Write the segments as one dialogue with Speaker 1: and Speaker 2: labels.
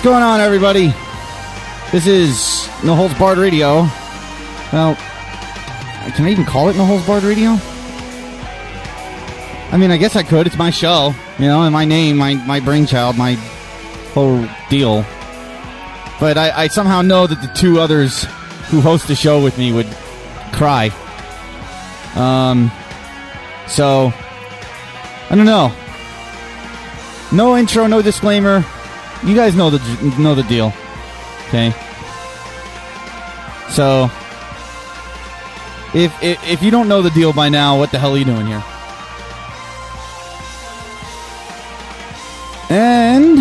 Speaker 1: going on, everybody? This is No Holds Barred Radio. Well, can I even call it No Holds Barred Radio? I mean, I guess I could. It's my show, and my name, my brainchild, my whole deal. But I somehow know that the two others who host the show with me would cry. So, I don't know. No intro, no disclaimer. You guys know the deal. Okay? So, if you don't know the deal by now, what the hell are you doing here? And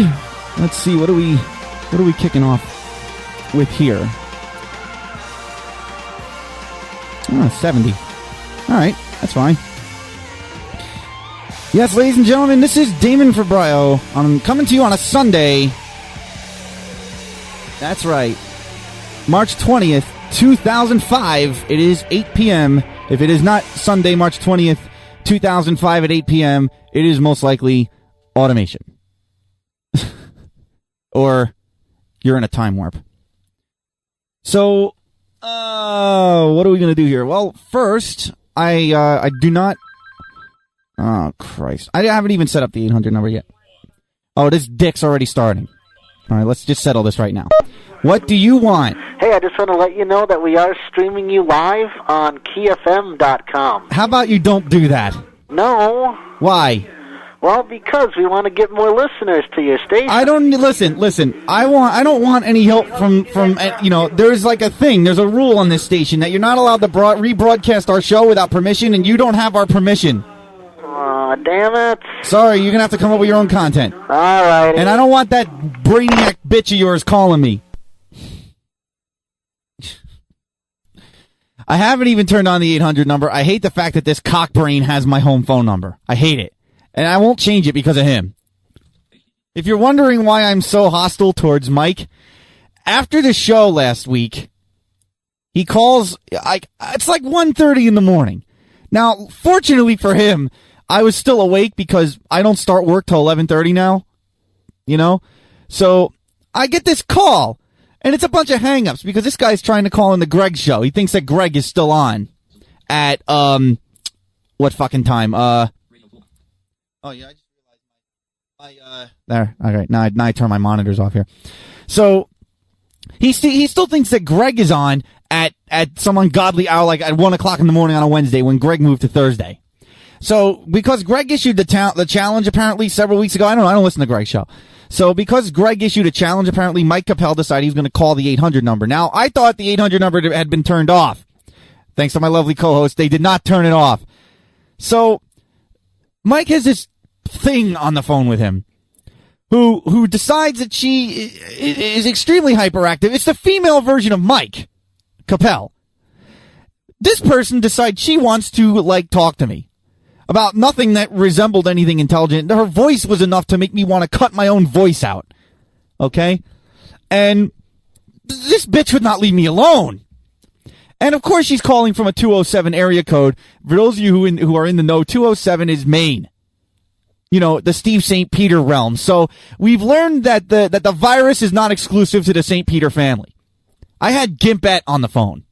Speaker 1: let's see, what are we kicking off with here? 70. All right, that's fine. Yes, ladies and gentlemen, this is Damon Fabrio. I'm coming to you on a Sunday. That's right. March 20th, 2005. It is 8 p.m. If it is not Sunday, March 20th, 2005 at 8 p.m., it is most likely automation. Or you're in a time warp. So, what are we going to do here? Well, first, I do not... Oh, Christ. I haven't even set up the 800 number yet. Oh, this dick's already starting. All right, let's just settle this right now. What do you want?
Speaker 2: Hey, I just want to let you know that we are streaming you live on KeyFM.com.
Speaker 1: How about you don't do that?
Speaker 2: No.
Speaker 1: Why?
Speaker 2: Well, because we want to get more listeners to your station.
Speaker 1: I don't listen. I don't want any help from there's like a thing. There's a rule on this station that you're not allowed to rebroadcast our show without permission, and you don't have our permission.
Speaker 2: Aw, damn it.
Speaker 1: Sorry, you're going to have to come up with your own content.
Speaker 2: All right.
Speaker 1: And I don't want that brainiac bitch of yours calling me. I haven't even turned on the 800 number. I hate the fact that this cockbrain has my home phone number. I hate it. And I won't change it because of him. If you're wondering why I'm so hostile towards Mike, after the show last week, he calls, it's like 1:30 in the morning. Now, fortunately for him, I was still awake because I don't start work till 11:30 now, So I get this call, and it's a bunch of hang-ups because this guy's trying to call in the Greg show. He thinks that Greg is still on at, what fucking time? Oh, yeah, I just realized there. All right, now I turn my monitors off here. So he still thinks that Greg is on at some ungodly hour, like at 1 o'clock in the morning on a Wednesday when Greg moved to Thursday. So because Greg issued the challenge apparently several weeks ago, I don't listen to Greg's show. So because Greg issued a challenge, apparently Mike Capel decided he was going to call the 800 number. Now, I thought the 800 number had been turned off. Thanks to my lovely co-host, they did not turn it off. So Mike has this thing on the phone with him who decides that she is extremely hyperactive. It's the female version of Mike Capel. This person decides she wants to, talk to me about nothing that resembled anything intelligent. Her voice was enough to make me want to cut my own voice out. Okay? And this bitch would not leave me alone. And, of course, she's calling from a 207 area code. For those of you who are in the know, 207 is Maine. The Steve St. Peter realm. So we've learned that the virus is not exclusive to the St. Peter family. I had Gimpet on the phone.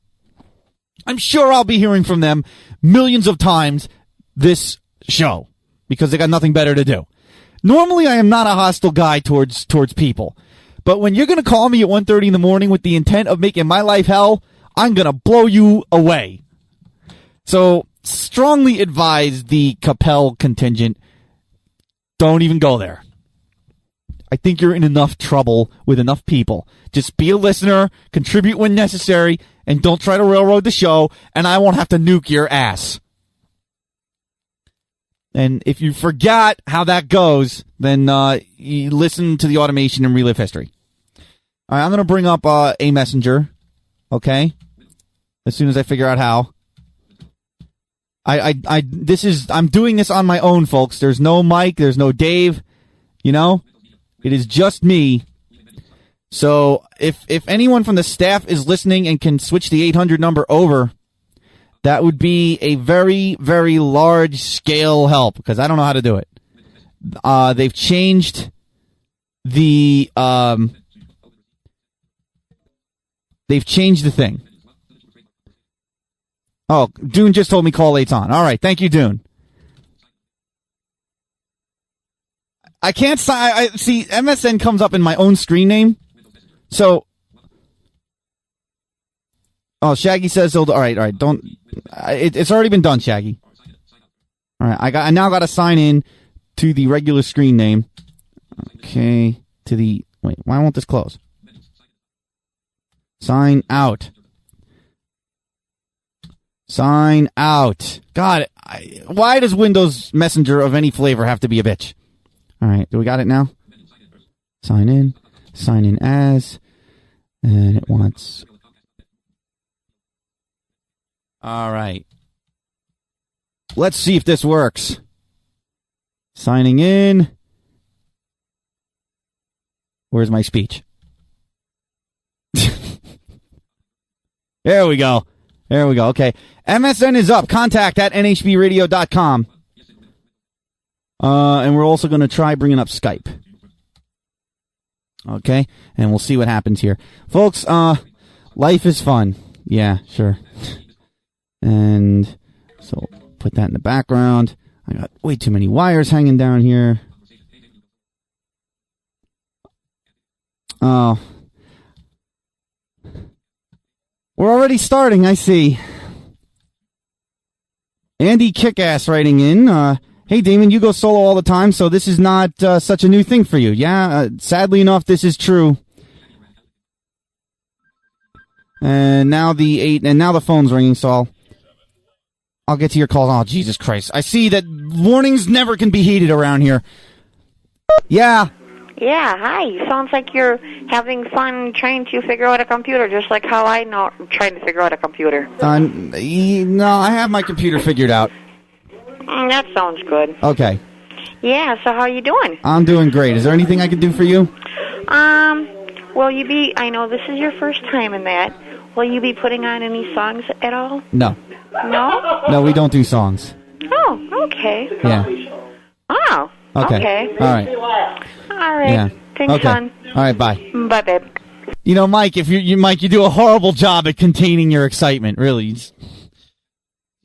Speaker 1: I'm sure I'll be hearing from them millions of times this show because they got nothing better to do. Normally, I am not a hostile guy towards people. But when you're going to call me at 1:30 in the morning with the intent of making my life hell, I'm going to blow you away. So strongly advise the Capel contingent, don't even go there. I think you're in enough trouble with enough people. Just be a listener, contribute when necessary, and don't try to railroad the show, and I won't have to nuke your ass. And if you forgot how that goes, then you listen to the automation and relive history. All right, I'm going to bring up a messenger, okay? As soon as I figure out how. I'm doing this on my own, folks. There's no Mike, there's no Dave, It is just me. So if anyone from the staff is listening and can switch the 800 number over, that would be a very, very large-scale help, because I don't know how to do it. They've changed the They've changed the thing. Oh, Dune just told me call 8's on. All right, thank you, Dune. I can't see MSN comes up in my own screen name. So, Shaggy says all right, don't. It's already been done, Shaggy. All right, I now got to sign in to the regular screen name. Okay, wait, why won't this close? Sign out. Sign out. God, why does Windows Messenger of any flavor have to be a bitch? All right, do we got it now? Sign in as, and it wants. All right. Let's see if this works. Signing in. Where's my speech? There we go. Okay. MSN is up. Contact at nhbradio.com. And we're also going to try bringing up Skype. Okay. And we'll see what happens here. Folks, life is fun. Yeah, sure. And so put that in the background. I got way too many wires hanging down here. Oh. We're already starting, I see. Andy Kickass writing in. Hey, Damon, you go solo all the time, so this is not such a new thing for you. Yeah, sadly enough, this is true. And now the phone's ringing, so I'll get to your calls. Oh, Jesus Christ. I see that warnings never can be heeded around here. Yeah.
Speaker 3: Yeah, hi. Sounds like you're having fun trying to figure out a computer, just like how I'm trying to figure out a computer.
Speaker 1: No, I have my computer figured out.
Speaker 3: That sounds good.
Speaker 1: Okay.
Speaker 3: Yeah, so how you doing?
Speaker 1: I'm doing great. Is there anything I can do for you?
Speaker 3: I know this is your first time in that. Will you be putting on any songs at all?
Speaker 1: No.
Speaker 3: No?
Speaker 1: No, we don't do songs.
Speaker 3: Oh, okay.
Speaker 1: Yeah.
Speaker 3: Oh, okay.
Speaker 1: All right.
Speaker 3: All right.
Speaker 1: Yeah.
Speaker 3: Thanks,
Speaker 1: okay.
Speaker 3: hon.
Speaker 1: All right, bye.
Speaker 3: Bye, babe.
Speaker 1: You know, Mike, if Mike, you do a horrible job at containing your excitement, really.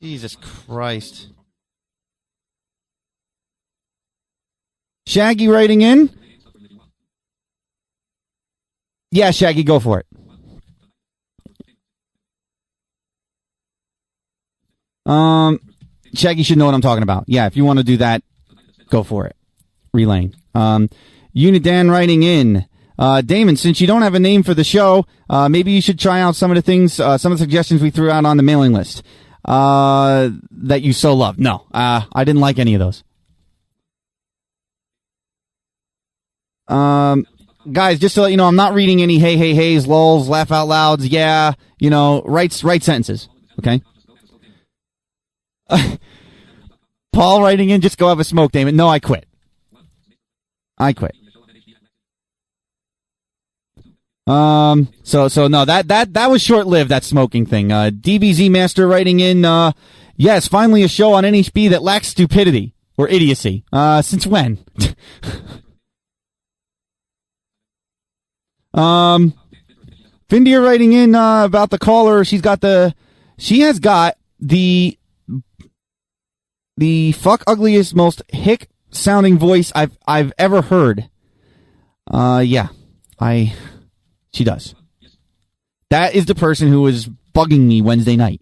Speaker 1: Jesus Christ. Shaggy writing in? Yeah, Shaggy, go for it. Shaggy should know what I'm talking about. Yeah, if you want to do that, go for it. Relaying. Unidan writing in. Damon, since you don't have a name for the show, maybe you should try out some of the things, some of the suggestions we threw out on the mailing list, that you so love. No, I didn't like any of those. Guys, just to let you know, I'm not reading any hey, hey, heys, lols, laugh out louds, yeah, write sentences, okay? Paul writing in, just go have a smoke, Damon. No, I quit. So no, that was short-lived, that smoking thing. DBZ Master writing in, yes, finally a show on NHB that lacks stupidity or idiocy. Since when? Findia writing in, about the caller, she has got the fuck ugliest, most hick sounding voice I've ever heard. Yeah. She does. That is the person who was bugging me Wednesday night.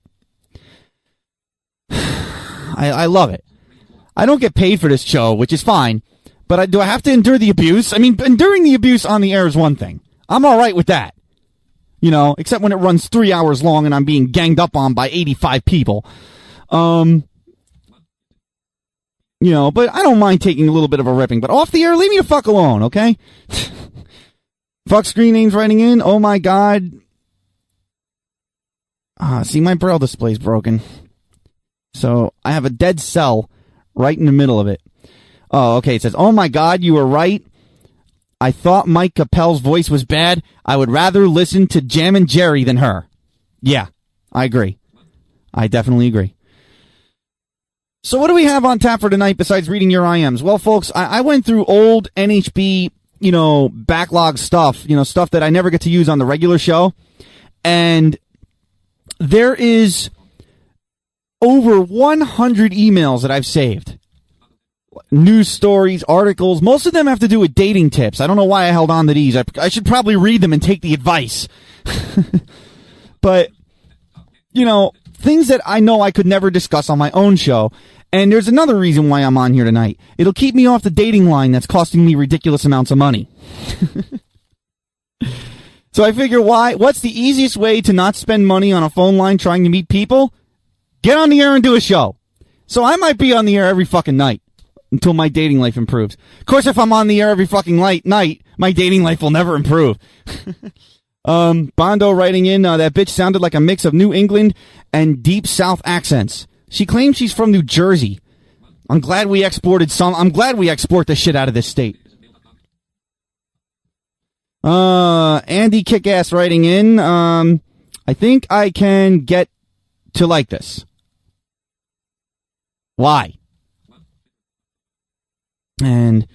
Speaker 1: I love it. I don't get paid for this show, which is fine, but do I have to endure the abuse? I mean, enduring the abuse on the air is one thing. I'm alright with that. Except when it runs 3 hours long and I'm being ganged up on by 85 people. But I don't mind taking a little bit of a ripping, but off the air, leave me the fuck alone, okay? Fuck screen names writing in. Oh my god. See, my braille display's broken. So I have a dead cell right in the middle of it. Oh, okay. It says, oh my god, you were right. I thought Mike Capel's voice was bad. I would rather listen to Jammin' Jerry than her. Yeah, I agree. I definitely agree. So what do we have on tap for tonight besides reading your IMs? Well, folks, I went through old NHB, backlog stuff, stuff that I never get to use on the regular show. And there is over 100 emails that I've saved. News stories, articles. Most of them have to do with dating tips. I don't know why I held on to these. I should probably read them and take the advice. But, things that I know I could never discuss on my own show. And there's another reason why I'm on here tonight. It'll keep me off the dating line that's costing me ridiculous amounts of money. So I figure what's the easiest way to not spend money on a phone line trying to meet people? Get on the air and do a show. So I might be on the air every fucking night until my dating life improves. Of course, if I'm on the air every fucking night, my dating life will never improve. Bondo writing in, that bitch sounded like a mix of New England and Deep South accents. She claims she's from New Jersey. I'm glad we export the shit out of this state. Andy Kickass writing in, I think I can get to like this. Why? And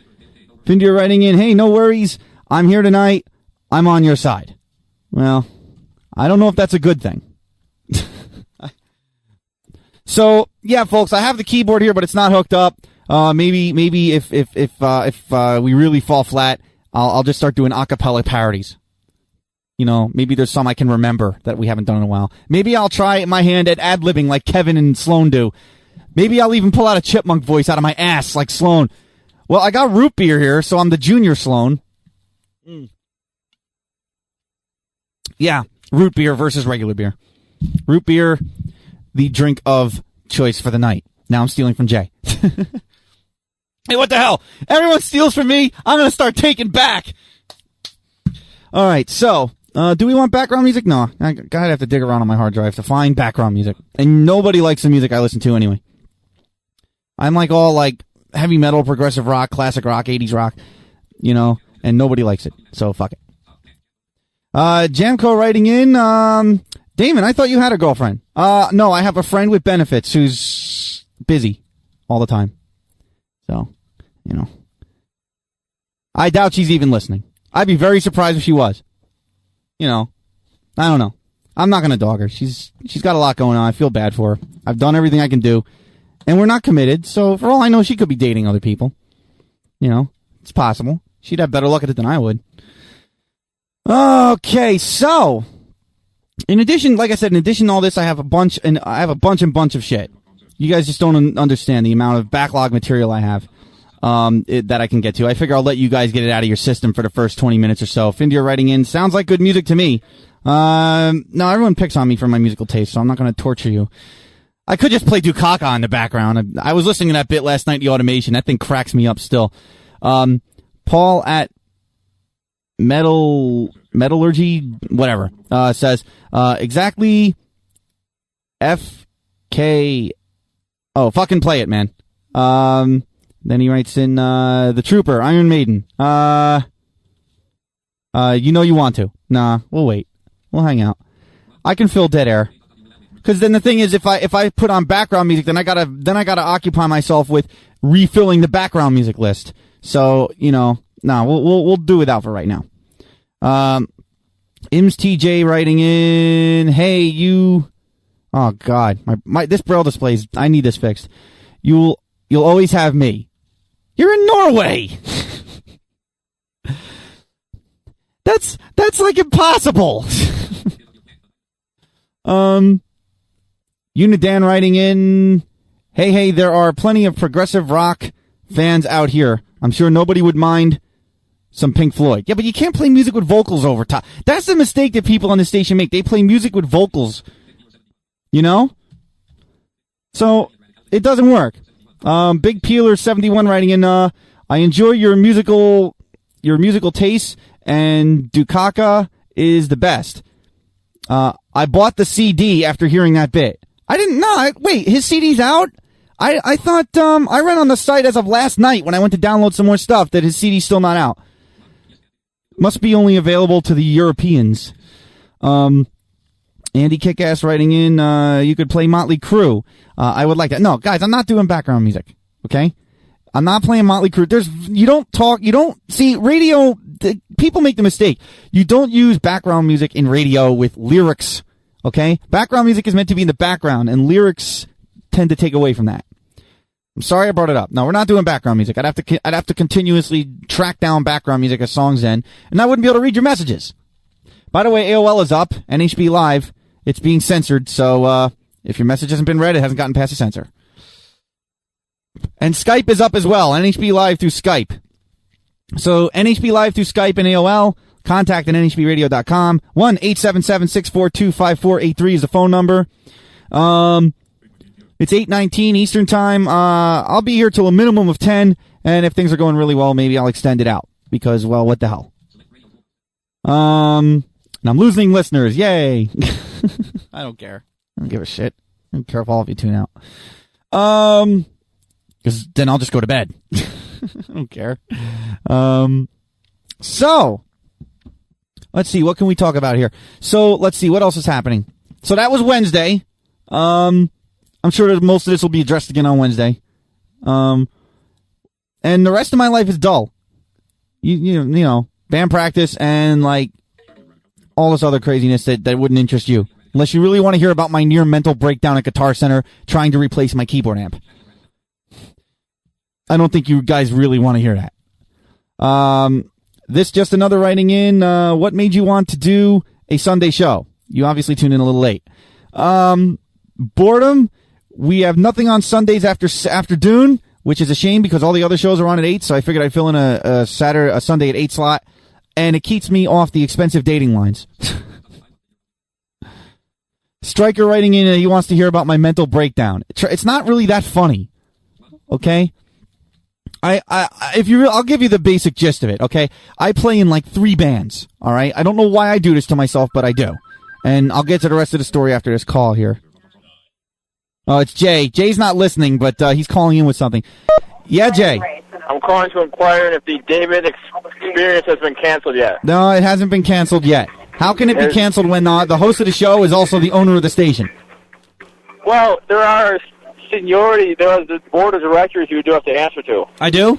Speaker 1: Findia writing in, hey, no worries. I'm here tonight. I'm on your side. Well, I don't know if that's a good thing. So, yeah, folks, I have the keyboard here, but it's not hooked up. Maybe if we really fall flat, I'll just start doing a cappella parodies. Maybe there's some I can remember that we haven't done in a while. Maybe I'll try my hand at ad-libbing like Kevin and Sloan do. Maybe I'll even pull out a chipmunk voice out of my ass like Sloan. Well, I got root beer here, so I'm the junior Sloan. Yeah, root beer versus regular beer. Root beer, the drink of choice for the night. Now I'm stealing from Jay. Hey, what the hell? Everyone steals from me. I'm going to start taking back. All right, so, do we want background music? No, I'd have to dig around on my hard drive to find background music. And nobody likes the music I listen to anyway. I'm all heavy metal, progressive rock, classic rock, 80s rock, and nobody likes it. So fuck it. Jamco writing in, Damon, I thought you had a girlfriend. No, I have a friend with benefits who's busy all the time. So, I doubt she's even listening. I'd be very surprised if she was. I don't know. I'm not going to dog her. She's got a lot going on. I feel bad for her. I've done everything I can do. And we're not committed, so for all I know, she could be dating other people. It's possible. She'd have better luck at it than I would. Okay, so in addition to all this, I have a bunch of shit. You guys just don't understand the amount of backlog material I have that I can get to. I figure I'll let you guys get it out of your system for the first 20 minutes or so. Findia writing in, sounds like good music to me. No, everyone picks on me for my musical taste, so I'm not going to torture you. I could just play Dukaka in the background. I was listening to that bit last night, the automation. That thing cracks me up still. Paul at Metallurgy, whatever, says, exactly FK. Oh, fucking play it, man. Then he writes in, The Trooper, Iron Maiden. You want to. Nah, we'll wait. We'll hang out. I can fill dead air. Because then the thing is, if I put on background music, then I gotta occupy myself with refilling the background music list. So, we'll do without for right now. Ims TJ writing in, hey, you, oh God, my this braille displays, I need this fixed. You'll always have me. You're in Norway. That's impossible. Unidan writing in, hey, there are plenty of progressive rock fans out here. I'm sure nobody would mind some Pink Floyd. Yeah, but you can't play music with vocals over top. That's the mistake that people on the station make. They play music with vocals. So, it doesn't work. Big Peeler 71 writing in, I enjoy your musical taste, and Dukaka is the best. I bought the CD after hearing that bit. I didn't know. Wait, his CD's out? I thought, I read on the site as of last night when I went to download some more stuff that his CD's still not out. Must be only available to the Europeans. Andy Kickass writing in, you could play Motley Crue. I would like that. No, guys, I'm not doing background music. Okay? I'm not playing Motley Crue. You don't see, radio people make the mistake. You don't use background music in radio with lyrics, okay? Background music is meant to be in the background, and lyrics tend to take away from that. I'm sorry I brought it up. No, we're not doing background music. I'd have to continuously track down background music as songs end, and I wouldn't be able to read your messages. By the way, AOL is up, NHB Live. It's being censored, so if your message hasn't been read, it hasn't gotten past the censor. And Skype is up as well, NHB Live through Skype. So NHB Live through Skype and AOL, contact at nhbradio.com. 1-877-642-5483 is the phone number. It's 8:19 Eastern Time. I'll be here till a minimum of 10, and if things are going really well, maybe I'll extend it out, because, well, what the hell. And I'm losing listeners. Yay. I don't care. I don't give a shit. I don't care if all of you tune out. Because then I'll just go to bed. I don't care. So, let's see. What can we talk about here? So, let's see. What else is happening? So, that was Wednesday. I'm sure that most of this will be addressed again on Wednesday. And the rest of my life is dull. You know, band practice and, like, all this other craziness that wouldn't interest you. Unless you really want to hear about my near mental breakdown at Guitar Center trying to replace my keyboard amp. I don't think you guys really want to hear that. This just another writing in. What made you want to do a Sunday show? You obviously tuned in a little late. Boredom. We have nothing on Sundays after Dune, which is a shame because all the other shows are on at 8, so I figured I'd fill in a Sunday at 8 slot, and it keeps me off the expensive dating lines. Striker writing in, he wants to hear about my mental breakdown. It's not really that funny. Okay? I'll give you the basic gist of it, okay? I play in like 3 bands, alright? I don't know why I do this to myself, but I do. And I'll get to the rest of the story after this call here. Oh, it's Jay. Jay's not listening, but he's calling in with something. Yeah, Jay.
Speaker 4: I'm calling to inquire if the David experience has been canceled yet.
Speaker 1: No, it hasn't been canceled yet. How can it be canceled when the host of the show is also the owner of the station?
Speaker 4: Well, there are seniority. There are the board of directors you do have to answer to.
Speaker 1: I do?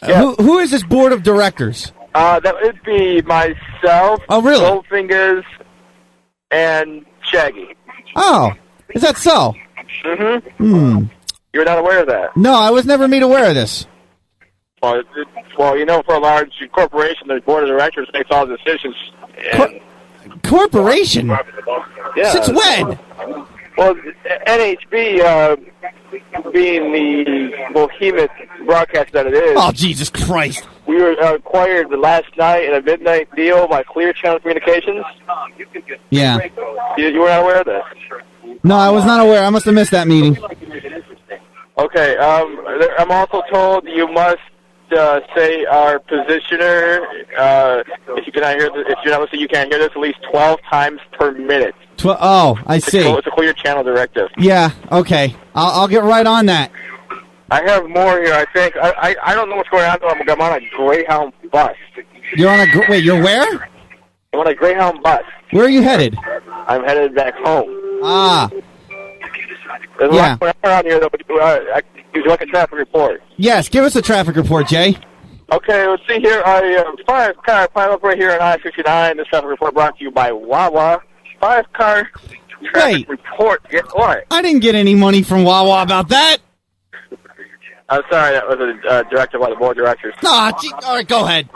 Speaker 4: Yeah.
Speaker 1: Who is this board of directors?
Speaker 4: That would be myself,
Speaker 1: Oh, really?
Speaker 4: Goldfingers, and Shaggy.
Speaker 1: Oh, is that so?
Speaker 4: Mm-hmm. You're not aware of that?
Speaker 1: No, I was never made aware of this.
Speaker 4: Well, you know, for a large corporation, the board of directors makes all the decisions. And,
Speaker 1: corporation?
Speaker 4: yeah.
Speaker 1: Since when?
Speaker 4: Well, NHB, being the behemoth broadcast that it is.
Speaker 1: Oh, Jesus Christ.
Speaker 4: We were acquired last night in a midnight deal by Clear Channel Communications.
Speaker 1: Yeah.
Speaker 4: You were not aware of this?
Speaker 1: No, I was not aware. I must have missed that meeting.
Speaker 4: Okay. I'm also told you must say our positioner. If you cannot hear this, if you're not listening, you can't hear this at least 12 times per minute.
Speaker 1: Oh, I see.
Speaker 4: It's a Clear Channel directive.
Speaker 1: Yeah. Okay. I'll get right on that.
Speaker 4: I have more here. I think I don't know what's going on. I'm on a Greyhound bus.
Speaker 1: You're on a wait. You're where?
Speaker 4: I'm on a Greyhound bus.
Speaker 1: Where are you headed?
Speaker 4: I'm headed back home.
Speaker 1: Ah.
Speaker 4: There's
Speaker 1: Yeah.
Speaker 4: a lot around here, though. Would you like a traffic report?
Speaker 1: Yes. Give us a traffic report, Jay.
Speaker 4: Okay, let's see here. I 5-car pileup right here on I-59. This traffic report brought to you by Wawa. 5-car traffic report. Yeah, what?
Speaker 1: I didn't get any money from Wawa about that.
Speaker 4: I'm sorry, that was a directive by the board of directors.
Speaker 1: All right, go ahead.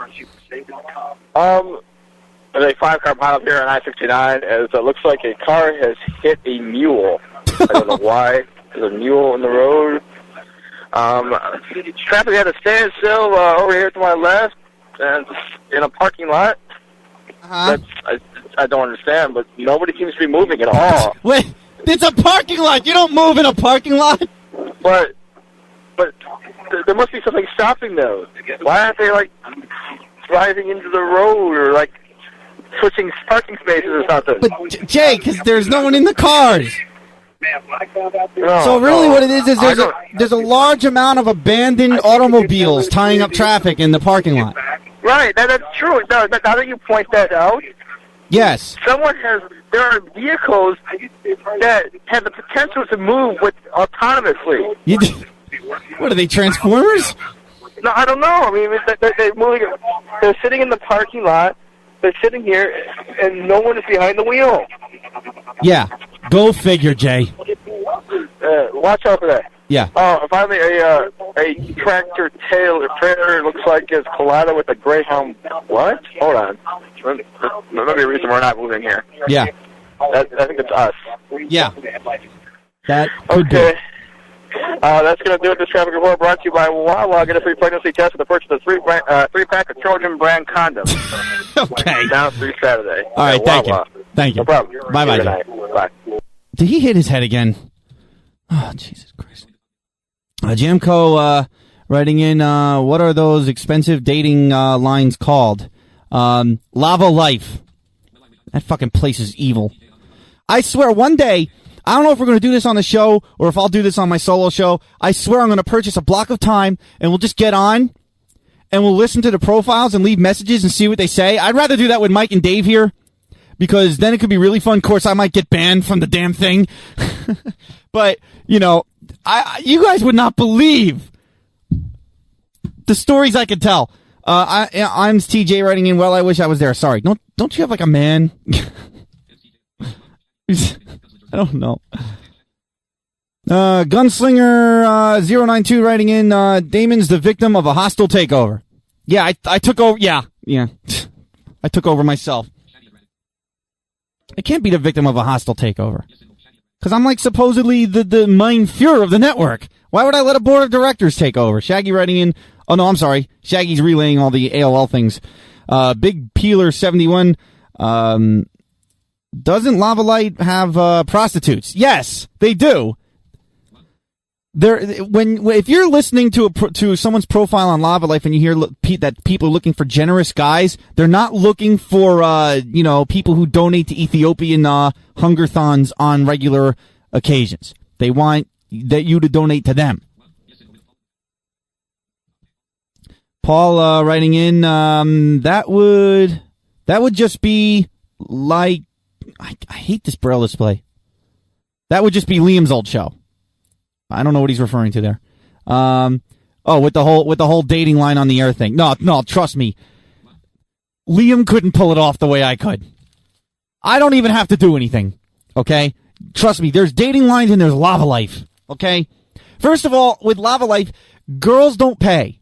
Speaker 4: There's a 5-car pileup here on I-59 as it looks like a car has hit a mule. I don't know why. There's a mule in the road. Traffic had a standstill over here to my left and in a parking lot.
Speaker 1: Uh-huh.
Speaker 4: I don't understand, but nobody seems to be moving at all.
Speaker 1: Wait, it's a parking lot. You don't move in a parking lot.
Speaker 4: But there must be something stopping those. Why aren't they, like, driving into the road or, like, switching parking spaces or something?
Speaker 1: But, Jay, because there's no one in the cars.
Speaker 4: No,
Speaker 1: So really
Speaker 4: no.
Speaker 1: what it is there's a large amount of abandoned automobiles tying up traffic in the parking lot.
Speaker 4: Right, that's true. Now that you point that out,
Speaker 1: Yes.
Speaker 4: there are vehicles that have the potential to move autonomously.
Speaker 1: What are they, Transformers?
Speaker 4: No, I don't know. I mean, they're moving. They're sitting in the parking lot. They're sitting here, and no one is behind the wheel.
Speaker 1: Yeah, go figure, Jay.
Speaker 4: Watch out for that.
Speaker 1: Yeah.
Speaker 4: Oh, finally, a tractor trailer looks like it's collided with a Greyhound. What? Hold on. There might be a reason we're not moving here.
Speaker 1: Yeah.
Speaker 4: I think it's us.
Speaker 1: Yeah. That could
Speaker 4: okay. That's going to do it. This traffic report brought to you by Wawa. Get a free pregnancy test with the purchase of 3-pack of Trojan brand condoms.
Speaker 1: Okay.
Speaker 4: Down through Saturday.
Speaker 1: All right, thank you. Thank you.
Speaker 4: No problem.
Speaker 1: Bye-bye.
Speaker 4: Good night. Bye.
Speaker 1: Did he hit his head again? Oh, Jesus Christ. Jamco writing in, what are those expensive dating lines called? Lava Life. That fucking place is evil. I swear, one day, I don't know if we're going to do this on the show or if I'll do this on my solo show. I swear I'm going to purchase a block of time and we'll just get on and we'll listen to the profiles and leave messages and see what they say. I'd rather do that with Mike and Dave here because then it could be really fun. Of course, I might get banned from the damn thing. But, you know, you guys would not believe the stories I could tell. I'm TJ writing in, well, I wish I was there. Sorry. Don't you have like a man? I don't know. Gunslinger 092 writing in, Damon's the victim of a hostile takeover. Yeah, I took over. Yeah. I took over myself. I can't be the victim of a hostile takeover. Because I'm like supposedly the Mein Fuhrer of the network. Why would I let a board of directors take over? Shaggy writing in, oh no, I'm sorry. Shaggy's relaying all the AOL things. Big Peeler 71, doesn't Lava Light have prostitutes? Yes, they do. If you're listening to someone's profile on Lava Life and you hear that people are looking for generous guys, they're not looking for people who donate to Ethiopian hungerthons on regular occasions. They want you to donate to them. Paul writing in, that would just be like, I hate this Braille display. That would just be Liam's old show. I don't know what he's referring to there. With the whole dating line on the air thing. No, trust me. Liam couldn't pull it off the way I could. I don't even have to do anything. Okay? Trust me, there's dating lines and there's Lava Life. Okay? First of all, with Lava Life, girls don't pay.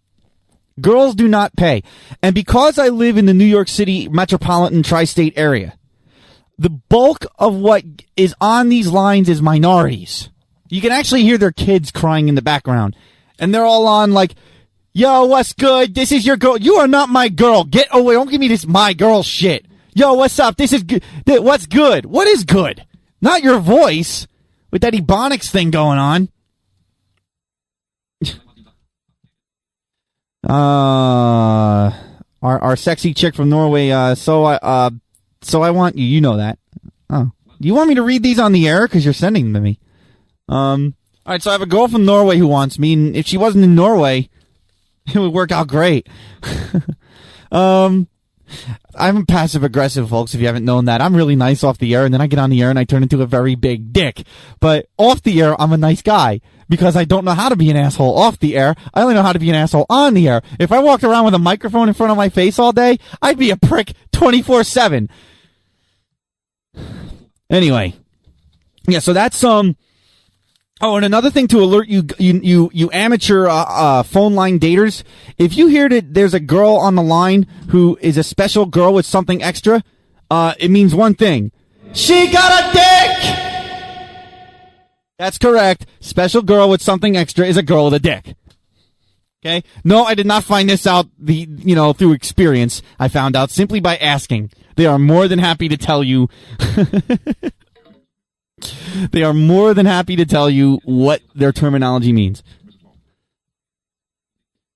Speaker 1: Girls do not pay. And because I live in the New York City metropolitan tri-state area, the bulk of what is on these lines is minorities. You can actually hear their kids crying in the background. And they're all on like, yo, what's good? This is your girl. You are not my girl. Get away. Don't give me this my girl shit. Yo, what's up? This is good. What's good? What is good? Not your voice with that Ebonics thing going on. Our sexy chick from Norway, so I want you. You know that. Oh. You want me to read these on the air? Because you're sending them to me. Alright, so I have a girl from Norway who wants me, and if she wasn't in Norway, it would work out great. I'm passive-aggressive, folks, if you haven't known that. I'm really nice off the air, and then I get on the air and I turn into a very big dick. But off the air, I'm a nice guy, because I don't know how to be an asshole off the air. I only know how to be an asshole on the air. If I walked around with a microphone in front of my face all day, I'd be a prick 24/7. Anyway. Yeah, so that's, Oh, and another thing to alert you amateur phone line daters, if you hear that there's a girl on the line who is a special girl with something extra, it means one thing. She got a dick! That's correct. Special girl with something extra is a girl with a dick. Okay? No, I did not find this out through experience. I found out simply by asking. They are more than happy to tell you They are more than happy to tell you what their terminology means.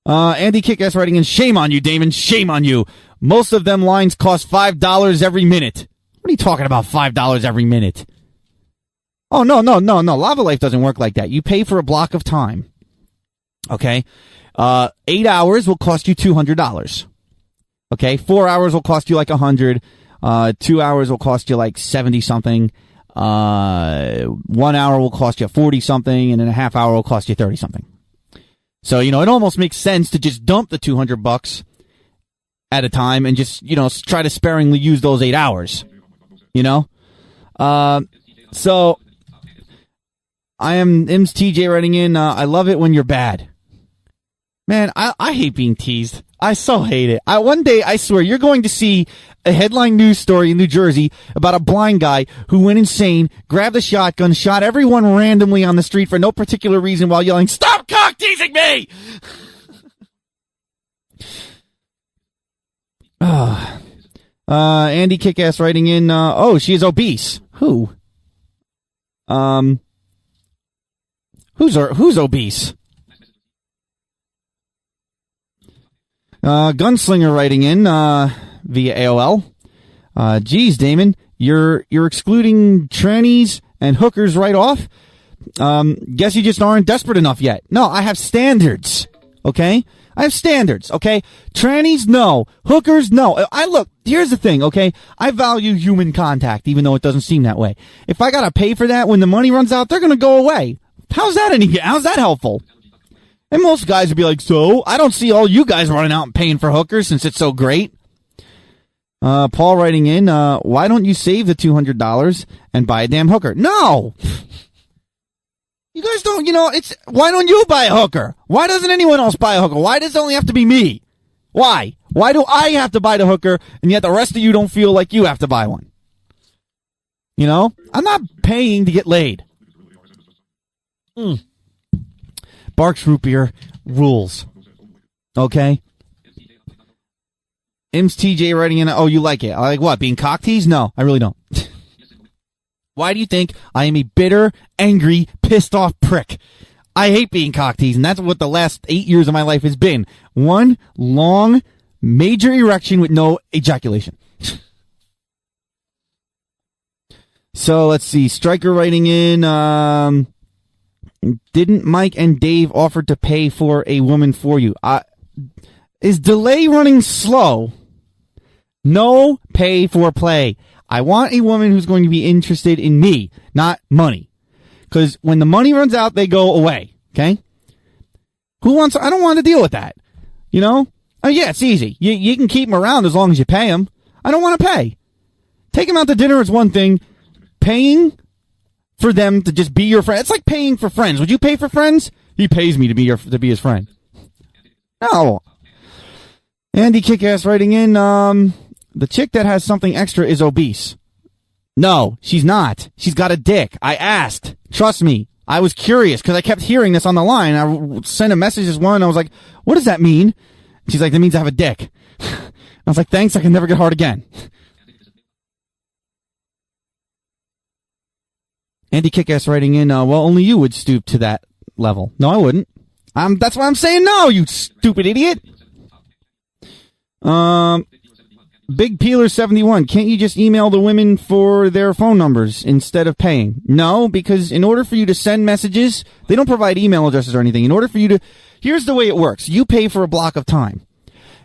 Speaker 1: Andy Kick-Ass writing in, shame on you, Damon, shame on you. Most of them lines cost $5 every minute. What are you talking about, $5 every minute? Oh, no. Lava Life doesn't work like that. You pay for a block of time. Okay? 8 hours will cost you $200. Okay? 4 hours will cost you like $100. 2 hours will cost you like $70-something. 1 hour will cost you 40-something, and then a half hour will cost you 30-something. So, it almost makes sense to just dump the $200 at a time and just, try to sparingly use those 8 hours. So I am Im's TJ writing in, I love it when you're bad. Man, I hate being teased. I so hate it. One day, I swear, you're going to see a headline news story in New Jersey about a blind guy who went insane, grabbed a shotgun, shot everyone randomly on the street for no particular reason while yelling, "Stop cock teasing me!" Andy Kickass writing in, she is obese. Who? Who's obese? Gunslinger writing in via AOL. Geez, Damon, you're excluding trannies and hookers right off. Guess you just aren't desperate enough yet. No, I have standards. Okay, I have standards. Okay, trannies, no. Hookers, no. Look. Here's the thing. Okay, I value human contact, even though it doesn't seem that way. If I gotta pay for that when the money runs out, they're gonna go away. How's that helpful? And most guys would be like, so? I don't see all you guys running out and paying for hookers since it's so great. Paul writing in, why don't you save the $200 and buy a damn hooker? No! You guys don't, why don't you buy a hooker? Why doesn't anyone else buy a hooker? Why does it only have to be me? Why? Why do I have to buy the hooker and yet the rest of you don't feel like you have to buy one? I'm not paying to get laid. Barks Root Beer rules. Okay? Im's TJ writing in, you like it. I like what? Being cock teased? No, I really don't. Why do you think I am a bitter, angry, pissed off prick? I hate being cock teased, and that's what the last 8 years of my life has been. One long, major erection with no ejaculation. So, let's see. Stryker writing in, didn't Mike and Dave offer to pay for a woman for you? Is delay running slow? No pay for play. I want a woman who's going to be interested in me, not money. Because when the money runs out, they go away. Okay? I don't want to deal with that. Oh, yeah, it's easy. You can keep them around as long as you pay them. I don't want to pay. Take them out to dinner is one thing. Paying for them to just be your friend. It's like paying for friends. Would you pay for friends? He pays me to be his friend. No. Andy Kickass writing in, the chick that has something extra is obese. No, she's not. She's got a dick. I asked. Trust me. I was curious because I kept hearing this on the line. I sent a message as one. I was like, what does that mean? She's like, that means I have a dick. I was like, thanks. I can never get hard again. Andy Kickass writing in, only you would stoop to that level. No, I wouldn't. That's why I'm saying no, you stupid idiot. Big Peeler 71, can't you just email the women for their phone numbers instead of paying? No, because in order for you to send messages, they don't provide email addresses or anything. In order for you to, here's the way it works. You pay for a block of time.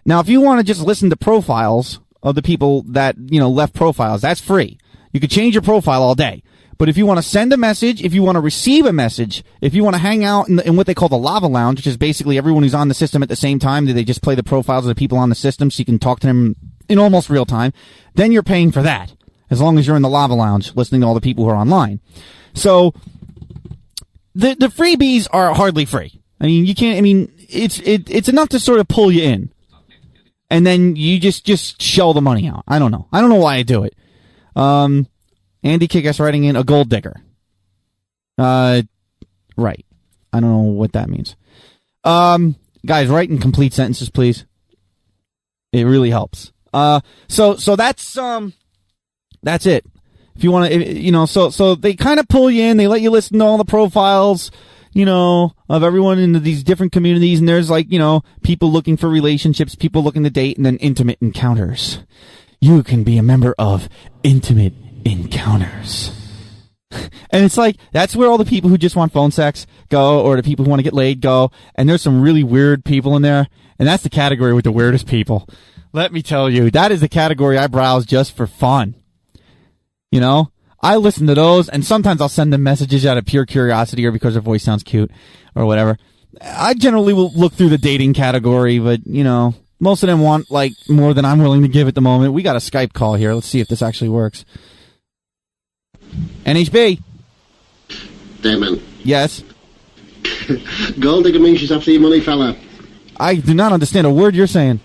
Speaker 1: Now, if you want to just listen to profiles of the people that, left profiles, that's free. You could change your profile all day. But if you want to send a message, if you want to receive a message, if you want to hang out in what they call the Lava Lounge, which is basically everyone who's on the system at the same time, they just play the profiles of the people on the system so you can talk to them in almost real time, then you're paying for that, as long as you're in the Lava Lounge listening to all the people who are online. So, the freebies are hardly free. It's enough to sort of pull you in. And then you just shell the money out. I don't know. I don't know why I do it. Andy Kickass writing in, a gold digger. Right. I don't know what that means. Guys, write in complete sentences, please. It really helps. So that's it. If you want to, so they kind of pull you in, they let you listen to all the profiles, of everyone in these different communities, and there's people looking for relationships, people looking to date, and then intimate encounters. You can be a member of Intimate Encounters. And it's like, that's where all the people who just want phone sex go, or the people who want to get laid go, and there's some really weird people in there, and that's the category with the weirdest people. Let me tell you, that is the category I browse just for fun. I listen to those, and sometimes I'll send them messages out of pure curiosity or because their voice sounds cute or whatever. I generally will look through the dating category, but, most of them want, like, more than I'm willing to give at the moment. We got a Skype call here. Let's see if this actually works. NHB?
Speaker 5: Damon.
Speaker 1: Yes?
Speaker 5: Gold digger means she's after your money, fella.
Speaker 1: I do not understand a word you're saying.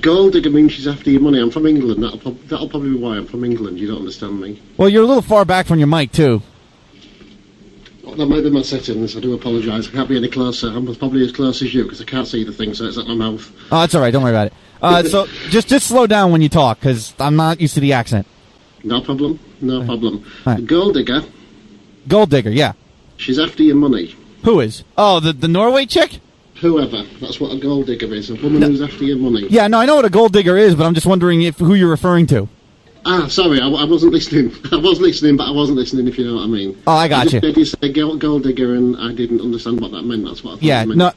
Speaker 5: Gold digger means she's after your money. I'm from England. That'll probably be why I'm from England. You don't understand me.
Speaker 1: Well, you're a little far back from your mic, too.
Speaker 5: Well, that might be my settings. I do apologise. I can't be any closer. I'm probably as close as you because I can't see the thing, so it's at my mouth.
Speaker 1: Oh, that's all right. Don't worry about it. So just slow down when you talk, because I'm not used to the accent.
Speaker 5: No problem. No problem.
Speaker 1: Right.
Speaker 5: Gold digger.
Speaker 1: Gold digger, yeah.
Speaker 5: She's after your money.
Speaker 1: Who is? Oh, the Norway chick?
Speaker 5: Whoever. That's what a gold digger is. A woman who's after your money.
Speaker 1: Yeah, no, I know what a gold digger is, but I'm just wondering who you're referring to.
Speaker 5: Ah, sorry, I wasn't listening. I was listening, but I wasn't listening, if you know what I mean.
Speaker 1: Oh, I got you.
Speaker 5: Did you say gold digger, and I didn't understand what that meant. That's what I thought
Speaker 1: Yeah,
Speaker 5: it meant.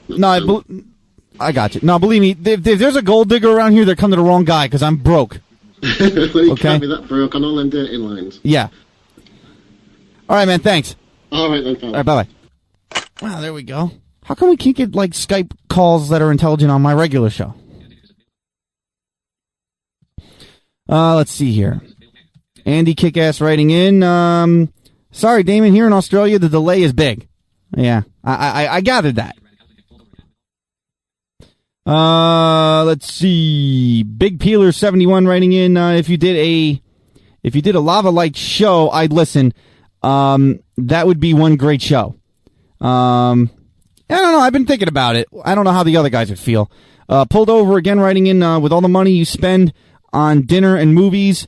Speaker 1: I got you. No, believe me, if there's a gold digger around here, they're coming to the wrong guy, because I'm broke.
Speaker 5: Well, you
Speaker 1: Okay.
Speaker 5: can't be that broke on all them dirty lines.
Speaker 1: Yeah. All right, man, thanks.
Speaker 5: All right, then, pal.
Speaker 1: All right, bye-bye. Wow, there we go. How come we can't get, like, Skype calls that are intelligent on my regular show? Let's see here. Andy Kickass writing in, sorry, Damon, here in Australia, the delay is big. Yeah, I gathered that. Let's see. Big Peeler 71 writing in, if you did a Lava Light show, I'd listen. That would be one great show. I don't know. I've been thinking about it. I don't know how the other guys would feel. Pulled over again, writing in, with all the money you spend on dinner and movies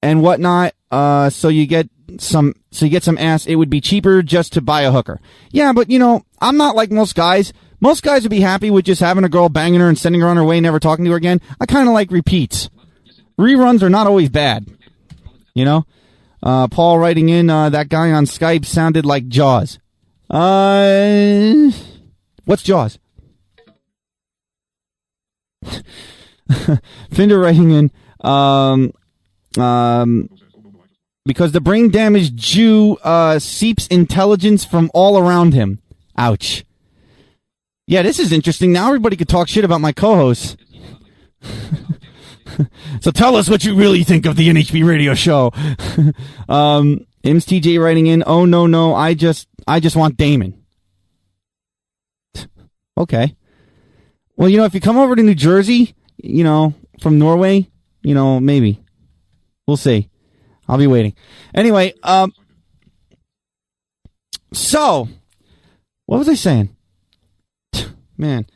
Speaker 1: and whatnot, so you get some ass, it would be cheaper just to buy a hooker. Yeah, but I'm not like most guys. Most guys would be happy with just having a girl, banging her and sending her on her way, never talking to her again. I kind of like repeats. Reruns are not always bad. Paul writing in, that guy on Skype sounded like Jaws. What's Jaws? Finder writing in, because the brain damaged Jew, seeps intelligence from all around him. Ouch. Yeah, this is interesting. Now everybody could talk shit about my co-hosts. So tell us what you really think of the NHB radio show. Ims TJ writing in, oh no, I just want Damon. Okay. Well, if you come over to New Jersey, from Norway, maybe. We'll see. I'll be waiting. Anyway, so, what was I saying? Man.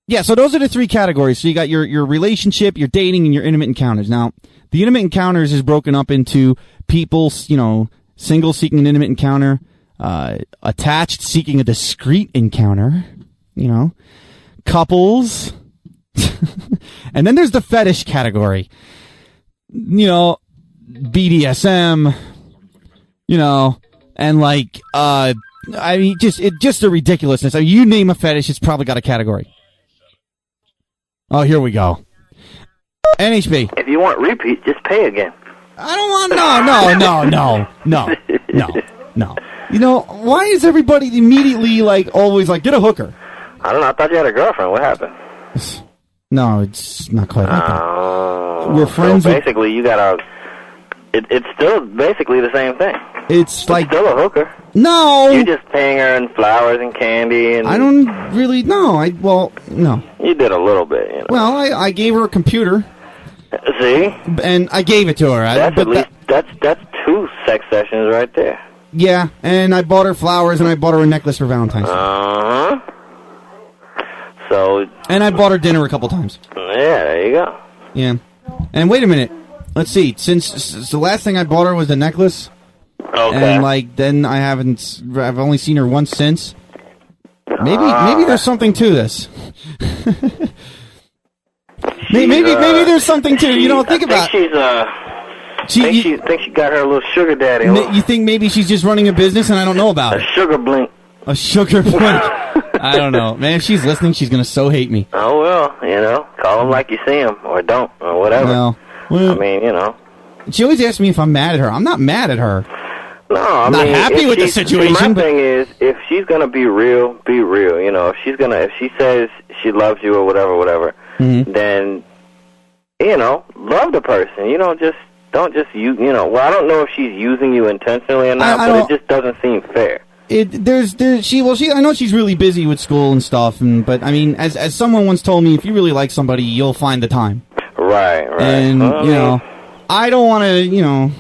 Speaker 1: Yeah, so those are the three categories. So you got your relationship, your dating, and your intimate encounters. Now, the intimate encounters is broken up into people, single seeking an intimate encounter, attached seeking a discreet encounter, couples, and then there's the fetish category. BDSM, and like, just the ridiculousness. You name a fetish, it's probably got a category. Oh, here we go. NHB.
Speaker 6: If you want repeat, just pay again.
Speaker 1: I don't want, no. Why is everybody immediately, always get a hooker?
Speaker 6: I don't know, I thought you had a girlfriend. What happened?
Speaker 1: No, it's not quite like that. We're friends
Speaker 6: so basically, you got it's still basically the same thing.
Speaker 1: It's
Speaker 6: still a hooker.
Speaker 1: No!
Speaker 6: You're just paying her in flowers and candy and...
Speaker 1: I don't really... No, no.
Speaker 6: You did a little bit,
Speaker 1: Well, I gave her a computer.
Speaker 6: See?
Speaker 1: And I gave it to her.
Speaker 6: That's two sex sessions right there.
Speaker 1: Yeah, and I bought her flowers and I bought her a necklace for Valentine's Day.
Speaker 6: Uh-huh. So...
Speaker 1: And I bought her dinner a couple times.
Speaker 6: Yeah, there you go.
Speaker 1: Yeah. And wait a minute. Let's see. Since the last thing I bought her was the necklace...
Speaker 6: Okay.
Speaker 1: And then I've only seen her once since. Maybe there's something to this. maybe there's something to, think about
Speaker 6: it. Think she got her a little sugar daddy.
Speaker 1: You think maybe she's just running a business and I don't know about it?
Speaker 6: A sugar blink.
Speaker 1: A sugar blink. I don't know. Man, if she's listening, she's going to so hate me.
Speaker 6: Oh, well, call them like you see them or don't or whatever.
Speaker 1: Well,
Speaker 6: I mean,
Speaker 1: She always asks me if I'm mad at her. I'm not mad at her.
Speaker 6: No, I
Speaker 1: Not
Speaker 6: mean,
Speaker 1: happy
Speaker 6: if
Speaker 1: with the
Speaker 6: she's-
Speaker 1: situation,
Speaker 6: My
Speaker 1: but-
Speaker 6: thing is, if she's gonna be real, be real. You know, if she says she loves you or whatever, then you know, love the person. You know, don't just you know. Well, I don't know if she's using you intentionally or not, but it just doesn't seem fair.
Speaker 1: I know she's really busy with school and stuff, but I mean, as someone once told me, if you really like somebody, you'll find the time.
Speaker 6: Right.
Speaker 1: And
Speaker 6: Well,
Speaker 1: you know, I don't want to, you know.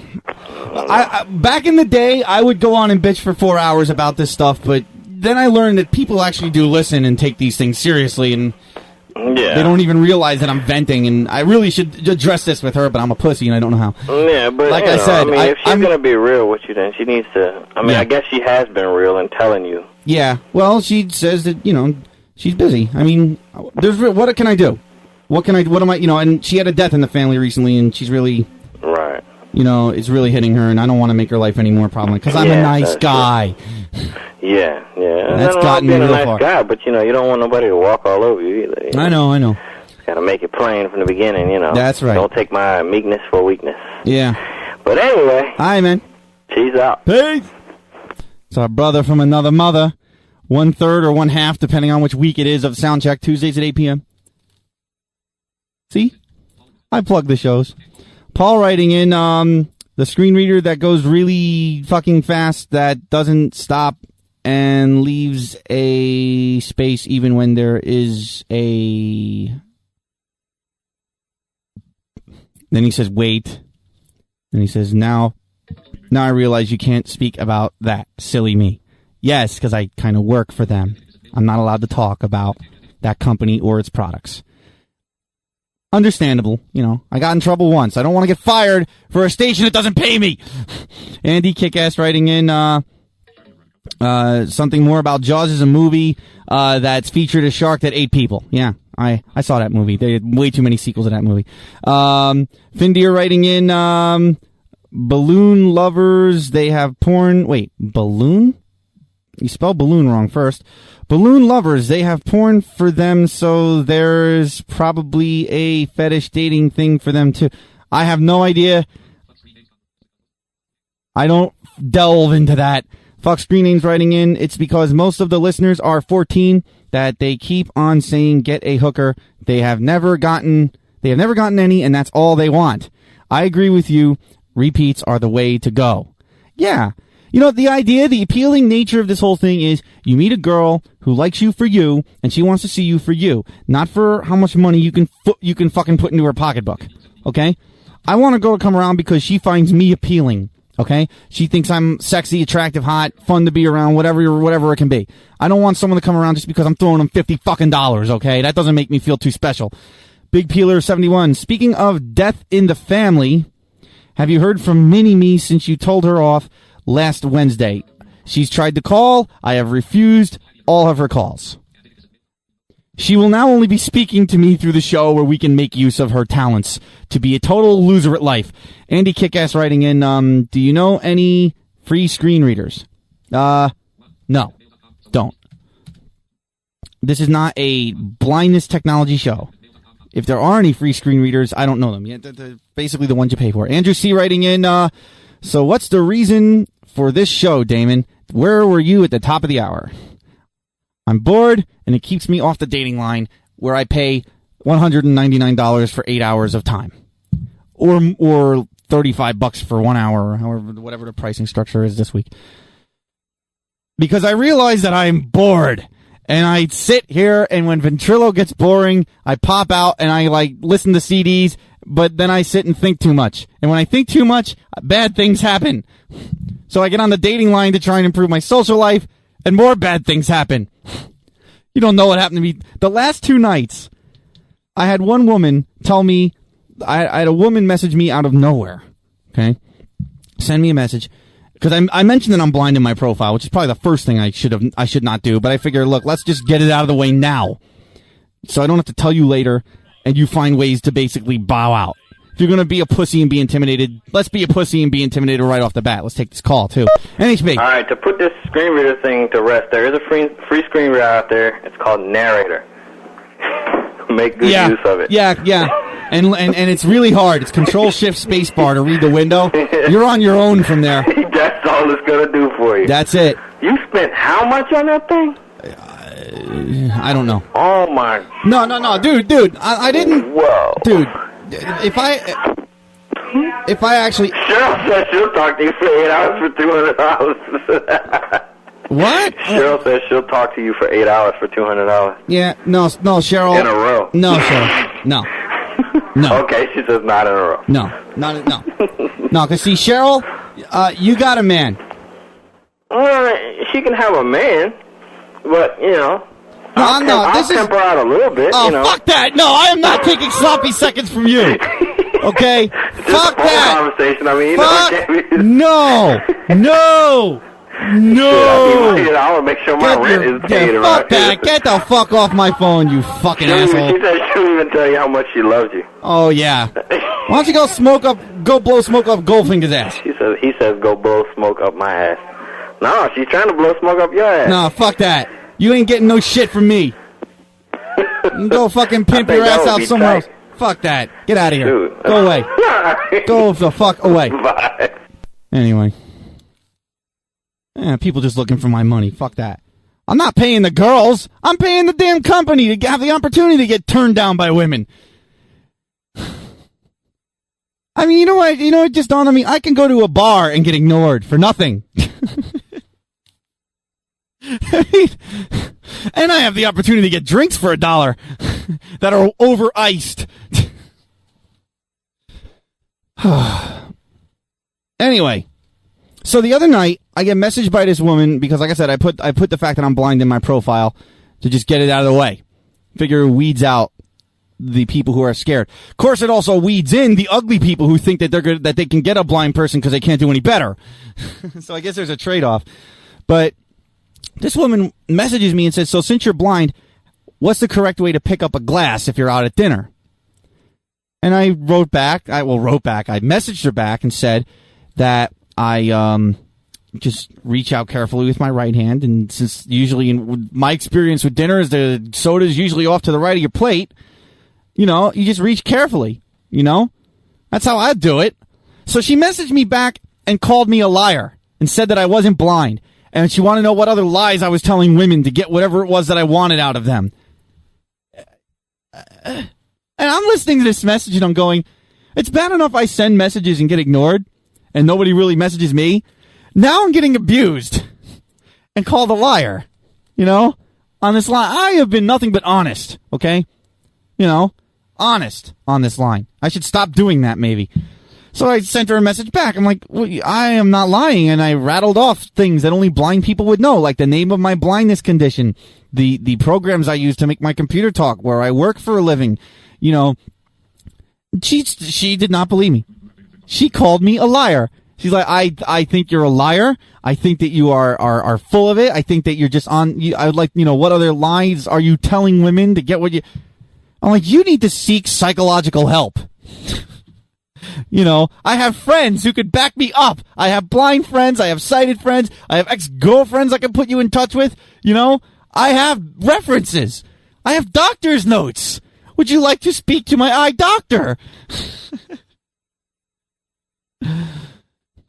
Speaker 1: I back in the day, I would go on and bitch for 4 hours about this stuff, but then I learned that people actually do listen and take these things seriously, and they don't even realize that I'm venting. And I really should address this with her, but I'm a pussy and I don't know how.
Speaker 6: Yeah, but
Speaker 1: like
Speaker 6: I
Speaker 1: said,
Speaker 6: I mean, if she's gonna be real with you, then she needs to. I mean, I guess she has been real in telling you.
Speaker 1: Yeah. Well, she says that she's busy. I mean, what can I do? What am I? And she had a death in the family recently, and she's really
Speaker 6: right.
Speaker 1: It's really hitting her, and I don't want to make her life any more problematic because I'm a nice guy.
Speaker 6: Yeah.
Speaker 1: That's gotten me
Speaker 6: being a
Speaker 1: real
Speaker 6: nice
Speaker 1: far.
Speaker 6: guy, but you don't want nobody to walk all over you either.
Speaker 1: I know.
Speaker 6: Gotta make it plain from the beginning,
Speaker 1: That's right.
Speaker 6: Don't take my meekness for weakness.
Speaker 1: Yeah.
Speaker 6: But anyway.
Speaker 1: Hi, man.
Speaker 6: She's out.
Speaker 1: Peace. It's our brother from another mother. 1/3 or 1/2, depending on which week it is, of Soundcheck, Tuesdays at 8 p.m. See? I plug the shows. Paul writing in, the screen reader that goes really fucking fast, that doesn't stop and leaves a space even when there is a... Then he says, wait. And he says, now I realize you can't speak about that. Silly me. Yes, because I kind of work for them. I'm not allowed to talk about that company or its products. Understandable, I got in trouble once. I don't want to get fired for a station that doesn't pay me. Andy Kickass writing in something more about Jaws is a movie that's featured a shark that ate people. Yeah, I saw that movie. There are way too many sequels of that movie. Findeer writing in balloon lovers, they have porn. Wait, balloon? You spelled balloon wrong first. Balloon lovers, they have porn for them, so there's probably a fetish dating thing for them too. I have no idea. I don't delve into that. Fox Screen Names writing in, it's because most of the listeners are 14 that they keep on saying get a hooker. They have never gotten any, and that's all they want. I agree with you. Repeats are the way to go. Yeah. The appealing nature of this whole thing is you meet a girl who likes you for you, and she wants to see you for you, not for how much money you can fucking put into her pocketbook. Okay? I want a girl to come around because she finds me appealing. Okay? She thinks I'm sexy, attractive, hot, fun to be around, whatever it can be. I don't want someone to come around just because I'm throwing them $50 fucking, okay? That doesn't make me feel too special. Big Peeler 71. Speaking of death in the family, have you heard from Mini-Me since you told her off last Wednesday? She's tried to call. I have refused all of her calls. She will now only be speaking to me through the show where we can make use of her talents to be a total loser at life. Andy Kickass writing in, do you know any free screen readers? No. Don't. This is not a blindness technology show. If there are any free screen readers, I don't know them. Yeah, they're basically the ones you pay for. Andrew C. writing in, so what's the reason for this show, Damon? Where were you at the top of the hour? I'm bored, and it keeps me off the dating line where I pay $199 for 8 hours of time. Or $35 for 1 hour, or however, whatever the pricing structure is this week. Because I realize that I'm bored. And I sit here, and when Ventrilo gets boring, I pop out and I listen to CDs, but then I sit and think too much. And when I think too much, bad things happen. So I get on the dating line to try and improve my social life, and more bad things happen. You don't know what happened to me. The last 2 nights, I had one woman tell me, I had a woman message me out of nowhere. Okay? Send me a message. Because I mentioned that I'm blind in my profile, which is probably the first thing I should not do. But I figure, look, let's just get it out of the way now, so I don't have to tell you later, and you find ways to basically bow out. If you're gonna be a pussy and be intimidated, let's be a pussy and be intimidated right off the bat. Let's take this call too. NHB.
Speaker 6: All right, to put this screen reader thing to rest, there is a free screen reader out there. It's called Narrator. Make good use of it.
Speaker 1: Yeah. and it's really hard. It's Control-Shift-Spacebar to read the window. You're on your own from there.
Speaker 6: That's all it's gonna do for you.
Speaker 1: That's it.
Speaker 6: You spent how much on that thing?
Speaker 1: I don't know.
Speaker 6: Oh my.
Speaker 1: No, dude. I didn't.
Speaker 6: Whoa.
Speaker 1: Dude, if I actually.
Speaker 6: Cheryl says she'll talk to you for 8 hours for $200.
Speaker 1: What?
Speaker 6: Cheryl says she'll talk to you for 8 hours for $200.
Speaker 1: Yeah, no, Cheryl.
Speaker 6: In a row.
Speaker 1: No, Cheryl. No.
Speaker 6: Okay, she says not in a row.
Speaker 1: No, because see, Cheryl, you got a man.
Speaker 6: Well, she can have a man, but, you know, I'll temp her out a little bit,
Speaker 1: Oh,
Speaker 6: you know.
Speaker 1: fuck that! No, I am not taking sloppy seconds from you. Okay?
Speaker 6: Just
Speaker 1: Fuck
Speaker 6: a phone
Speaker 1: that!
Speaker 6: conversation, I mean, you
Speaker 1: Fuck!
Speaker 6: know, it can't be...
Speaker 1: No!
Speaker 6: I want to make sure my rent is paid around
Speaker 1: fuck that! Get the fuck off my phone, you fucking asshole!
Speaker 6: She said she wouldn't even tell you how much she loves you.
Speaker 1: Oh yeah. Why don't you go blow smoke up Goldfinger's ass?
Speaker 6: He says go blow smoke up my ass. No, she's trying to blow smoke up your ass.
Speaker 1: No, fuck that. You ain't getting no shit from me. You can go fucking pimp your ass out somewhere else. Fuck that. Get out of here.
Speaker 6: Dude.
Speaker 1: Go away. Go the fuck away.
Speaker 6: Bye.
Speaker 1: Anyway. People just looking for my money. Fuck that. I'm not paying the girls. I'm paying the damn company to have the opportunity to get turned down by women. I mean, you know what? It just dawned on me. I can go to a bar and get ignored for nothing. And I have the opportunity to get drinks for $1 that are over iced. Anyway, so the other night I get messaged by this woman because, like I said, I put the fact that I'm blind in my profile to just get it out of the way. Figure it weeds out the people who are scared. Of course, it also weeds in the ugly people who think that they're good, that they can get a blind person because they can't do any better. So I guess there's a trade-off. But this woman messages me and says, so since you're blind, what's the correct way to pick up a glass if you're out at dinner? And I wrote back. I messaged her back and said that I just reach out carefully with my right hand. And since usually in my experience with dinner is the soda's usually off to the right of your plate, you just reach carefully, That's how I do it. So she messaged me back and called me a liar and said that I wasn't blind. And she wanted to know what other lies I was telling women to get whatever it was that I wanted out of them. And I'm listening to this message and I'm going, it's bad enough I send messages and get ignored and nobody really messages me. Now I'm getting abused and called a liar, on this line. I have been nothing but honest, okay? Honest on this line. I should stop doing that maybe. So I sent her a message back. I'm like, well, I am not lying. And I rattled off things that only blind people would know, like the name of my blindness condition, the programs I use to make my computer talk, where I work for a living. She did not believe me. She called me a liar. She's like, I think you're a liar. I think that you are full of it. I think that you're just on, I would like, what other lies are you telling women to get what you, I'm like, you need to seek psychological help. I have friends who could back me up. I have blind friends. I have sighted friends. I have ex-girlfriends I can put you in touch with. I have references. I have doctor's notes. Would you like to speak to my eye doctor?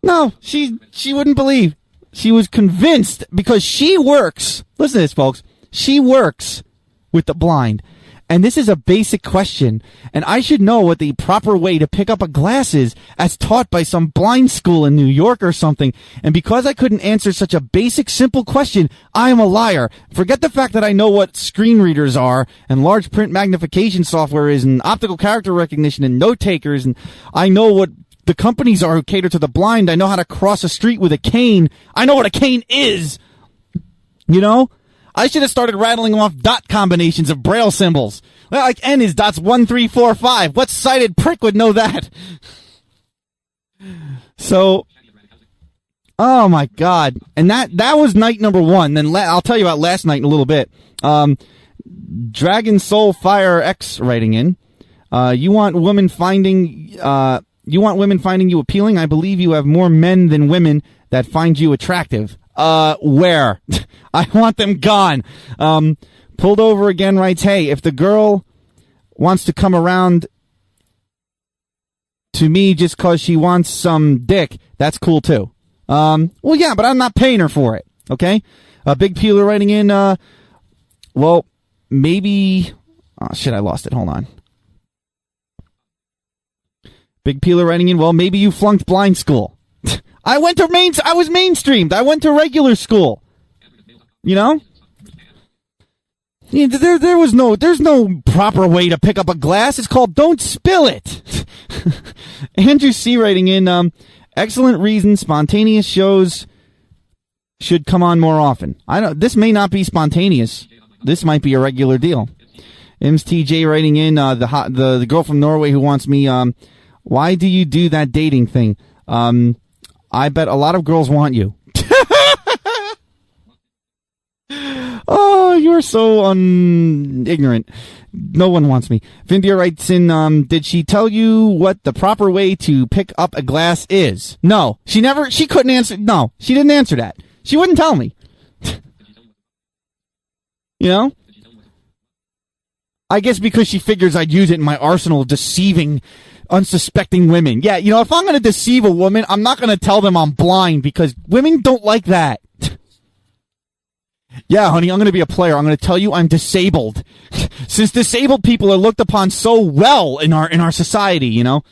Speaker 1: No, she wouldn't believe. She was convinced because she works. Listen to this, folks. She works with the blind. And this is a basic question, and I should know what the proper way to pick up a glass is as taught by some blind school in New York or something. And because I couldn't answer such a basic, simple question, I am a liar. Forget the fact that I know what screen readers are and large print magnification software is and optical character recognition and note takers, and I know what the companies are who cater to the blind. I know how to cross a street with a cane. I know what a cane is. I should have started rattling off dot combinations of Braille symbols. Well, like N is dots 1, 3, 4, 5. What sighted prick would know that? So, oh my God. And that was night number 1. Then I'll tell you about last night in a little bit. Dragon Soul Fire X writing in. You want women finding you appealing? I believe you have more men than women that find you attractive. Where? I want them gone. Pulled over again writes, hey, if the girl wants to come around to me just because she wants some dick, that's cool too. Well, yeah, but I'm not paying her for it, okay? Big Peeler writing in, well, maybe... Oh, shit, I lost it. Hold on. Big Peeler writing in, well, maybe you flunked blind school. I was mainstreamed. I went to regular school. You know? Yeah, there's no proper way to pick up a glass. It's called don't spill it. Andrew C. writing in, excellent reason spontaneous shows should come on more often. This may not be spontaneous. This might be a regular deal. MTJ writing in, the girl from Norway who wants me, why do you do that dating thing? I bet a lot of girls want you. Oh, you're so ignorant. No one wants me. Vindia writes in, did she tell you what the proper way to pick up a glass is? No. She couldn't answer. No, she didn't answer that. She wouldn't tell me. You know? I guess because she figures I'd use it in my arsenal of deceiving unsuspecting women. Yeah, you know, if I'm going to deceive a woman, I'm not going to tell them I'm blind because women don't like that. Yeah, honey, I'm going to be a player. I'm going to tell you I'm disabled. Since disabled people are looked upon so well in our society, you know.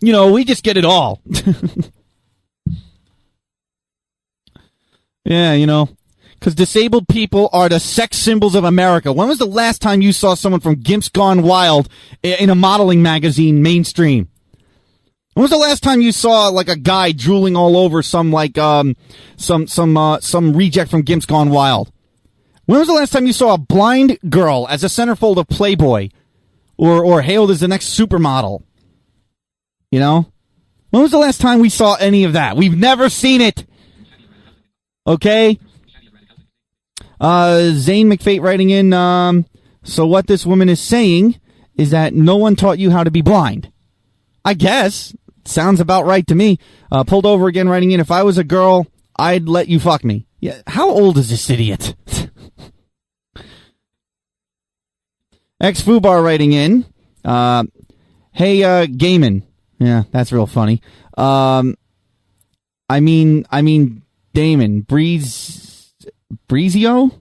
Speaker 1: You know, we just get it all. Yeah, you know. Because disabled people are the sex symbols of America. When was the last time you saw someone from Gimps Gone Wild in a modeling magazine mainstream? When was the last time you saw like a guy drooling all over some reject from Gimps Gone Wild? When was the last time you saw a blind girl as a centerfold of Playboy or hailed as the next supermodel? You know? When was the last time we saw any of that? We've never seen it. Okay? Zane McFate writing in, so what this woman is saying is that no one taught you how to be blind. I guess. Sounds about right to me. Pulled over again writing in, if I was a girl, I'd let you fuck me. Yeah, how old is this idiot? X-Fubar writing in, hey, Gaiman. Yeah, that's real funny. I mean, Damon. Breezio?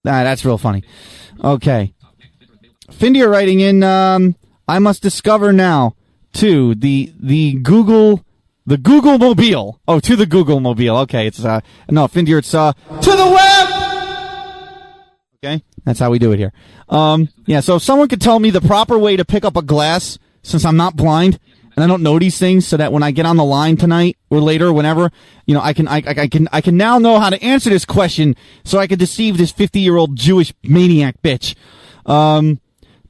Speaker 1: That's real funny. Okay. Findia writing in, I must discover now, to the Google Mobile. Oh, to the Google Mobile. Okay, it's, no, Findia, it's, to the web! Okay, that's how we do it here. Yeah, so if someone could tell me the proper way to pick up a glass, since I'm not blind, and I don't know these things, so that when I get on the line tonight or later, whenever, you know, I can now know how to answer this question, so I can deceive this 50-year-old Jewish maniac bitch.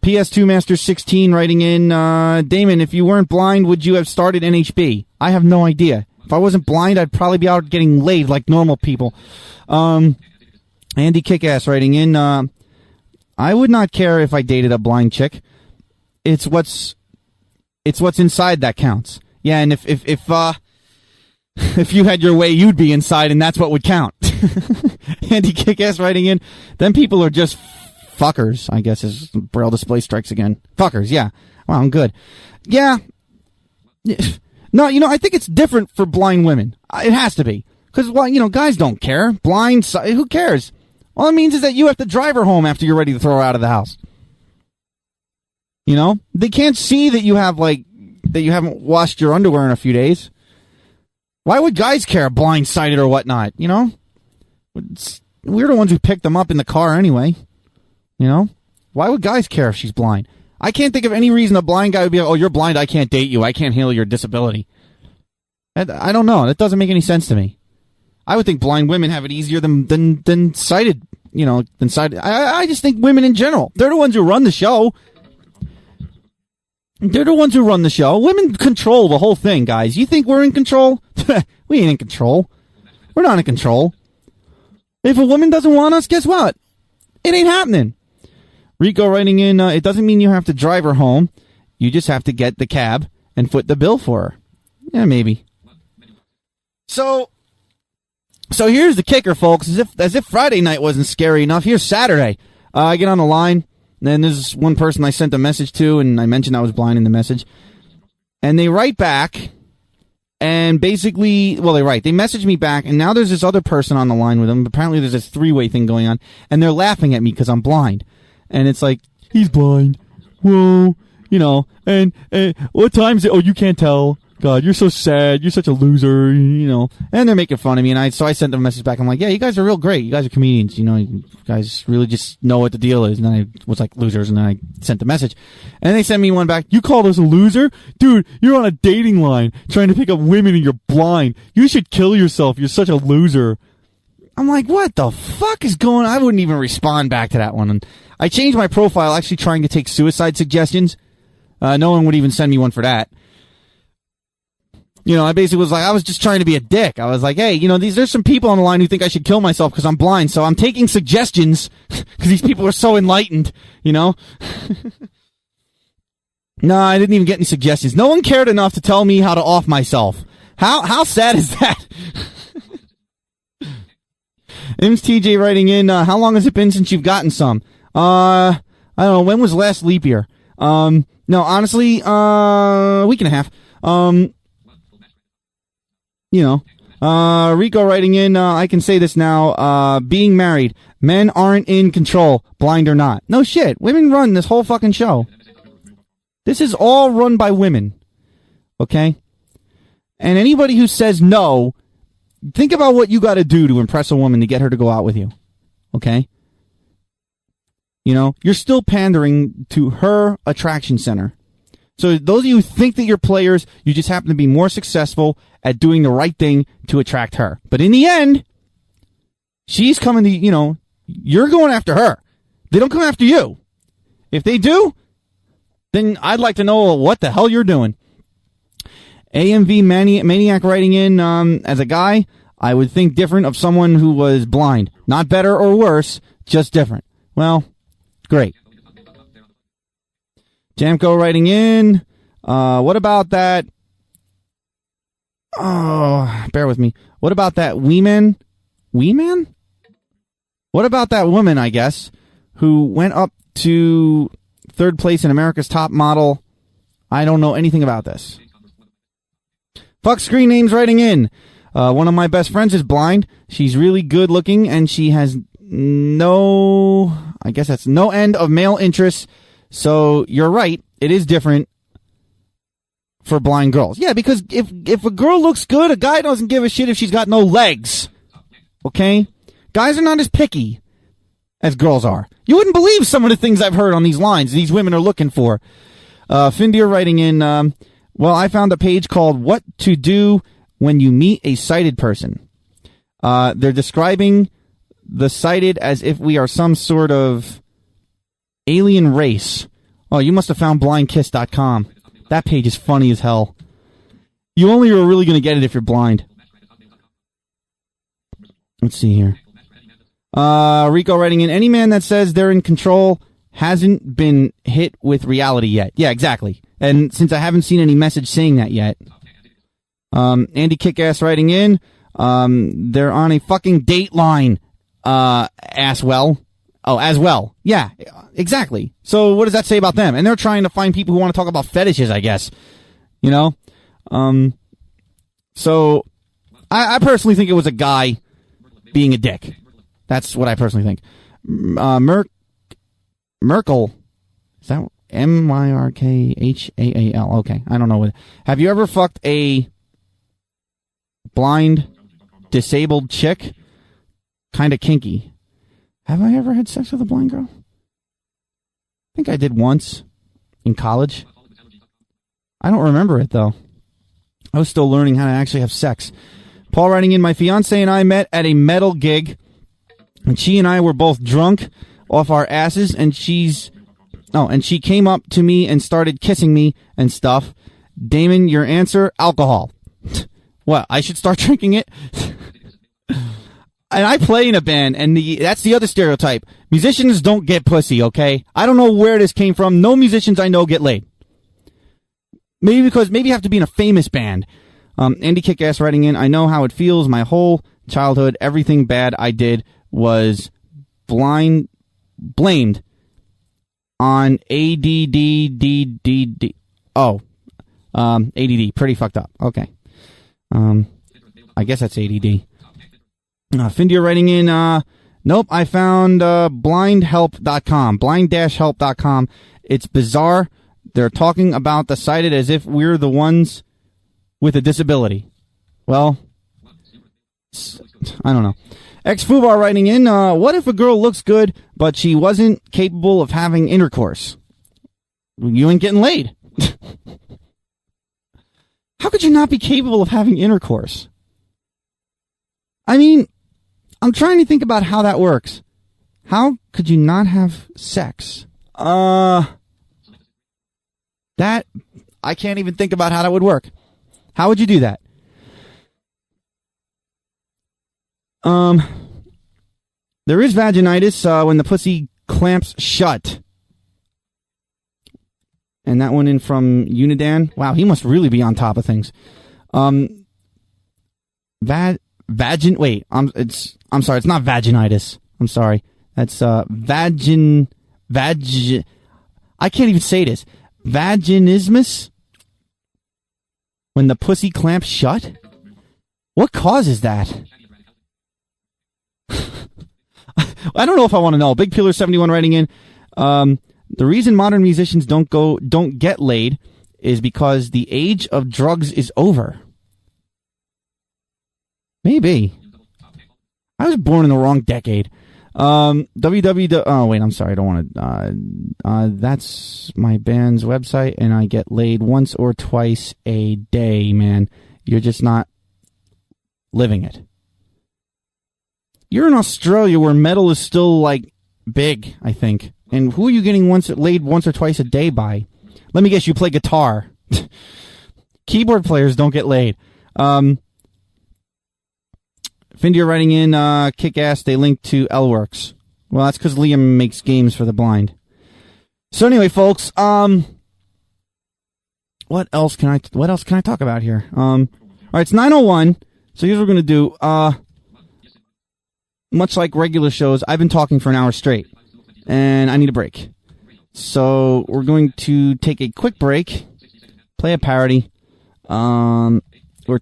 Speaker 1: PS2 Master 16 writing in, Damon, if you weren't blind, would you have started NHB? I have no idea. If I wasn't blind, I'd probably be out getting laid like normal people. Andy Kickass writing in, I would not care if I dated a blind chick. It's what's inside that counts. Yeah, and if you had your way, you'd be inside, and that's what would count. Andy Kickass writing in, them people are just fuckers, I guess, as Braille Display strikes again. Fuckers, yeah. Well, I'm good. Yeah. No, you know, I think it's different for blind women. It has to be. Because, well, you know, guys don't care. Blind, who cares? All it means is that you have to drive her home after you're ready to throw her out of the house. You know? They can't see that you have, like, that you haven't washed your underwear in a few days. Why would guys care, blindsided or whatnot, you know? We're the ones who picked them up in the car anyway. You know? Why would guys care if she's blind? I can't think of any reason a blind guy would be like, oh, you're blind, I can't date you, I can't handle your disability. I don't know. That doesn't make any sense to me. I would think blind women have it easier than sighted, you know, than sighted. I just think women in general, they're the ones who run the show. They're the ones who run the show. Women control the whole thing, guys. You think we're in control? We ain't in control. We're not in control. If a woman doesn't want us, guess what? It ain't happening. Rico writing in, it doesn't mean you have to drive her home. You just have to get the cab and foot the bill for her. Yeah, maybe. So here's the kicker, folks. As if Friday night wasn't scary enough, here's Saturday. I get on the line, then there's one person I sent a message to, and I mentioned I was blind in the message. And they write back, and basically, well, they message me back, and now there's this other person on the line with them. Apparently there's this three-way thing going on, and they're laughing at me because I'm blind. And it's like, he's blind. Whoa. You know, and what time is it? Oh, you can't tell. God, you're so sad. You're such a loser, you know. And they're making fun of me, and so I sent them a message back. I'm like, yeah, you guys are real great. You guys are comedians. You know, you guys really just know what the deal is. And then I was like, losers, and then I sent the message. And they sent me one back. You called us a loser? Dude, you're on a dating line trying to pick up women and you're blind. You should kill yourself. You're such a loser. I'm like, what the fuck is going on? I wouldn't even respond back to that one. And I changed my profile actually trying to take suicide suggestions. No one would even send me one for that. You know, I basically was like, I was just trying to be a dick. I was like, hey, you know, there's some people on the line who think I should kill myself because I'm blind, so I'm taking suggestions because these people are so enlightened, you know? No, I didn't even get any suggestions. No one cared enough to tell me how to off myself. How sad is that? M's TJ writing in, how long has it been since you've gotten some? I don't know, when was last leap year? No, honestly, a week and a half. You know, Rico writing in, I can say this now, being married, men aren't in control, blind or not. No shit, women run this whole fucking show. This is all run by women. Okay? And anybody who says no, think about what you gotta do to impress a woman to get her to go out with you. Okay? You know, you're still pandering to her attraction center. So those of you who think that you're players, you just happen to be more successful at doing the right thing to attract her. But in the end, she's coming to, you know, you're going after her. They don't come after you. If they do, then I'd like to know what the hell you're doing. AMV Maniac writing in, as a guy, I would think different of someone who was blind. Not better or worse, just different. Well, great. Jamco writing in, what about that? Oh, bear with me. What about that Weeman? Weeman? What about that woman, I guess, who went up to third place in America's Top Model? I don't know anything about this. Fuck screen names writing in. One of my best friends is blind. She's really good looking, and she has no end of male interests. So you're right. It is different for blind girls. Yeah, because if a girl looks good, a guy doesn't give a shit if she's got no legs. Okay? Guys are not as picky as girls are. You wouldn't believe some of the things I've heard on these lines these women are looking for. Findir writing in, well, I found a page called What to Do When You Meet a Sighted Person. They're describing the sighted as if we are some sort of alien race. Oh, you must have found blindkiss.com. That page is funny as hell. You only are really going to get it if you're blind. Let's see here. Rico writing in, any man that says they're in control hasn't been hit with reality yet. Yeah, exactly. And since I haven't seen any message saying that yet. Andy Kickass writing in, they're on a fucking dateline, as well. Yeah, exactly. So what does that say about them? And they're trying to find people who want to talk about fetishes, I guess. You know? So I personally think it was a guy being a dick. That's what I personally think. Merkel. Is that Myrkhaal? Okay, I don't know what. Have you ever fucked a blind, disabled chick? Kind of kinky. Have I ever had sex with a blind girl? I think I did once in college. I don't remember it, though. I was still learning how to actually have sex. Paul writing in, my fiance and I met at a metal gig, and she and I were both drunk off our asses, and she came up to me and started kissing me and stuff. Damon, your answer? Alcohol. What, I should start drinking it? And I play in a band, and that's the other stereotype. Musicians don't get pussy, okay? I don't know where this came from. No musicians I know get laid. Maybe you have to be in a famous band. Andy Kickass writing in, I know how it feels. My whole childhood, everything bad I did was blamed. on ADD. Oh, ADD. Pretty fucked up. Okay. I guess that's ADD. Findia writing in, nope, I found blindhelp.com, blind-help.com. It's bizarre. They're talking about the sighted as if we're the ones with a disability. Well, I don't know. Ex-Fubar writing in, what if a girl looks good, but she wasn't capable of having intercourse? You ain't getting laid. How could you not be capable of having intercourse? I mean, I'm trying to think about how that works. How could you not have sex? That, I can't even think about how that would work. How would you do that? There is vaginitis when the pussy clamps shut. And that one in from Unidan. Wow, he must really be on top of things. Wait, I'm sorry, it's not vaginitis. I'm sorry. That's I can't even say this. Vaginismus? When the pussy clamps shut? What causes that? I don't know if I want to know. Big Pillar 71 writing in, the reason modern musicians don't get laid is because the age of drugs is over. Maybe. I was born in the wrong decade. www. Oh wait, I'm sorry. I don't want to. That's my band's website, and I get laid once or twice a day. Man, you're just not living it. You're in Australia where metal is still like big, I think. And who are you getting laid once or twice a day by? Let me guess. You play guitar. Keyboard players don't get laid. Findia writing in, kick-ass, they link to L-Works. Well, that's because Liam makes games for the blind. So anyway, folks, what else can I talk about here? Alright, it's 9:01, so here's what we're gonna do. Much like regular shows, I've been talking for an hour straight, and I need a break. So we're going to take a quick break, play a parody, or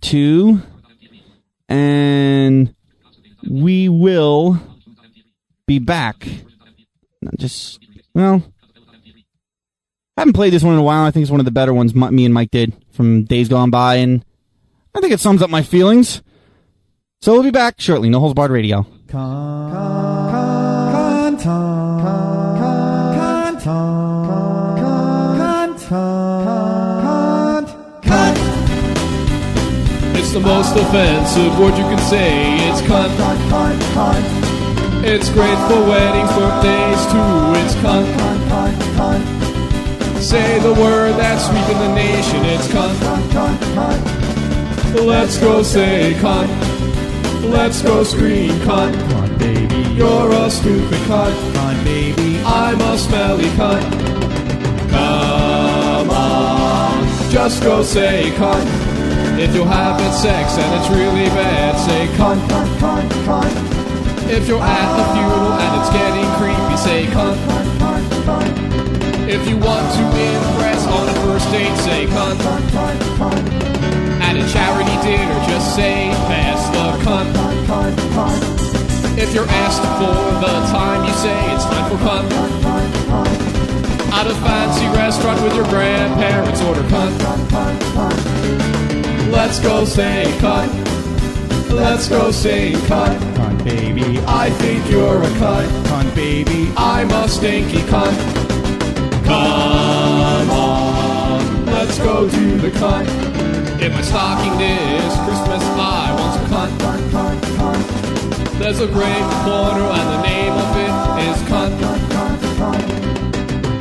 Speaker 1: two, and we will be back. I haven't played this one in a while. I think it's one of the better ones me and Mike did from days gone by, and I think it sums up my feelings. So we'll be back shortly. No Holds Barred Radio.
Speaker 7: It's the most offensive word you can say. It's cunt. It's great for weddings, birthdays too. It's cunt. Say the word that's sweeping the nation. It's cunt. Let's go say cunt. Let's go scream cunt. Cunt, baby. You're a stupid cunt. Cunt, baby. I'm a smelly cunt. Come on. Just go say cunt. If you're having sex and it's really bad, say cunt. If you're at a funeral and it's getting creepy, say cunt. If you want to impress on a first date, say cunt. At a charity dinner, just say pass the cunt. If you're asked for the time, you say it's time for cunt. At a fancy restaurant with your grandparents, order cunt. Let's go say cunt. Let's go say cunt. Cunt, baby. I think you're a cunt. Cunt, baby. I'm a stinky cunt. Come on. Let's go do the cunt. In my stocking this Christmas, I want some cunt. There's a great corner and the name of it is cunt.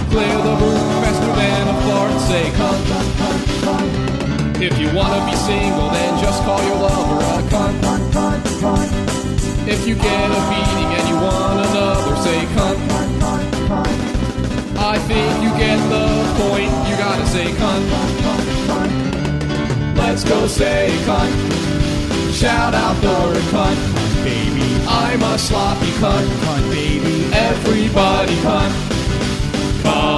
Speaker 7: Clear the room faster than a fart, say cunt. If you want to be single, then just call your lover a cunt. If you get a beating and you want another, say cunt. I think you get the point, you gotta say cunt. Let's go say cunt. Shout out the word cunt. Baby, I'm a sloppy cunt. Cunt, baby. Everybody cunt. Cunt.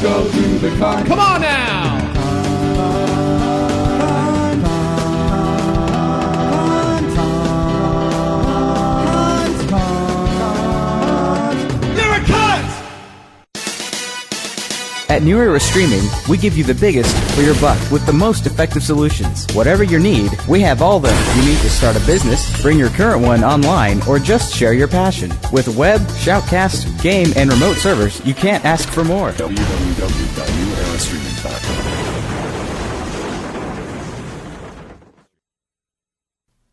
Speaker 7: go through the con. Come on now! You're a cunt!
Speaker 8: At New Era Streaming, we give you the biggest for your buck with the most effective solutions. Whatever your need, we have all them you need to start a business, bring your current one online, or just share your passion. With web, shoutcast, game, and remote servers, you can't ask for more.
Speaker 9: www.newerastreaming.com.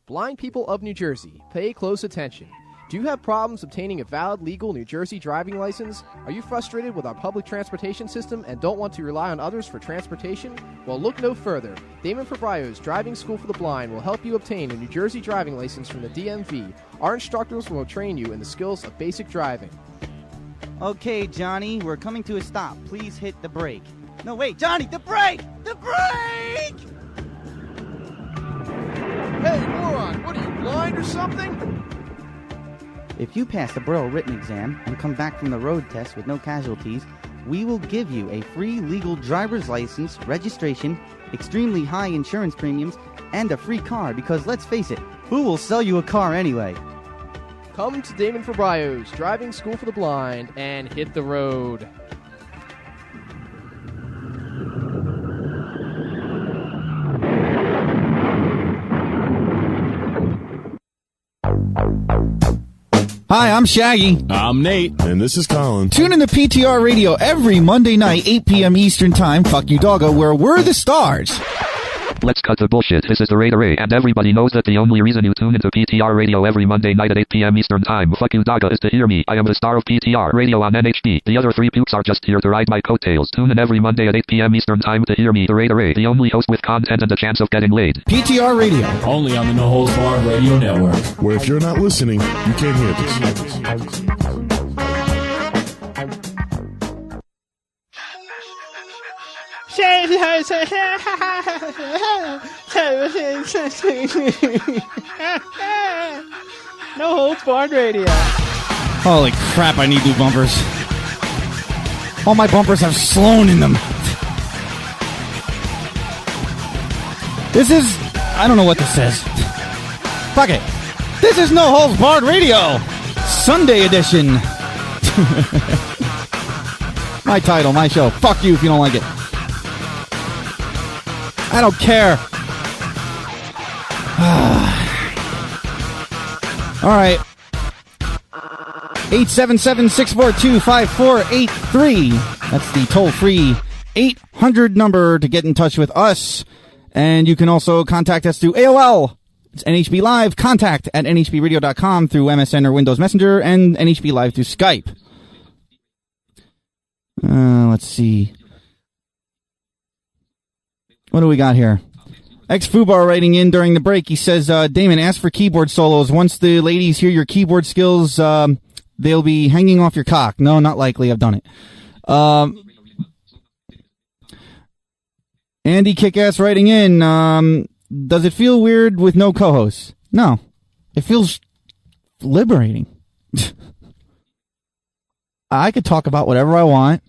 Speaker 9: Blind people of New Jersey, pay close attention. Do you have problems obtaining a valid legal New Jersey driving license? Are you frustrated with our public transportation system and don't want to rely on others for transportation? Well, look no further. Damon Fabrio's Driving School for the Blind will help you obtain a New Jersey driving license from the DMV. Our instructors will train you in the skills of basic driving.
Speaker 10: Okay, Johnny, we're coming to a stop. Please hit the brake. No, wait, Johnny, the brake! The brake!
Speaker 9: Hey, moron, what are you, blind or something?
Speaker 10: If you pass the Borough written exam and come back from the road test with no casualties, we will give you a free legal driver's license, registration, extremely high insurance premiums, and a free car because, let's face it, who will sell you a car anyway?
Speaker 9: Come to Damon Fabrio's Driving School for the Blind and hit the road.
Speaker 1: Hi, I'm Shaggy.
Speaker 11: I'm Nate. And this is Colin.
Speaker 1: Tune in to PTR Radio every Monday night, 8 p.m. Eastern Time, fuck you doggo, where we're the stars.
Speaker 12: Let's cut the bullshit. This is the Raider A, and everybody knows that the only reason you tune into PTR Radio every Monday night at 8 p.m. Eastern Time, fuck you doggo, is to hear me. I am the star of PTR Radio on NHB. The other three pukes are just here to ride my coattails. Tune in every Monday at 8 p.m. Eastern Time to hear me, the Raider A, the only host with content and a chance of getting laid.
Speaker 1: PTR Radio.
Speaker 11: Only on the No Holds Barred Radio Network. Where if you're not listening, you can't hear this.
Speaker 13: No Holds Barred Radio.
Speaker 1: Holy crap, I need new bumpers. All my bumpers have Sloan in them. This is... I don't know what this says. Fuck it. This is No Holds Barred Radio. Sunday edition. My title, my show. Fuck you if you don't like it. I don't care. All right. 877-642-5483. That's the toll-free 800 number to get in touch with us. And you can also contact us through AOL. It's NHB Live. Contact at nhbradio.com through MSN or Windows Messenger, and NHB Live through Skype. Let's see. What do we got here? Ex-Fubar writing in during the break. He says, Damon, ask for keyboard solos. Once the ladies hear your keyboard skills, they'll be hanging off your cock. No, not likely. I've done it. Andy Kickass writing in, does it feel weird with no co-hosts? No. It feels liberating. I could talk about whatever I want.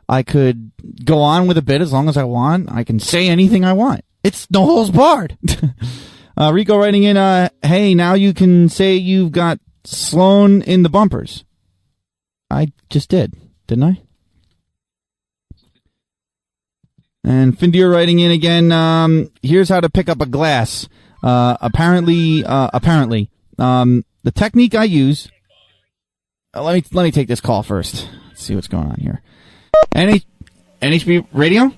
Speaker 1: I could go on with a bit as long as I want. I can say anything I want. It's no holds barred. Rico writing in, hey, now you can say you've got Sloan in the bumpers. I just did, didn't I? And Findir writing in again, here's how to pick up a glass. Apparently, the technique I use, let me take this call first. Let's see what's going on here. NHB Radio?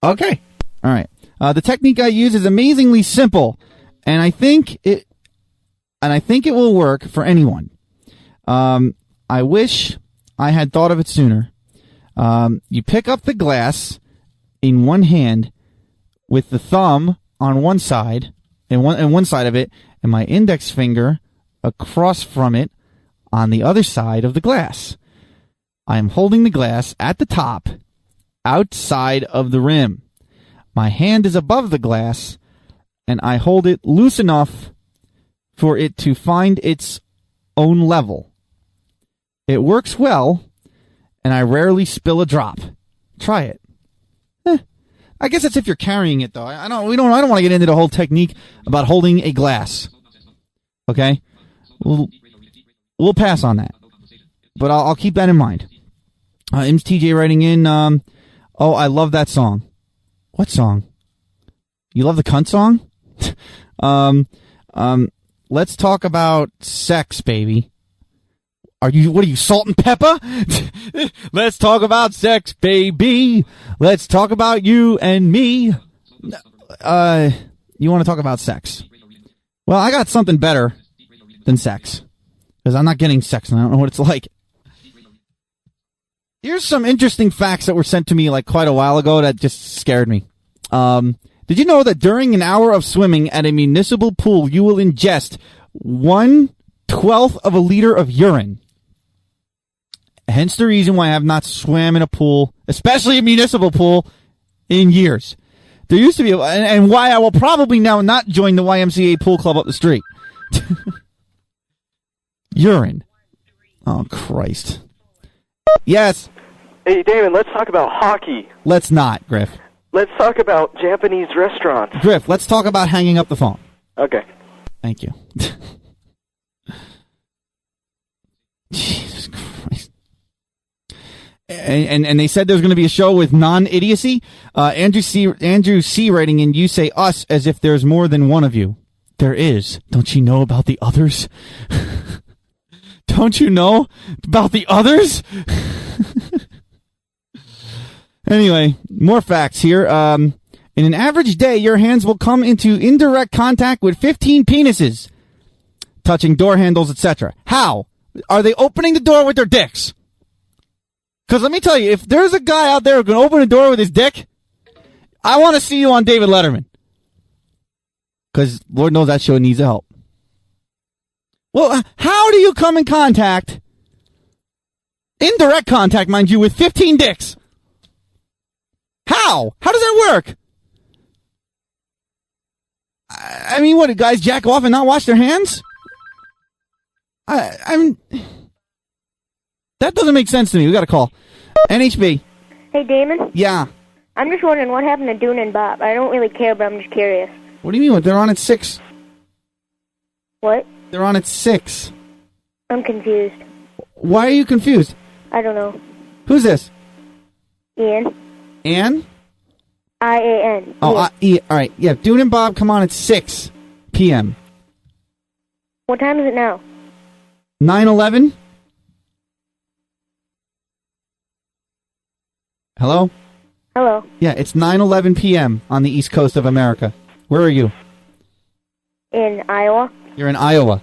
Speaker 1: Okay. All right. The technique I use is amazingly simple, and I think it will work for anyone. I wish I had thought of it sooner. You pick up the glass in one hand with the thumb on one side and one side of it, and my index finger across from it on the other side of the glass. I am holding the glass at the top, outside of the rim. My hand is above the glass, and I hold it loose enough for it to find its own level. It works well, and I rarely spill a drop. Try it. I guess that's if you're carrying it, though. I don't want to get into the whole technique about holding a glass. Okay? We'll pass on that. But I'll keep that in mind. Im's TJ writing in, oh, I love that song. What song? You love the cunt song? Let's talk about sex, baby. What are you, salt and pepper? Let's talk about sex, baby. Let's talk about you and me. You want to talk about sex? Well, I got something better than sex. Because I'm not getting sex and I don't know what it's like. Here's some interesting facts that were sent to me like quite a while ago that just scared me. Did you know that during an hour of swimming at a municipal pool, you will ingest 1/12 of a liter of urine? Hence the reason why I have not swam in a pool, especially a municipal pool, in years. There used to be, and why I will probably now not join the YMCA pool club up the street. Urine. Oh, Christ. Yes.
Speaker 14: Hey, Damon, let's talk about hockey.
Speaker 1: Let's not, Griff.
Speaker 14: Let's talk about Japanese restaurants.
Speaker 1: Griff, let's talk about hanging up the phone.
Speaker 14: Okay.
Speaker 1: Thank you. Jesus Christ. And they said there's going to be a show with non-idiocy. Andrew C. writing in, you say us as if there's more than one of you. There is. Don't you know about the others? Don't you know about the others? Anyway, more facts here. In an average day, your hands will come into indirect contact with 15 penises, touching door handles, etc. How? Are they opening the door with their dicks? Because let me tell you, if there's a guy out there who can open a door with his dick, I want to see you on David Letterman. Because Lord knows that show needs help. Well, how do you come in contact, indirect contact, mind you, with 15 dicks? How? How does that work? I mean, what, do guys jack off and not wash their hands? I mean, that doesn't make sense to me. We got to call. NHB.
Speaker 15: Hey, Damon?
Speaker 1: Yeah.
Speaker 15: I'm just wondering what happened to Dune and Bob. I don't really care, but I'm just curious.
Speaker 1: What do you mean? They're on at 6.
Speaker 15: What?
Speaker 1: They're on at 6.
Speaker 15: I'm confused.
Speaker 1: Why are you confused?
Speaker 15: I don't know.
Speaker 1: Who's this?
Speaker 15: Ian.
Speaker 1: Ann?
Speaker 15: I-A-N.
Speaker 1: Oh, all right. Yeah, Dune and Bob come on at 6 p.m.
Speaker 15: What time is it now?
Speaker 1: 9/11? Hello?
Speaker 15: Hello.
Speaker 1: Yeah, it's 9/11 p.m. on the East Coast of America. Where are you?
Speaker 15: In Iowa.
Speaker 1: You're in Iowa.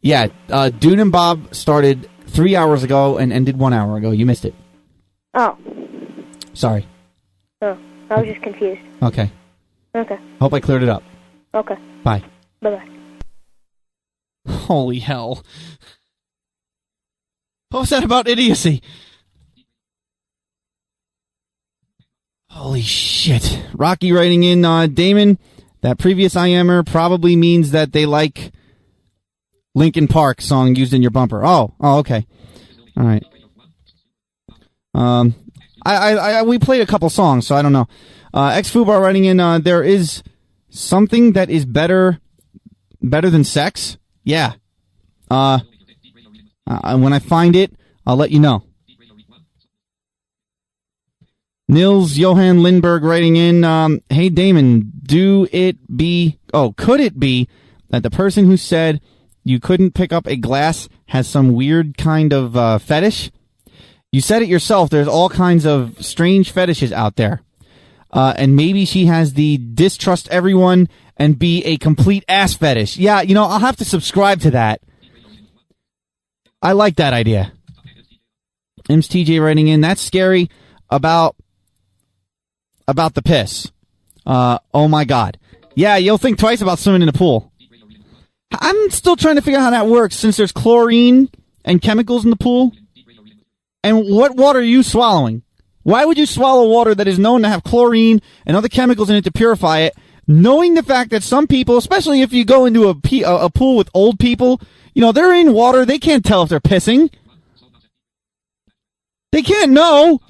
Speaker 1: Yeah, Dune and Bob started 3 hours ago and ended 1 hour ago. You missed it.
Speaker 15: Oh.
Speaker 1: Sorry.
Speaker 15: Oh, I was just confused.
Speaker 1: Okay.
Speaker 15: Okay.
Speaker 1: Hope I cleared it up.
Speaker 15: Okay.
Speaker 1: Bye.
Speaker 15: Bye-bye.
Speaker 1: Holy hell. What was that about idiocy? Holy shit. Rocky writing in, Damon, that previous IMer probably means that they like Linkin Park song used in your bumper. Oh, okay. All right. We played a couple songs, so I don't know. X-Fubar writing in, there is something that is better than sex? Yeah. When I find it, I'll let you know. Nils Johan Lindberg writing in, hey Damon, could it be that the person who said you couldn't pick up a glass has some weird kind of fetish? You said it yourself, there's all kinds of strange fetishes out there. And maybe she has the distrust everyone and be a complete ass fetish. Yeah, I'll have to subscribe to that. I like that idea. Im's TJ writing in, that's scary about the piss. Oh my God. Yeah, you'll think twice about swimming in a pool. I'm still trying to figure out how that works since there's chlorine and chemicals in the pool. And what water are you swallowing? Why would you swallow water that is known to have chlorine and other chemicals in it to purify it, knowing the fact that some people, especially if you go into a pool with old people, they're in water, they can't tell if they're pissing. They can't know.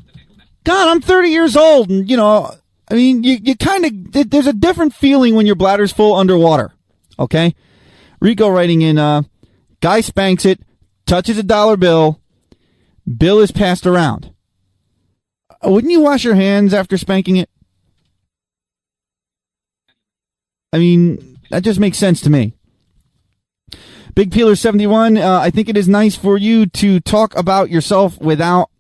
Speaker 1: God, I'm 30 years old, and, you know, I mean, you kind of, there's a different feeling when your bladder's full underwater, okay? Rico writing in, guy spanks it, touches a dollar bill, bill is passed around. Wouldn't you wash your hands after spanking it? I mean, that just makes sense to me. Big Peeler 71, I think it is nice for you to talk about yourself without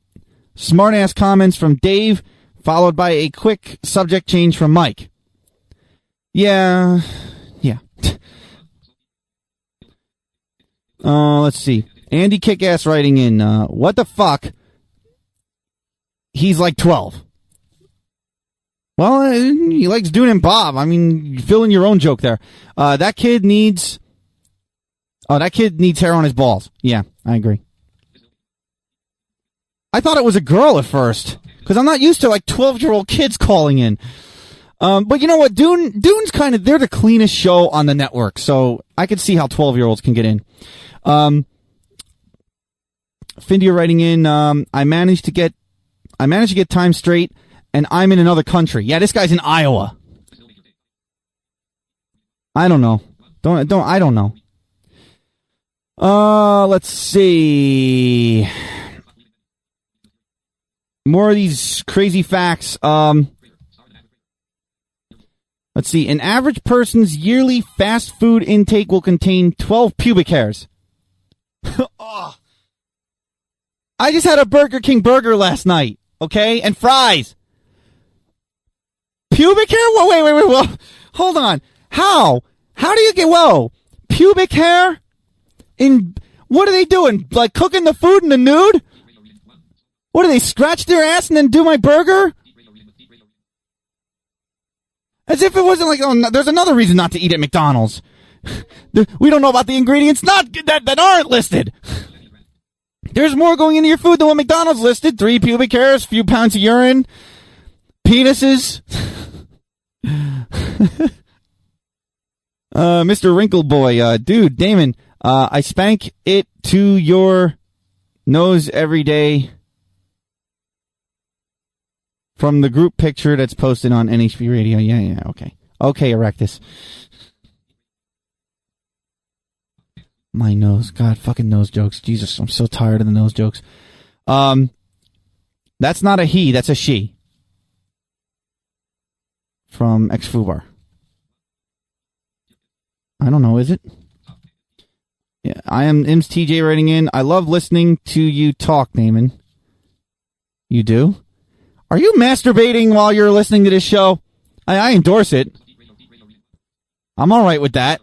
Speaker 1: smart-ass comments from Dave, followed by a quick subject change from Mike. Yeah. Let's see. Andy Kickass writing in, what the fuck? He's like 12. Well, he likes Dune and Bob. I mean, you fill in your own joke there. That kid needs hair on his balls. Yeah, I agree. I thought it was a girl at first, because I'm not used to, like, 12-year-old kids calling in. But you know what? Dune's kind of, they're the cleanest show on the network, so I could see how 12-year-olds can get in. Findia writing in, I managed to get time straight, and I'm in another country. Yeah, this guy's in Iowa. I don't know. I don't know. Let's see. More of these crazy facts. Let's see. An average person's yearly fast food intake will contain 12 pubic hairs. Oh. I just had a Burger King burger last night, okay? And fries. Pubic hair? Whoa, wait. Hold on. How? How do you get, pubic hair? What are they doing? Like cooking the food in the nude? What do they, scratch their ass and then do my burger? As if it wasn't like, oh, there's another reason not to eat at McDonald's. We don't know about the ingredients that aren't listed. There's more going into your food than what McDonald's listed. 3 pubic hairs, a few pounds of urine, penises. Mr. Wrinkle Boy, dude, Damon, I spank it to your nose every day from the group picture that's posted on NHP Radio. Yeah, okay. Okay, Erectus. My nose. God, fucking nose jokes. Jesus, I'm so tired of the nose jokes. That's not a he, that's a she. From X-Fubar. I don't know, is it? Yeah, I am Ims TJ writing in. I love listening to you talk, Damon. You do? Are you masturbating while you're listening to this show? I endorse it. I'm all right with that.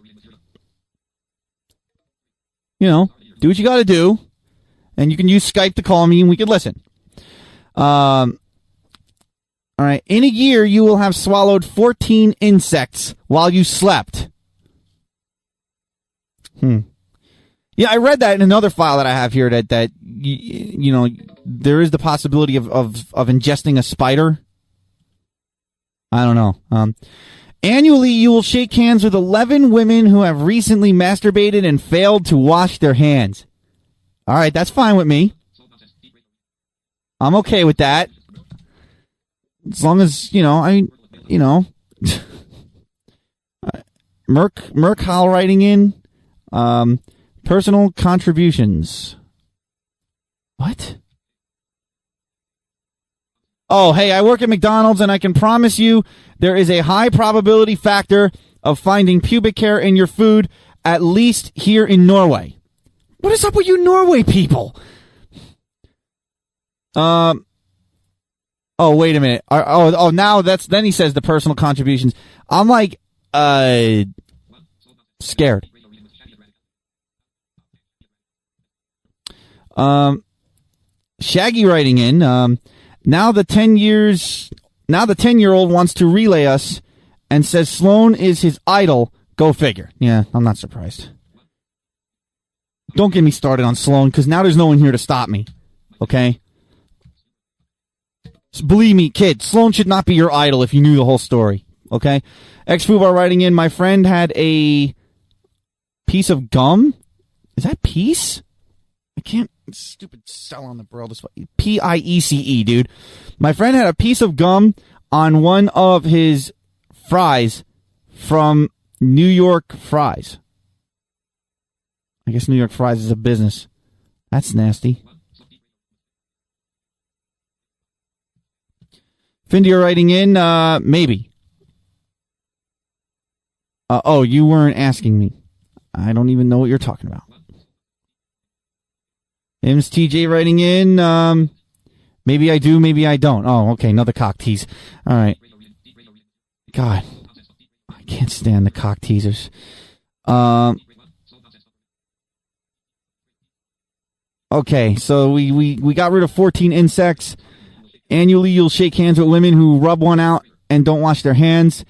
Speaker 1: You know, do what you got to do, and you can use Skype to call me, and we can listen. All right. In a year, you will have swallowed 14 insects while you slept. Yeah, I read that in another file that I have here that you know, there is the possibility of ingesting a spider. I don't know. Annually, you will shake hands with 11 women who have recently masturbated and failed to wash their hands. All right, that's fine with me. I'm okay with that. As long as, Merc Hall writing in, personal contributions. What? Oh, hey, I work at McDonald's, and I can promise you there is a high probability factor of finding pubic hair in your food, at least here in Norway. What is up with you Norway people? Oh, wait a minute. Now then he says the personal contributions. I'm like, scared. Shaggy writing in, now the 10-year-old wants to relay us and says Sloan is his idol. Go figure. Yeah, I'm not surprised. Don't get me started on Sloan, because now there's no one here to stop me. Okay? So believe me, kid, Sloan should not be your idol if you knew the whole story. Okay? X-Fubar writing in, my friend had a piece of gum. Is that piece? I can't Stupid cell on the Braille display. Piece, dude. My friend had a piece of gum on one of his fries from New York Fries. I guess New York Fries is a business. That's nasty. Findy, you're writing in, maybe. Oh, you weren't asking me. I don't even know what you're talking about. M's TJ writing in, maybe I do, maybe I don't. Oh, okay, another cock tease. All right. God, I can't stand the cock teasers. Okay, so we got rid of 14 insects. Annually, you'll shake hands with women who rub one out and don't wash their hands.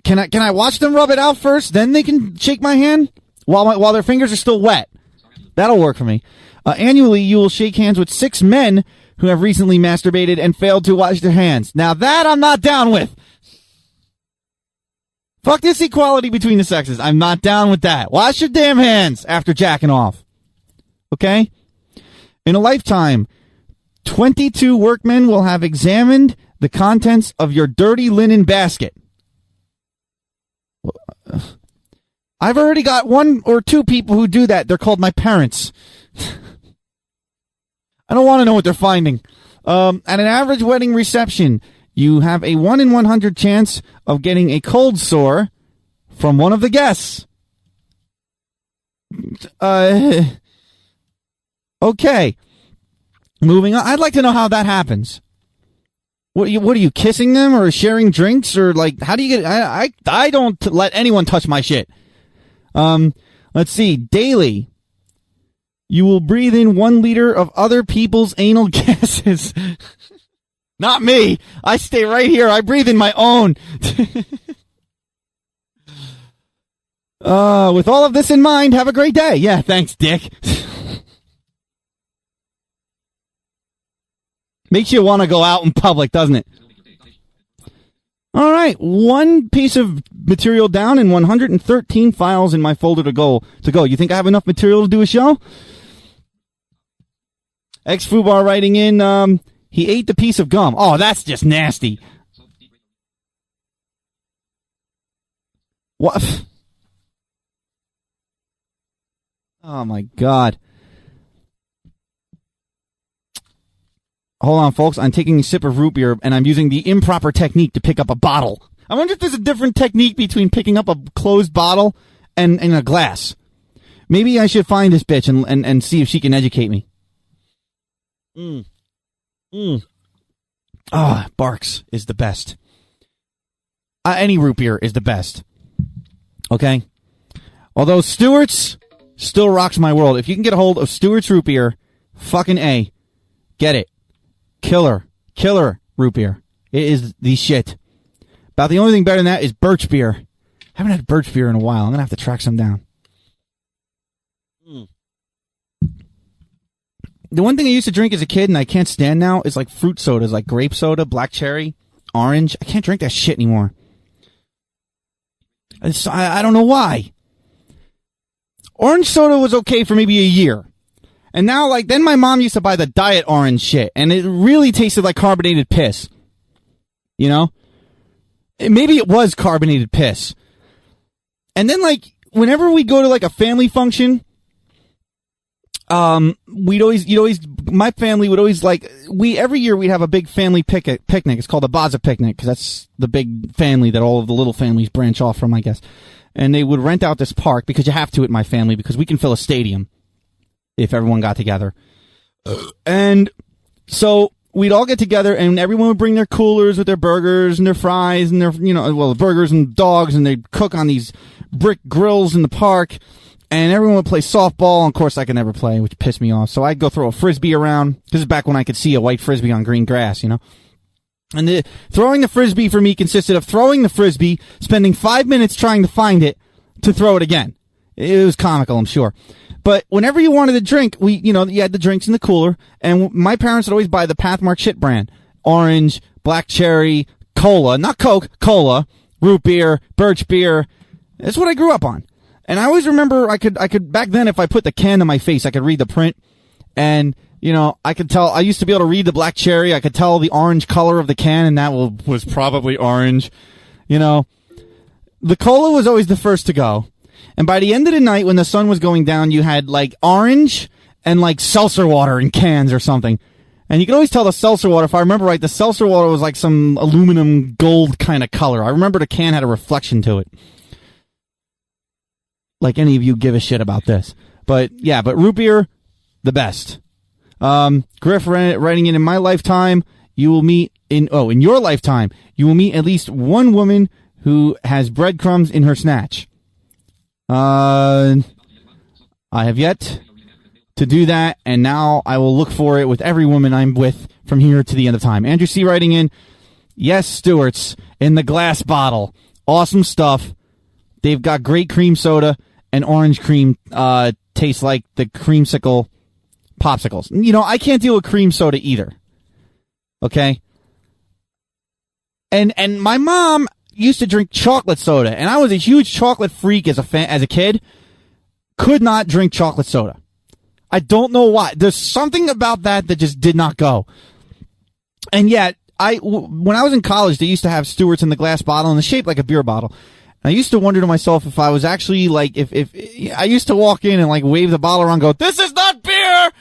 Speaker 1: Can I watch them rub it out first? Then they can shake my hand while their fingers are still wet. That'll work for me. Annually, you will shake hands with 6 men who have recently masturbated and failed to wash their hands. Now that I'm not down with. Fuck this equality between the sexes. I'm not down with that. Wash your damn hands after jacking off. Okay? In a lifetime, 22 workmen will have examined the contents of your dirty linen basket. I've already got 1 or 2 people who do that. They're called my parents. I don't want to know what they're finding. At an average wedding reception, you have a 1 in 100 chance of getting a cold sore from one of the guests. Okay. Moving on. I'd like to know how that happens. What are you kissing them or sharing drinks or like how do you get I don't let anyone touch my shit. Let's see. Daily. You will breathe in 1 liter of other people's anal gases. Not me. I stay right here. I breathe in my own. With all of this in mind, have a great day. Yeah, thanks, Dick. Makes you want to go out in public, doesn't it? All right, 1 piece of material down and 113 files in my folder to go. You think I have enough material to do a show? Ex-Fubar writing in, he ate the piece of gum. Oh, that's just nasty. What? Oh, my God. Hold on, folks. I'm taking a sip of root beer, and I'm using the improper technique to pick up a bottle. I wonder if there's a different technique between picking up a closed bottle and a glass. Maybe I should find this bitch and see if she can educate me. Barks is the best. Any root beer is the best. Okay? Although Stewart's still rocks my world. If you can get a hold of Stewart's root beer, fucking A. Get it. Killer root beer. It is the shit. About the only thing better than that is birch beer. I haven't had birch beer in a while. I'm going to have to track some down. The one thing I used to drink as a kid and I can't stand now is like fruit sodas, like grape soda, black cherry, orange. I can't drink that shit anymore. I don't know why. Orange soda was okay for maybe a year. And now, then my mom used to buy the diet orange shit, and it really tasted like carbonated piss. You know? Maybe it was carbonated piss. And then, whenever we go to, a family function, my family would always, every year we'd have a big family picnic. It's called a Baza picnic, because that's the big family that all of the little families branch off from, I guess. And they would rent out this park, because you have to at my family, because we can fill a stadium. If everyone got together. And so we'd all get together and everyone would bring their coolers with their burgers and their fries and their, burgers and dogs, and they'd cook on these brick grills in the park, and everyone would play softball. And of course I could never play, which pissed me off. So I'd go throw a frisbee around. This is back when I could see a white frisbee on green grass, And throwing the frisbee for me consisted of throwing the frisbee, spending 5 minutes trying to find it, to throw it again. It was comical, I'm sure. But whenever you wanted a drink, you had the drinks in the cooler, and my parents would always buy the Pathmark shit brand. Orange, black cherry, cola, not Coke, cola, root beer, birch beer. That's what I grew up on. And I always remember I could back then, if I put the can to my face, I could read the print, And, I could tell, I used to be able to read the black cherry. I could tell the orange color of the can, and that was probably orange. The cola was always the first to go. And by the end of the night, when the sun was going down, you had, like, orange and, like, seltzer water in cans or something. And you could always tell the seltzer water, if I remember right, the seltzer water was like some aluminum gold kind of color. I remember the can had a reflection to it. Like any of you give a shit about this. But root beer, the best. Griff writing in my lifetime, you will meet in your lifetime, you will meet at least one woman who has breadcrumbs in her snatch. I have yet to do that, and now I will look for it with every woman I'm with from here to the end of time. Andrew C. writing in, yes, Stewart's in the glass bottle. Awesome stuff. They've got great cream soda, and orange cream tastes like the creamsicle popsicles. I can't deal with cream soda either. Okay? And my mom used to drink chocolate soda, and I was a huge chocolate freak as a kid. Could not drink chocolate soda. I don't know why. There's something about that just did not go. And yet, when I was in college, they used to have Stewart's in the glass bottle and it's shaped like a beer bottle. And I used to wonder to myself if I was actually like, if I used to walk in and like wave the bottle around and go, this is not beer!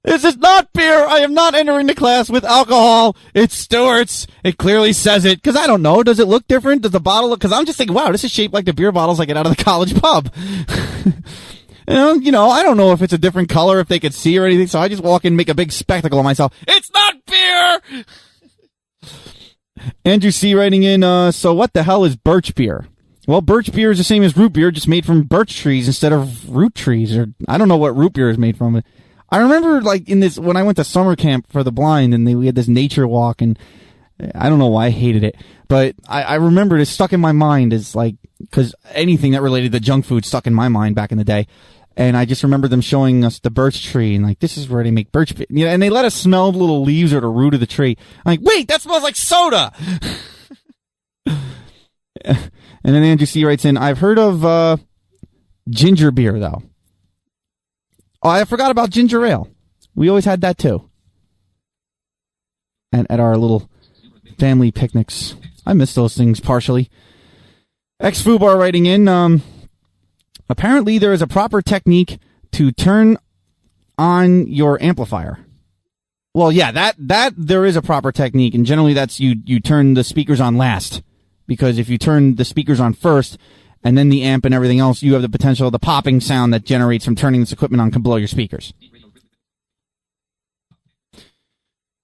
Speaker 1: This is not beer! I am not entering the class with alcohol! It's Stewart's! It clearly says it. Cause I don't know. Does it look different? Does the bottle look, cause I'm just thinking, wow, this is shaped like the beer bottles I get out of the college pub. I don't know if it's a different color, if they could see or anything, so I just walk in and make a big spectacle of myself. It's not beer! Andrew C. writing in, so what the hell is birch beer? Well, birch beer is the same as root beer, just made from birch trees instead of root trees, or I don't know what root beer is made from. I remember, like, when I went to summer camp for the blind, and we had this nature walk, and I don't know why I hated it, but I remember it stuck in my mind as, like, because anything that related to junk food stuck in my mind back in the day. And I just remember them showing us the birch tree, and like, this is where they make birch beer. And they let us smell the little leaves or the root of the tree. I'm like, wait, that smells like soda! And then Andrew C. writes in, I've heard of ginger beer, though. Oh, I forgot about ginger ale. We always had that, too. And at our little family picnics. I miss those things partially. Ex-Fubar writing in, apparently there is a proper technique to turn on your amplifier. Well, yeah, that there is a proper technique, and generally that's you turn the speakers on last. Because if you turn the speakers on first, and then the amp and everything else, you have the potential of the popping sound that generates from turning this equipment on can blow your speakers.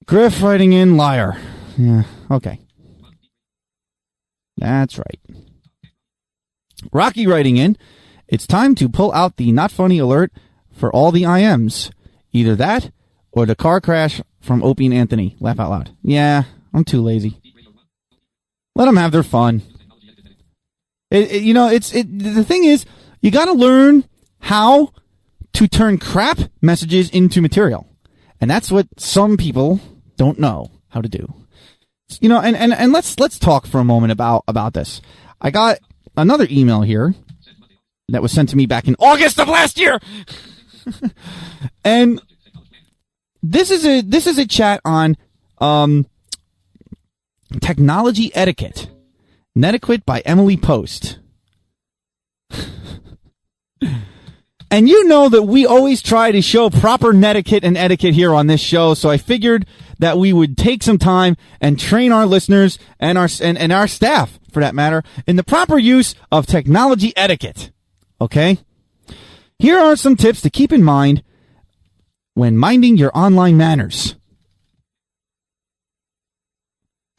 Speaker 1: Griff writing in, liar. Yeah, okay. That's right. Rocky writing in, it's time to pull out the not funny alert for all the IMs. Either that, or the car crash from Opie and Anthony. Laugh out loud. Yeah, I'm too lazy. Let them have their fun. The thing is, you gotta learn how to turn crap messages into material. And that's what some people don't know how to do. And let's talk for a moment about this. I got another email here that was sent to me back in August of last year. And this is a chat on technology etiquette. Netiquette by Emily Post. And you know that we always try to show proper netiquette and etiquette here on this show, so I figured that we would take some time and train our listeners and our staff, for that matter, in the proper use of technology etiquette. Okay? Here are some tips to keep in mind when minding your online manners.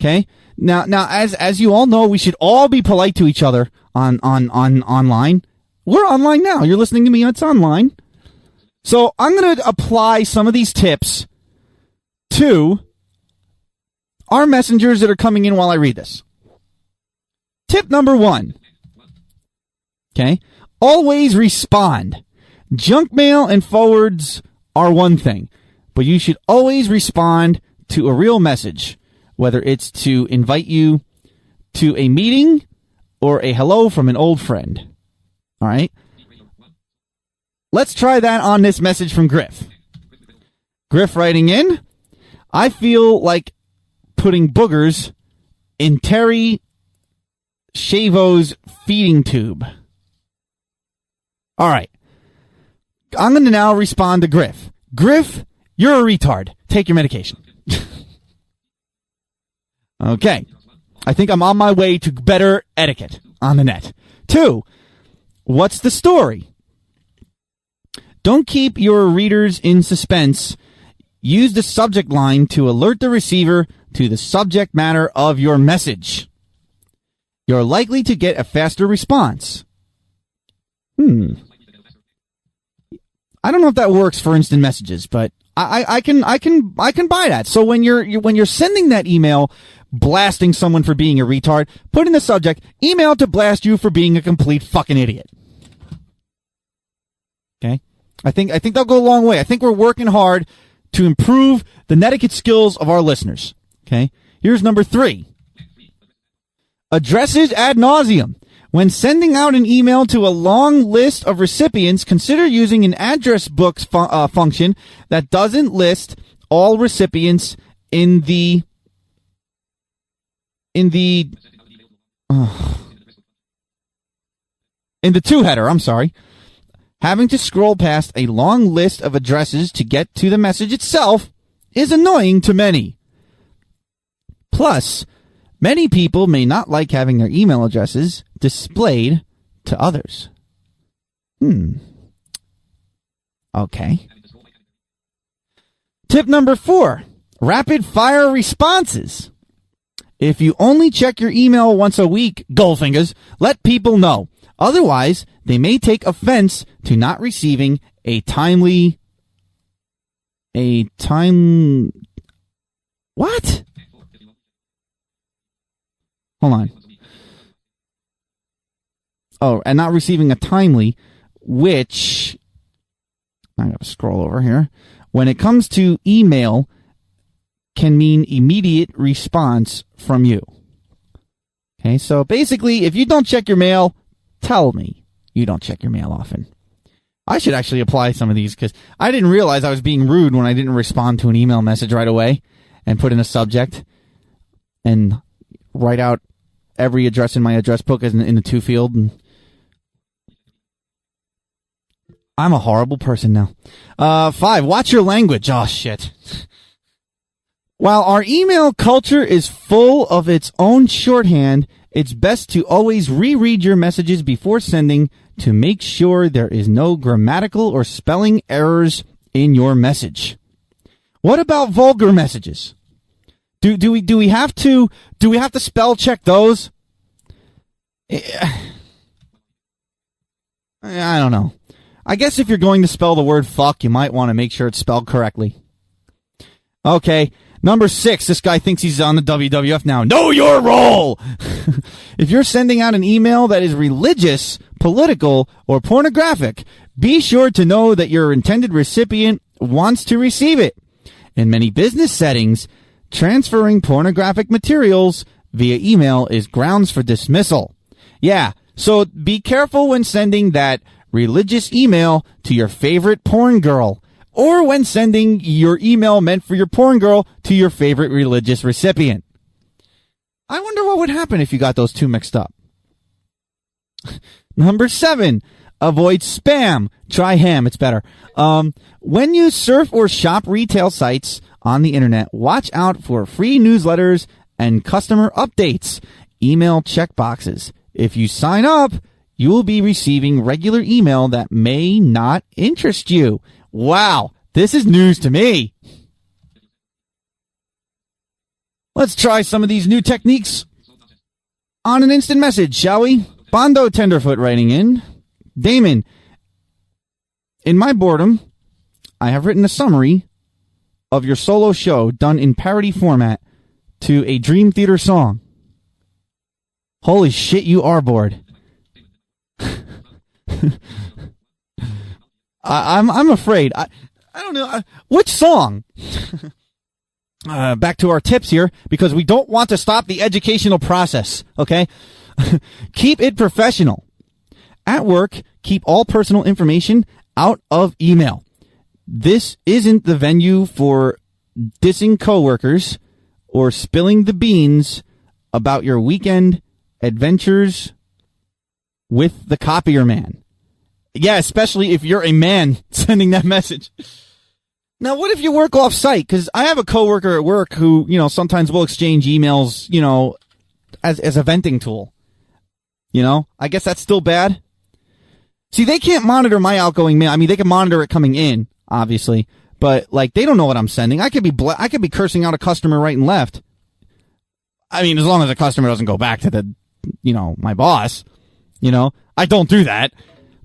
Speaker 1: Okay? Now, as you all know, we should all be polite to each other on online. We're online now. You're listening to me. It's online. So I'm going to apply some of these tips to our messengers that are coming in while I read this. Tip number 1. Okay. Always respond. Junk mail and forwards are one thing, but you should always respond to a real message, whether it's to invite you to a meeting or a hello from an old friend. All right? let's try that on this message from Griff. Griff writing in, I feel like putting boogers in Terry Shavo's feeding tube. All right. I'm going to now respond to Griff. Griff, you're a retard. Take your medication. Okay. I think I'm on my way to better etiquette on the net. 2, what's the story? Don't keep your readers in suspense. Use the subject line to alert the receiver to the subject matter of your message. You're likely to get a faster response. I don't know if that works for instant messages, but I can buy that. So when you're sending that email blasting someone for being a retard, put in the subject, email to blast you for being a complete fucking idiot. Okay? I think they'll go a long way. I think we're working hard to improve the netiquette skills of our listeners. Okay? Here's number 3. Addresses ad nauseum. When sending out an email to a long list of recipients, consider using an address book function that doesn't list all recipients in the to header. I'm sorry. Having to scroll past a long list of addresses to get to the message itself is annoying to many. Plus, many people may not like having their email addresses displayed to others. Okay. Tip number 4, rapid fire responses. If you only check your email once a week, Goldfingers, let people know. Otherwise, they may take offense to not receiving what? Hold on. Oh, and not receiving a timely, which I gotta scroll over here. When it comes to email, can mean immediate response from you. Okay, so basically, if you don't check your mail, tell me you don't check your mail often. I should actually apply some of these because I didn't realize I was being rude when I didn't respond to an email message right away and put in a subject and write out every address in my address book as in the to field. And I'm a horrible person now. 5, watch your language. Oh, shit. While our email culture is full of its own shorthand, it's best to always reread your messages before sending to make sure there is no grammatical or spelling errors in your message. What about vulgar messages? Do we have to spell check those? I don't know. I guess if you're going to spell the word fuck, you might want to make sure it's spelled correctly. Okay. Number 6, this guy thinks he's on the WWF now. Know your role! If you're sending out an email that is religious, political, or pornographic, be sure to know that your intended recipient wants to receive it. In many business settings, transferring pornographic materials via email is grounds for dismissal. Yeah, so be careful when sending that religious email to your favorite porn girl, or when sending your email meant for your porn girl to your favorite religious recipient. I wonder what would happen if you got those two mixed up. Number 7, avoid spam. Try ham, it's better. When you surf or shop retail sites on the internet, watch out for free newsletters and customer updates. Email checkboxes. If you sign up, you will be receiving regular email that may not interest you. Wow, this is news to me. Let's try some of these new techniques on an instant message, shall we? Bondo Tenderfoot writing in. Damon, in my boredom, I have written a summary of your solo show done in parody format to a Dream Theater song. Holy shit, you are bored. I'm afraid. I don't know. Which song? Back to our tips here, because we don't want to stop the educational process, okay? Keep it professional. At work, keep all personal information out of email. This isn't the venue for dissing coworkers or spilling the beans about your weekend adventures with the copier man. Yeah, especially if you're a man sending that message. Now, what if you work off site? Because I have a coworker at work who, sometimes will exchange emails, as a venting tool. I guess that's still bad. See, they can't monitor my outgoing mail. I mean, they can monitor it coming in, obviously, but they don't know what I'm sending. I could be cursing out a customer right and left. I mean, as long as the customer doesn't go back to my boss, I don't do that.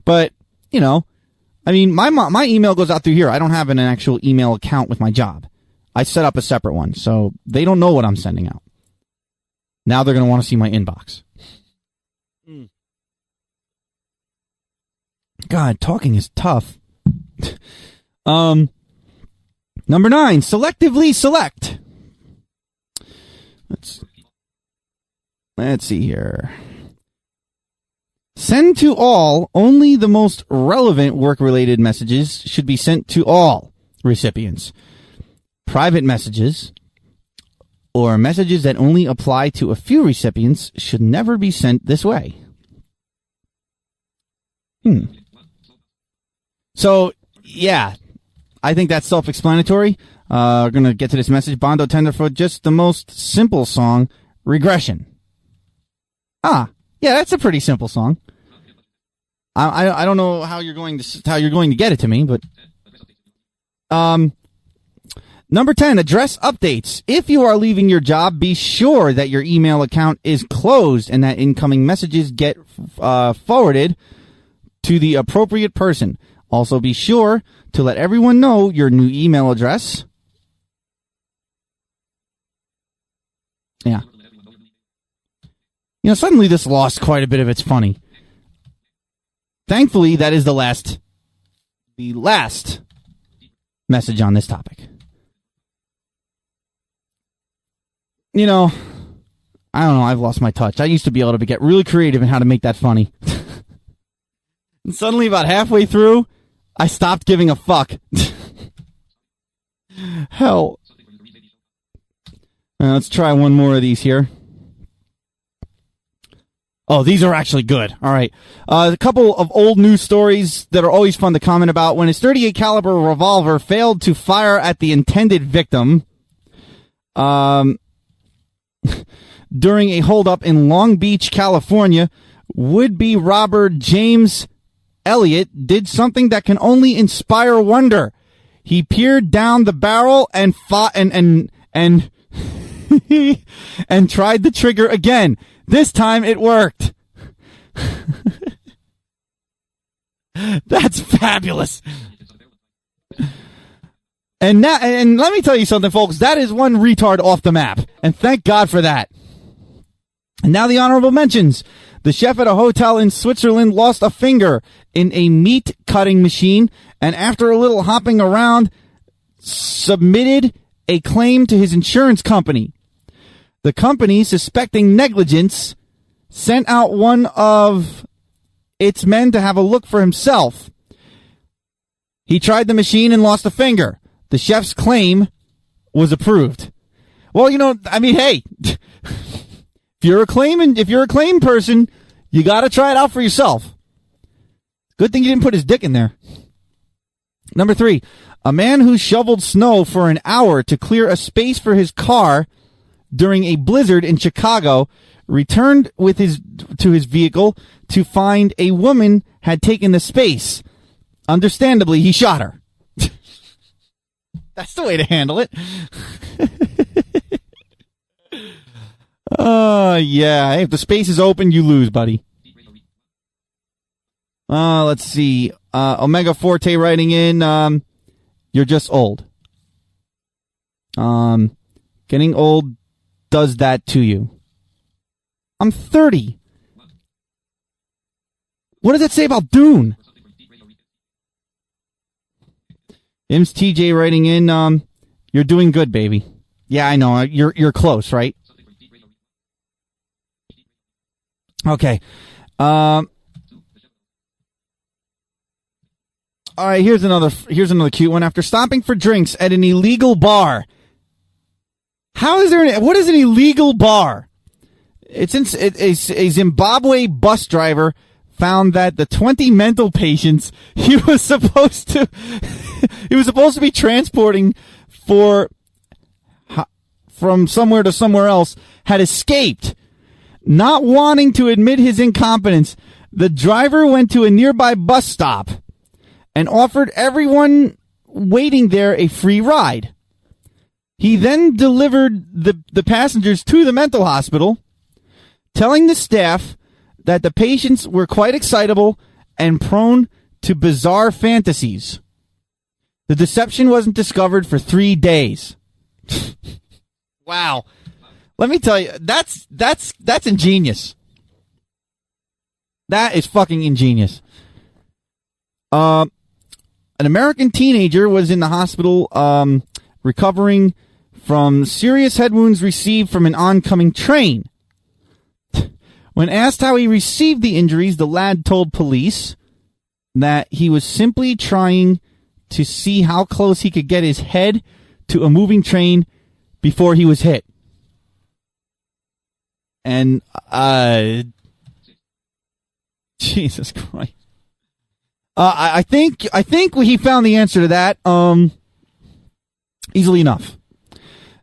Speaker 1: But, I mean, my email goes out through here. I don't have an actual email account with my job. I set up a separate one, so they don't know what I'm sending out. Now they're going to want to see my inbox. God, talking is tough. Number 9, selectively select. Let's see here. Send to all. Only the most relevant work-related messages should be sent to all recipients. Private messages or messages that only apply to a few recipients should never be sent this way. So, yeah, I think that's self-explanatory. We're going to get to this message. Bondo Tenderfoot, just the most simple song, Regression. Yeah, that's a pretty simple song. I don't know how you're going to get it to me, but number 10, address updates. If you are leaving your job, be sure that your email account is closed and that incoming messages get forwarded to the appropriate person. Also, be sure to let everyone know your new email address. Yeah. Suddenly this lost quite a bit of its funny. Thankfully, that is the last message on this topic. I don't know, I've lost my touch. I used to be able to get really creative in how to make that funny. And suddenly, about halfway through, I stopped giving a fuck. Hell. Let's try one more of these here. Oh, these are actually good. All right. A couple of old news stories that are always fun to comment about. When his .38 caliber revolver failed to fire at the intended victim, during a holdup in Long Beach, California, would-be robber James Elliott did something that can only inspire wonder. He peered down the barrel and fought and and tried the trigger again. This time it worked. That's fabulous. And let me tell you something, folks. That is one retard off the map. And thank God for that. And now the honorable mentions. The chef at a hotel in Switzerland lost a finger in a meat cutting machine, and after a little hopping around, submitted a claim to his insurance company. The company, suspecting negligence, sent out one of its men to have a look for himself. He tried the machine and lost a finger. The chef's claim was approved. Well, hey, if you're a claim person, you got to try it out for yourself. Good thing you didn't put his dick in there. Number 3, a man who shoveled snow for an hour to clear a space for his car during a blizzard in Chicago returned to his vehicle to find a woman had taken the space. Understandably, he shot her. That's the way to handle it. Yeah. Hey, if the space is open, you lose, buddy. Let's see. Omega Forte writing in, you're just old. Getting old does that to you. I'm 30. What does that say about Dune? Im's TJ writing in, you're doing good, baby. Yeah, I know. You're close, right? Okay. All right, here's another cute one. After stopping for drinks at an illegal bar. What is an illegal bar? A Zimbabwe bus driver found that the 20 mental patients he was supposed to be transporting from somewhere to somewhere else had escaped. Not wanting to admit his incompetence, the driver went to a nearby bus stop and offered everyone waiting there a free ride. He then delivered the passengers to the mental hospital, telling the staff that the patients were quite excitable and prone to bizarre fantasies. The deception wasn't discovered for 3 days. Wow. Let me tell you, that's ingenious. That is fucking ingenious. An American teenager was in the hospital recovering from serious head wounds received from an oncoming train. When asked how he received the injuries, the lad told police that he was simply trying to see how close he could get his head to a moving train before he was hit. And, Jesus Christ. I think he found the answer to that, easily enough.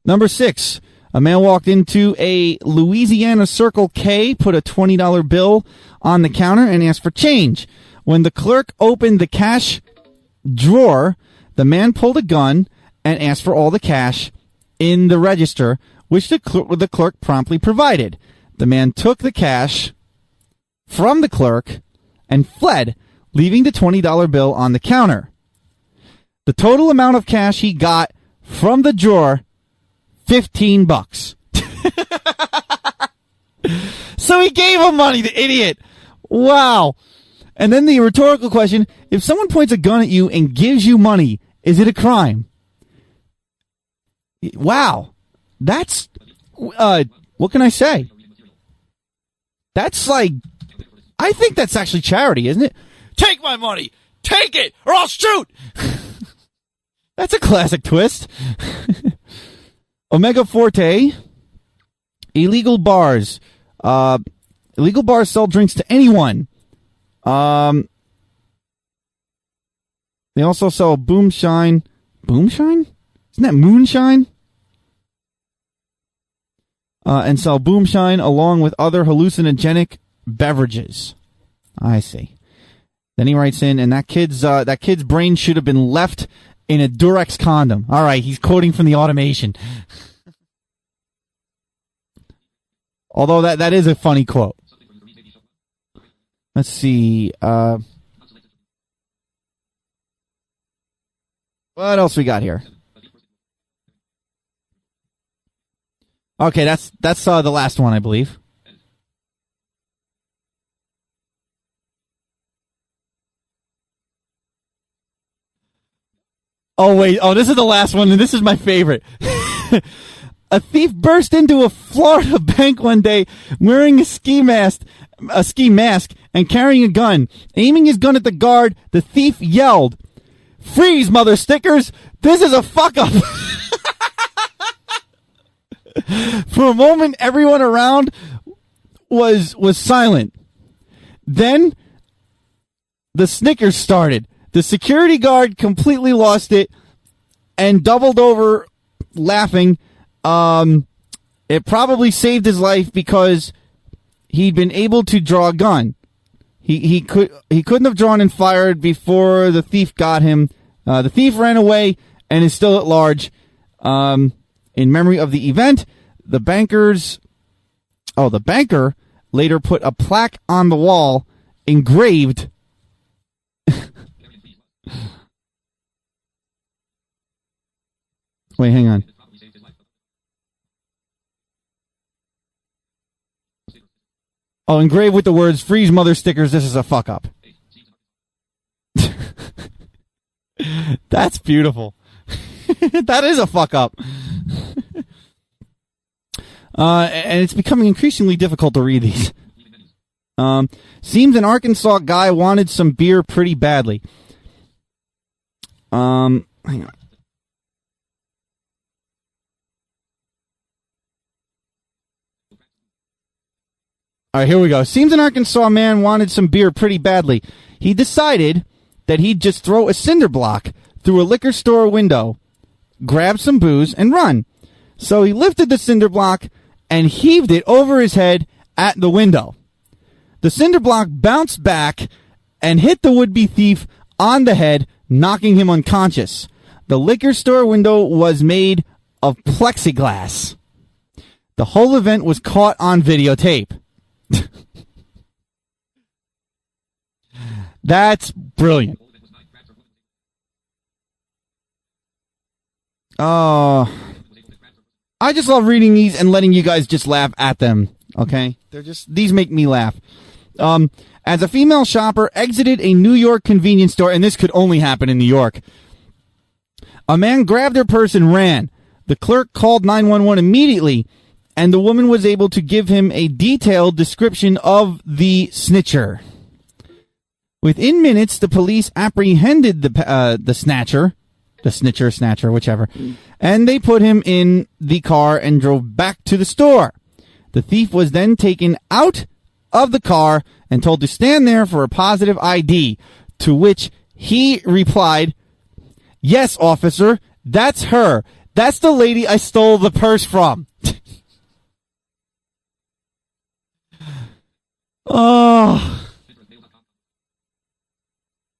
Speaker 1: Number 6. A man walked into a Louisiana Circle K, put a $20 bill on the counter, and asked for change. When the clerk opened the cash drawer, the man pulled a gun and asked for all the cash in the register, which the clerk promptly provided. The man took the cash from the clerk and fled, leaving the $20 bill on the counter. The total amount of cash he got from the drawer, $15. So he gave him money, the idiot. Wow. And then the rhetorical question, if someone points a gun at you and gives you money, is it a crime? Wow. That's, what can I say? That's like, I think that's actually charity, isn't it? Take my money! Take it, or I'll shoot! That's a classic twist. Omega Forte, illegal bars. Illegal bars sell drinks to anyone. They also sell Boomshine. Boomshine? Isn't that moonshine? And sell Boomshine along with other hallucinogenic beverages. I see. Then he writes in, and that kid's brain should have been left in a Durex condom. All right, he's quoting from the automation. Although that is a funny quote. Let's see. What else we got here? Okay, that's the last one, I believe. Oh, wait. Oh, this is the last one, and this is my favorite. A thief burst into a Florida bank one day wearing a ski mask, and carrying a gun. Aiming his gun at the guard, the thief yelled, "Freeze, mother stickers! This is a fuck-up!" For a moment, everyone around was silent. Then, the Snickers started. The security guard completely lost it and doubled over laughing. It probably saved his life because he'd been able to draw a gun. He couldn't have drawn and fired before the thief got him. The thief ran away and is still at large. In memory of the event, the banker later put a plaque on the wall engraved. Wait, hang on. Oh, engraved with the words, "Freeze, mother stickers, this is a fuck up." That's beautiful. That is a fuck up. And it's becoming increasingly difficult to read these. Seems an Arkansas guy wanted some beer pretty badly. Hang on. All right, here we go. Seems an Arkansas man wanted some beer pretty badly. He decided that he'd just throw a cinder block through a liquor store window, grab some booze, and run. So he lifted the cinder block and heaved it over his head at the window. The cinder block bounced back and hit the would-be thief on the head, knocking him unconscious. The liquor store window was made of plexiglass. The whole event was caught on videotape. That's brilliant. Oh, I just love reading these and letting you guys just laugh at them. Okay, these make me laugh. As a female shopper exited a New York convenience store, and this could only happen in New York, a man grabbed her purse and ran. The clerk called 911 immediately, and the woman was able to give him a detailed description of the snitcher. Within minutes, the police apprehended the snatcher, whichever, and they put him in the car and drove back to the store. The thief was then taken out of the car and told to stand there for a positive ID, to which he replied, "Yes, officer, that's her. That's the lady I stole the purse from." Oh,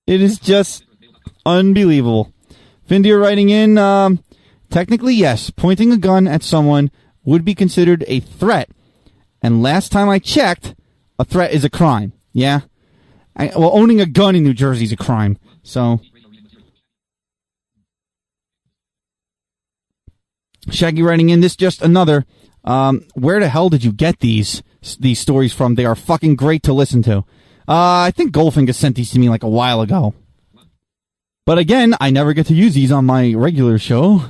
Speaker 1: it is just unbelievable. Findia writing in, technically, yes, pointing a gun at someone would be considered a threat. And last time I checked, a threat is a crime. Yeah? Owning a gun in New Jersey is a crime. So, Shaggy writing in, this just another, where the hell did you get these stories from? They are fucking great to listen to. I think Goldfinger sent these to me like a while ago. But again, I never get to use these on my regular show.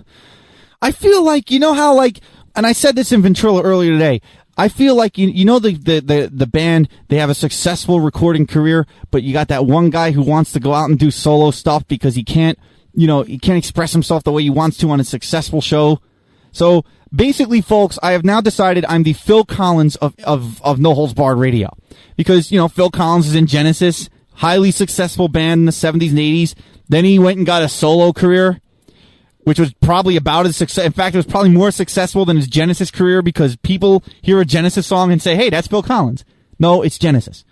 Speaker 1: I feel like, you know how, like, and I said this in Ventrilo earlier today, I feel like, you know, the band, they have a successful recording career, but you got that one guy who wants to go out and do solo stuff because he can't express himself the way he wants to on a successful show. So, basically, folks, I have now decided I'm the Phil Collins of No Holds Barred Radio. Because, you know, Phil Collins is in Genesis, highly successful band in the 70s and 80s. Then he went and got a solo career, which was probably about as successful. In fact, it was probably more successful than his Genesis career because people hear a Genesis song and say, hey, that's Phil Collins. No, it's Genesis.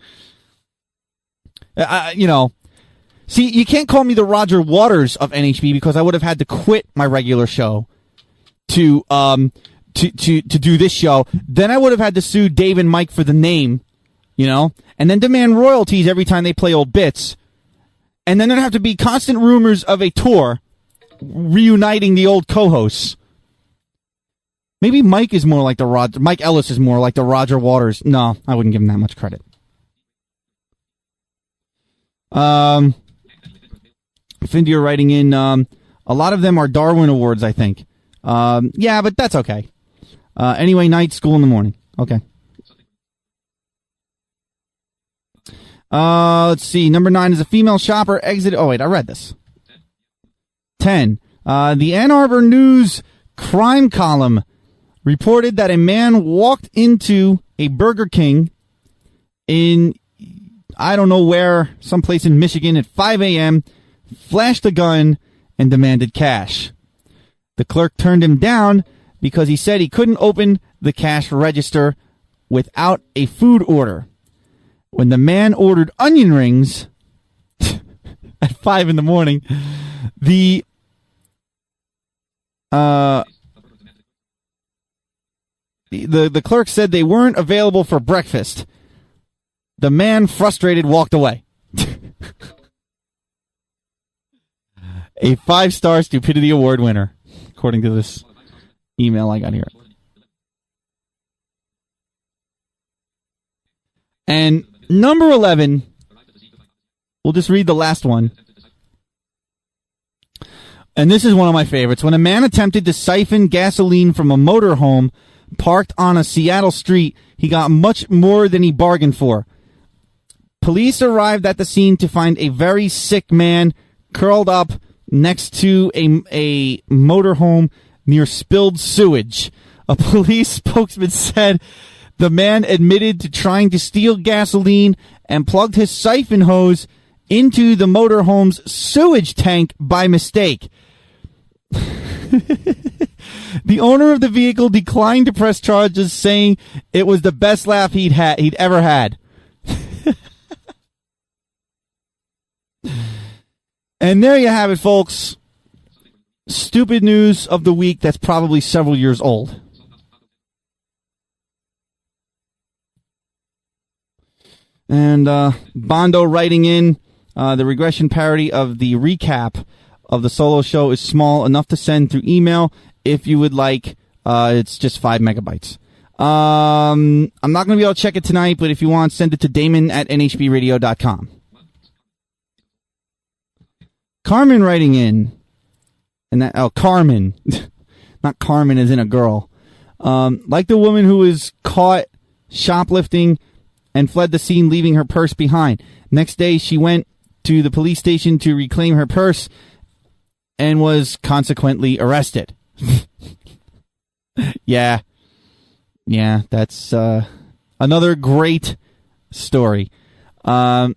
Speaker 1: You know, see, you can't call me the Roger Waters of NHB because I would have had to quit my regular show to do this show. Then I would have had to sue Dave and Mike for the name, you know, and then demand royalties every time they play old bits. And then there'd have to be constant rumors of a tour reuniting the old co-hosts. Maybe Mike is more like Mike Ellis is more like the Roger Waters. No, I wouldn't give him that much credit. Findia writing in, a lot of them are Darwin Awards, I think. Yeah, but that's okay. Anyway, night, school in the morning. Okay. Let's see. Number 9 is a female shopper exited. Oh, wait, I read this. 10. The Ann Arbor News crime column reported that a man walked into a Burger King in, I don't know where, someplace in Michigan at 5 a.m., flashed a gun, and demanded cash. The clerk turned him down because he said he couldn't open the cash register without a food order. When the man ordered onion rings at 5 in the morning, the clerk said they weren't available for breakfast. The man, frustrated, walked away. A 5-star Stupidity Award winner, according to this email I got here. And number 11, we'll just read the last one. And this is one of my favorites. When a man attempted to siphon gasoline from a motorhome parked on a Seattle street, he got much more than he bargained for. Police arrived at the scene to find a very sick man curled up next to a motorhome near spilled sewage. A police spokesman said the man admitted to trying to steal gasoline and plugged his siphon hose into the motorhome's sewage tank by mistake. The owner of the vehicle declined to press charges, saying it was the best laugh he'd ever had. And there you have it, folks. Stupid news of the week that's probably several years old. And Bondo writing in, the regression parity of the recap of the solo show is small enough to send through email if you would like. It's just 5 megabytes. I'm not going to be able to check it tonight, but if you want, send it to Damon@nhbradio.com. Carmen writing in, and that Carmen, not Carmen as in a girl. Like the woman who was caught shoplifting and fled the scene, leaving her purse behind. Next day, she went to the police station to reclaim her purse and was consequently arrested. Yeah, that's another great story. Nice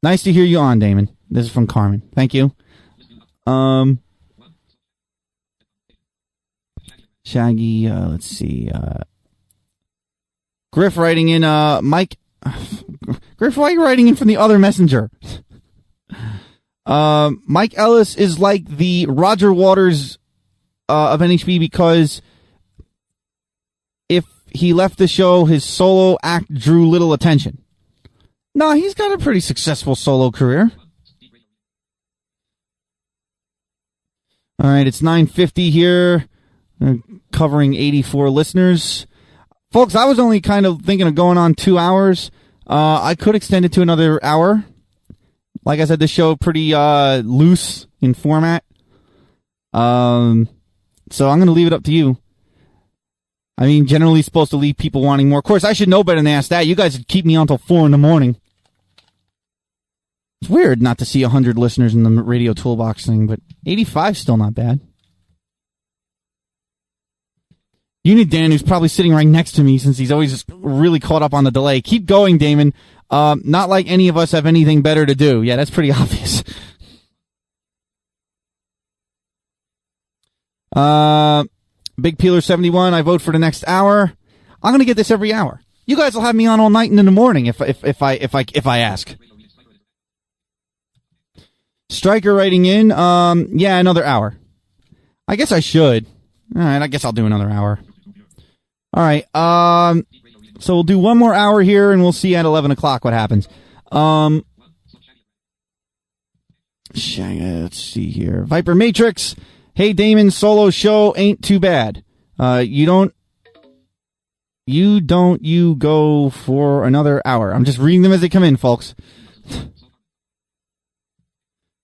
Speaker 1: to hear you on, Damon. This is from Carmen. Thank you. Shaggy, let's see. Griff writing in, Mike. Griff, why are you writing in from the other messenger? Mike Ellis is like the Roger Waters of NHB because if he left the show, his solo act drew little attention. No, he's got a pretty successful solo career. All right, it's 9:50 here, covering 84 listeners. Folks, I was only kind of thinking of going on 2 hours. I could extend it to another hour. Like I said, the show pretty loose in format. So I'm going to leave it up to you. I mean, generally supposed to leave people wanting more. Of course, I should know better than to ask that. You guys would keep me on until 4 in the morning. It's weird not to see 100 listeners in the Radio Toolbox thing, but 85 still not bad. You need Dan, who's probably sitting right next to me since he's always just really caught up on the delay. Keep going, Damon. Not like any of us have anything better to do. Yeah, that's pretty obvious. Big Peeler 71, I vote for the next hour. I'm going to get this every hour. You guys will have me on all night and in the morning if I ask. Striker writing in, yeah, another hour. I guess I should. All right, I guess I'll do another hour. All right, so we'll do one more hour here, and we'll see at 11 o'clock what happens. Let's see here. Viper Matrix. Hey, Damon, solo show ain't too bad. You go for another hour. I'm just reading them as they come in, folks.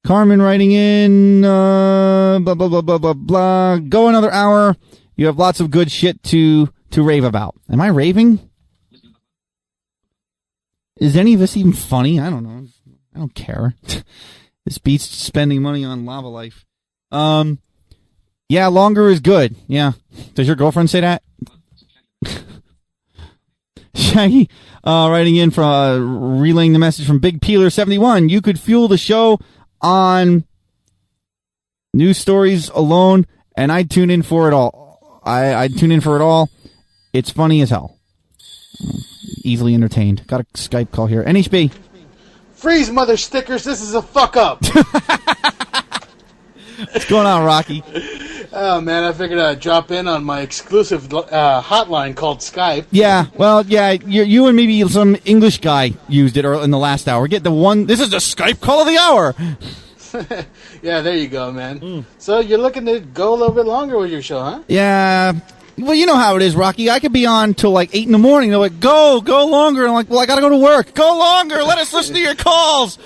Speaker 1: Carmen writing in, blah, blah, blah, blah, blah, blah. Go another hour. You have lots of good shit to rave about. Am I raving? Is any of this even funny? I don't know. I don't care. This beats spending money on Lava Life. Yeah, longer is good. Yeah. Does your girlfriend say that? Shaggy, writing in from, relaying the message from Big Peeler 71. You could fuel the show on news stories alone, and I'd tune in for it all. I'd tune in for it all. It's funny as hell. Easily entertained. Got a Skype call here. NHB.
Speaker 16: Freeze, mother stickers. This is a fuck up.
Speaker 1: What's going on, Rocky?
Speaker 16: Oh, man, I figured I'd drop in on my exclusive hotline called Skype.
Speaker 1: Yeah, well, yeah, you and maybe some English guy used it in the last hour. Get the one. This is the Skype call of the hour.
Speaker 16: Yeah, there you go, man. So you're looking to go a little bit longer with your show, huh?
Speaker 1: Yeah. Well, you know how it is, Rocky. I could be on till like 8 in the morning. They're like, go longer. I'm like, well, I got to go to work. Go longer. Let us listen to your calls.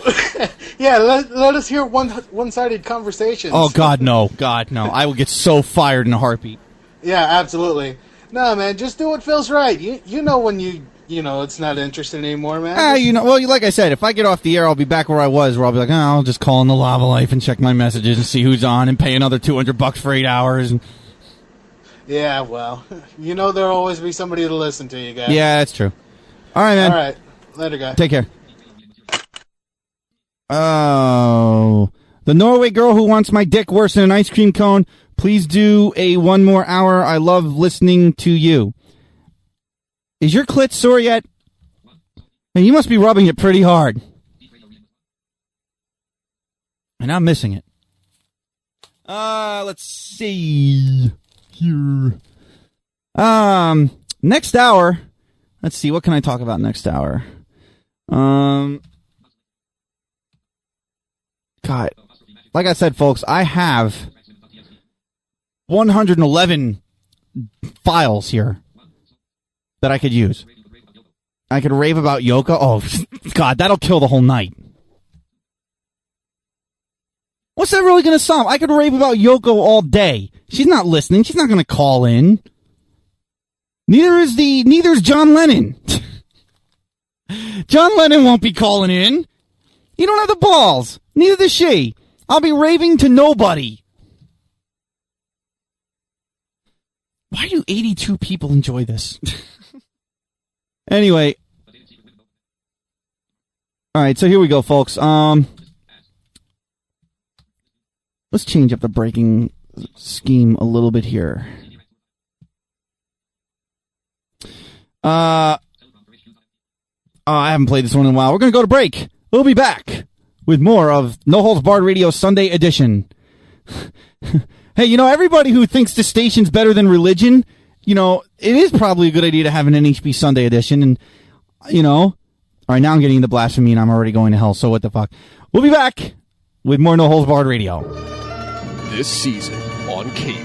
Speaker 16: Yeah, let us hear one-sided conversations.
Speaker 1: Oh, God, no. God, no. I will get so fired in a heartbeat.
Speaker 16: Yeah, absolutely. No, man, just do what feels right. You know when you it's not interesting anymore, man.
Speaker 1: Like I said, if I get off the air, I'll be back where I was, where I'll be like, I'll just call in the Lava Life and check my messages and see who's on and pay another $200 for 8 hours.
Speaker 16: Yeah, well, there'll always be somebody to listen to you guys.
Speaker 1: Yeah, that's true. All right, man.
Speaker 16: All right. Later, guys.
Speaker 1: Take care. Oh, the Norway girl who wants my dick worse than an ice cream cone. Please do a 1 more hour. I love listening to you. Is your clit sore yet? Man, you must be rubbing it pretty hard. And I'm missing it. Let's see here. Next hour. Let's see, what can I talk about next hour? God, like I said, folks, I have 111 files here that I could use. I could rave about Yoko. Oh, God, that'll kill the whole night. What's that really going to solve? I could rave about Yoko all day. She's not listening. She's not going to call in. Neither's John Lennon. John Lennon won't be calling in. You don't have the balls. Neither does she. I'll be raving to nobody. Why do 82 people enjoy this? Anyway. Alright, so here we go, folks. Let's change up the breaking scheme a little bit here. I haven't played this one in a while. We're going to go to break. We'll be back with more of No Holds Barred Radio Sunday Edition. Hey, everybody who thinks the station's better than religion, it is probably a good idea to have an NHB Sunday Edition. And, all right, now I'm getting into blasphemy and I'm already going to hell, so what the fuck. We'll be back with more No Holds Barred Radio.
Speaker 7: This season on cable,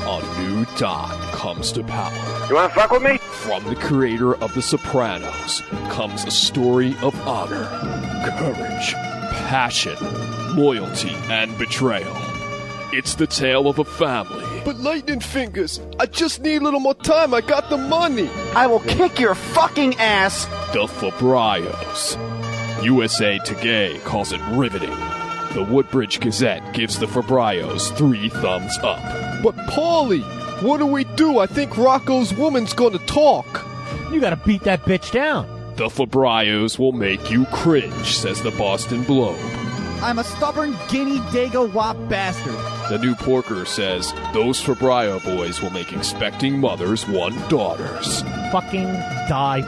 Speaker 7: a new Don comes to power.
Speaker 17: You want to fuck with me?
Speaker 7: From the creator of The Sopranos comes a story of honor, courage, passion, loyalty, and betrayal. It's the tale of a family.
Speaker 18: But Lightning Fingers, I just need a little more time. I got the money.
Speaker 17: I will kick your fucking ass.
Speaker 7: The Fabrios. USA Today calls it riveting. The Woodbridge Gazette gives the Fabrios 3 thumbs up.
Speaker 18: But Paulie, what do? I think Rocco's woman's gonna talk.
Speaker 13: You gotta beat that bitch down.
Speaker 7: The Fabrios will make you cringe, says the Boston Globe.
Speaker 10: I'm a stubborn guinea dago wop bastard.
Speaker 7: The New Porker says those Fabrio boys will make expecting mothers want daughters.
Speaker 13: Fucking die.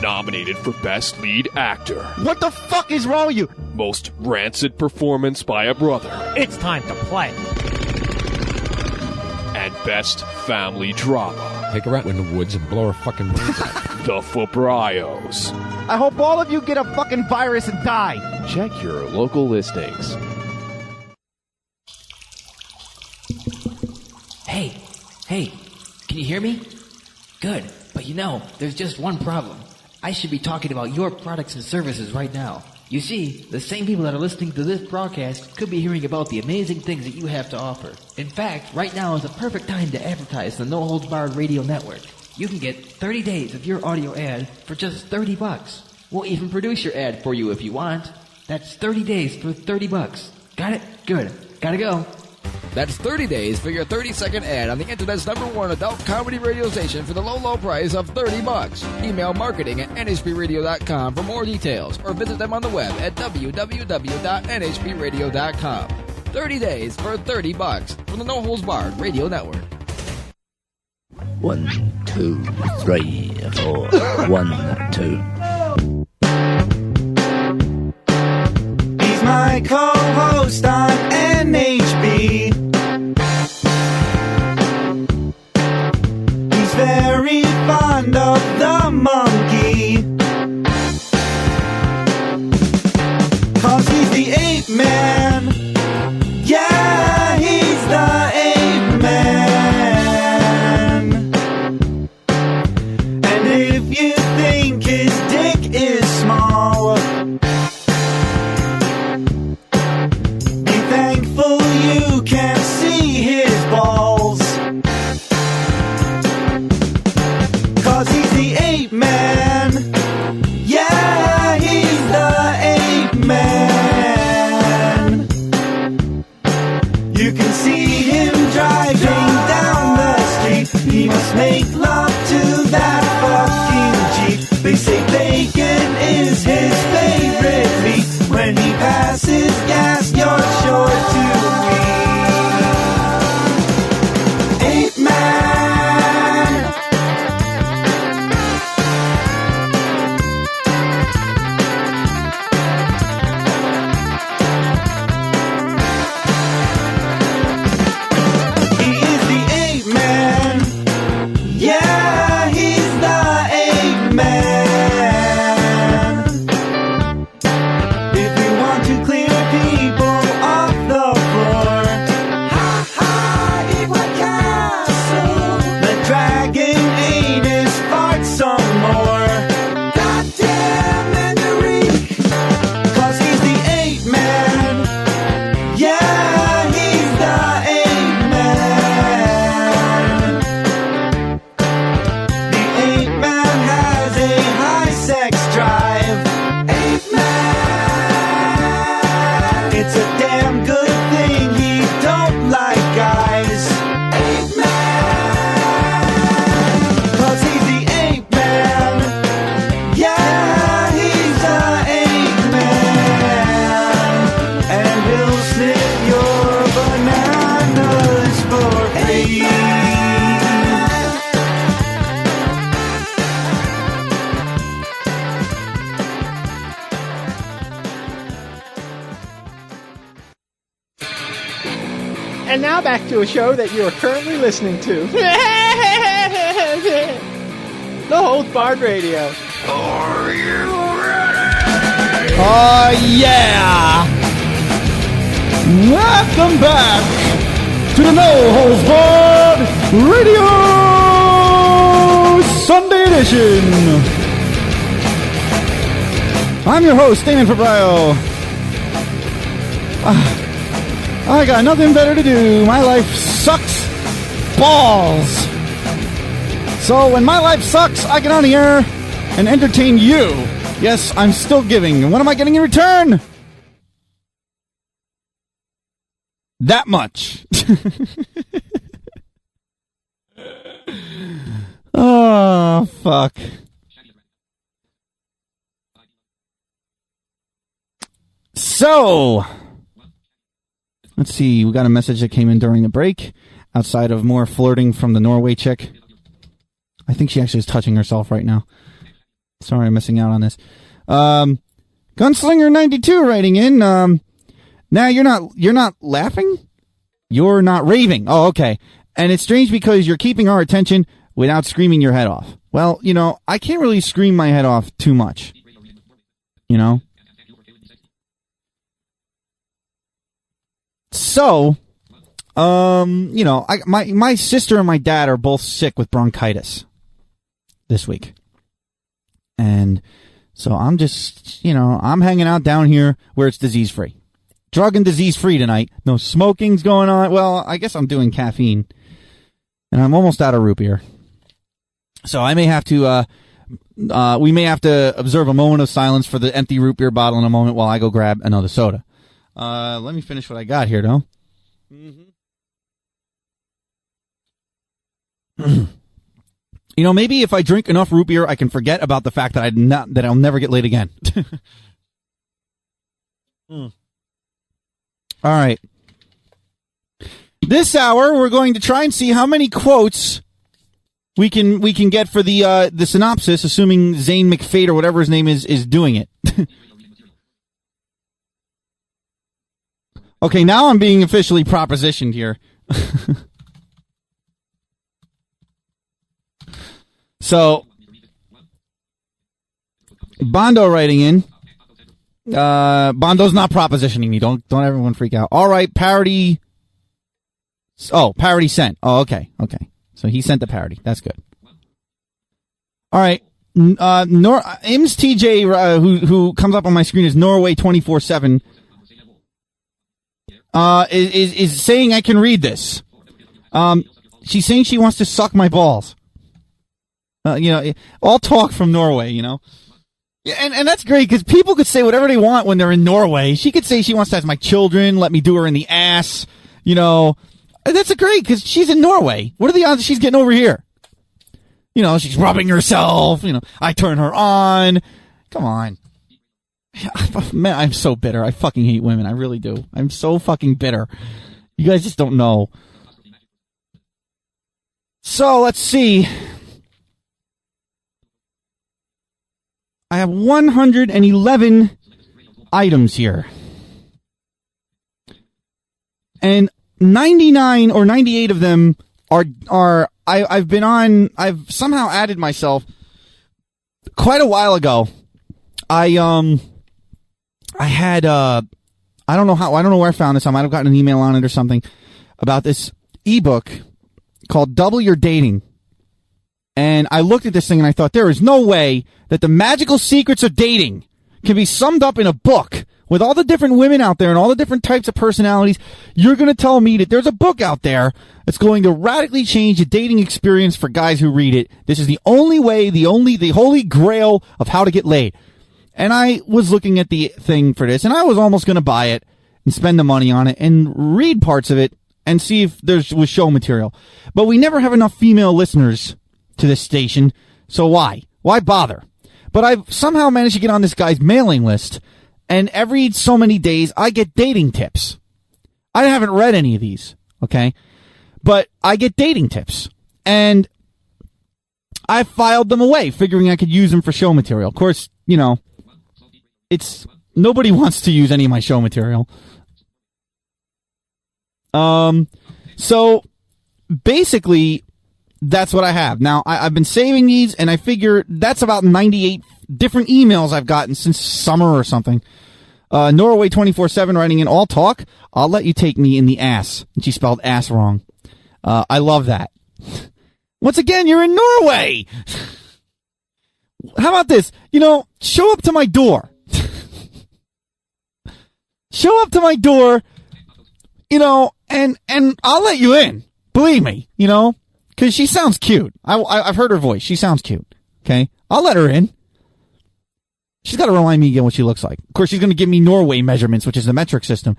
Speaker 7: Nominated for Best Lead Actor.
Speaker 10: What the fuck is wrong with you?
Speaker 7: Most rancid performance by a brother.
Speaker 13: It's time to play.
Speaker 7: And Best Family Drama.
Speaker 19: Take her out in the woods and blow her fucking brains out.
Speaker 7: The Fabrios.
Speaker 10: I hope all of you get a fucking virus and die.
Speaker 7: Check your local listings.
Speaker 20: Hey, can you hear me? Good, but there's just one problem. I should be talking about your products and services right now. You see, the same people that are listening to this broadcast could be hearing about the amazing things that you have to offer. In fact, right now is a perfect time to advertise the No Holds Barred Radio Network. You can get 30 days of your audio ad for just $30. We'll even produce your ad for you if you want. That's 30 days for $30. Got it? Good. Gotta go.
Speaker 21: That's 30 days for your 30-second ad on the Internet's #1 adult comedy radio station for the low, low price of $30. Email marketing@nhbradio.com for more details or visit them on the web at www.nhbradio.com. 30 days for $30 from the No Holds Barred Radio Network.
Speaker 22: 1, 2, 3, 4. 1, 2.
Speaker 23: He's my co-host on NHB. He's very fond of the monkey. 'Cause he's the ape man. Yeah, he's the ape man. And if you think his dick is small, be thankful you can see his balls. 'Cause he
Speaker 2: And now back to a show that you are currently listening to. No Holds Barred Radio.
Speaker 23: Are you ready?
Speaker 1: Oh, yeah! Welcome back to the No Holds Barred Radio Sunday Edition. I'm your host, Damon Fabrio. I got nothing better to do. My life sucks balls. So when my life sucks, I get on the air and entertain you. Yes, I'm still giving. And what am I getting in return? That much. Oh, fuck. So, let's see. We got a message that came in during the break. Outside of more flirting from the Norway chick. I think she actually is touching herself right now. Sorry, I'm missing out on this. Gunslinger92 writing in. Now you're not laughing? You're not raving. Oh, okay. And it's strange because you're keeping our attention without screaming your head off. Well, you know, I can't really scream my head off too much. You know? So, you know, my sister and my dad are both sick with bronchitis this week. And so I'm just, you know, I'm hanging out down here where it's disease-free. Drug and disease-free tonight. No smoking's going on. Well, I guess I'm doing caffeine. And I'm almost out of root beer. So I may have to, we may have to observe a moment of silence for the empty root beer bottle in a moment while I go grab another soda. Let me finish what I got here, though. You know, maybe if I drink enough root beer, I can forget about the fact that I'll never get laid again. All right. This hour, we're going to try and see how many quotes we can get for the synopsis, assuming Zane McFate or whatever his name is doing it. Okay, now I'm being officially propositioned here. So, Bondo writing in. Bondo's not propositioning me. Don't everyone freak out. All right, parody. Oh, parody sent. Oh, okay. So he sent the parody. That's good. All right. Ims TJ, who comes up on my screen as Norway 24/7, is saying I can read this. She's saying she wants to suck my balls. You know, all talk from Norway, you know. Yeah, and that's great, because people could say whatever they want when they're in Norway. She could say she wants to have my children, let me do her in the ass, you know. That's great, because she's in Norway. What are the odds she's getting over here? You know, she's rubbing herself, you know, I turn her on. Come on. Man, I'm so bitter. I fucking hate women. I really do. I'm so fucking bitter. You guys just don't know. So, let's see. I have 111 items here. And 99 or 98 of them I've somehow added myself quite a while ago. I had, I don't know where I found this. I might have gotten an email on it or something about this ebook called Double Your Dating. And I looked at this thing and I thought, there is no way that the magical secrets of dating can be summed up in a book with all the different women out there and all the different types of personalities. You're going to tell me that there's a book out there that's going to radically change the dating experience for guys who read it. This is the only way, the holy grail of how to get laid. And I was looking at the thing for this, and I was almost going to buy it and spend the money on it and read parts of it and see if there was show material. But we never have enough female listeners to this station, so why? Why bother? But I've somehow managed to get on this guy's mailing list, and every so many days I get dating tips. I haven't read any of these, okay? But I get dating tips, and I filed them away, figuring I could use them for show material. Of course, you know, nobody wants to use any of my show material. So basically, that's what I have. Now, I've been saving these, and I figure that's about 98 different emails I've gotten since summer or something. Norway 24/7 writing in, all talk, I'll let you take me in the ass. And she spelled ass wrong. I love that. Once again, you're in Norway. How about this? Show up to my door. Show up to my door, and I'll let you in. Believe me, because she sounds cute. I've heard her voice. She sounds cute. Okay? I'll let her in. She's got to remind me again what she looks like. Of course, she's going to give me Norway measurements, which is the metric system.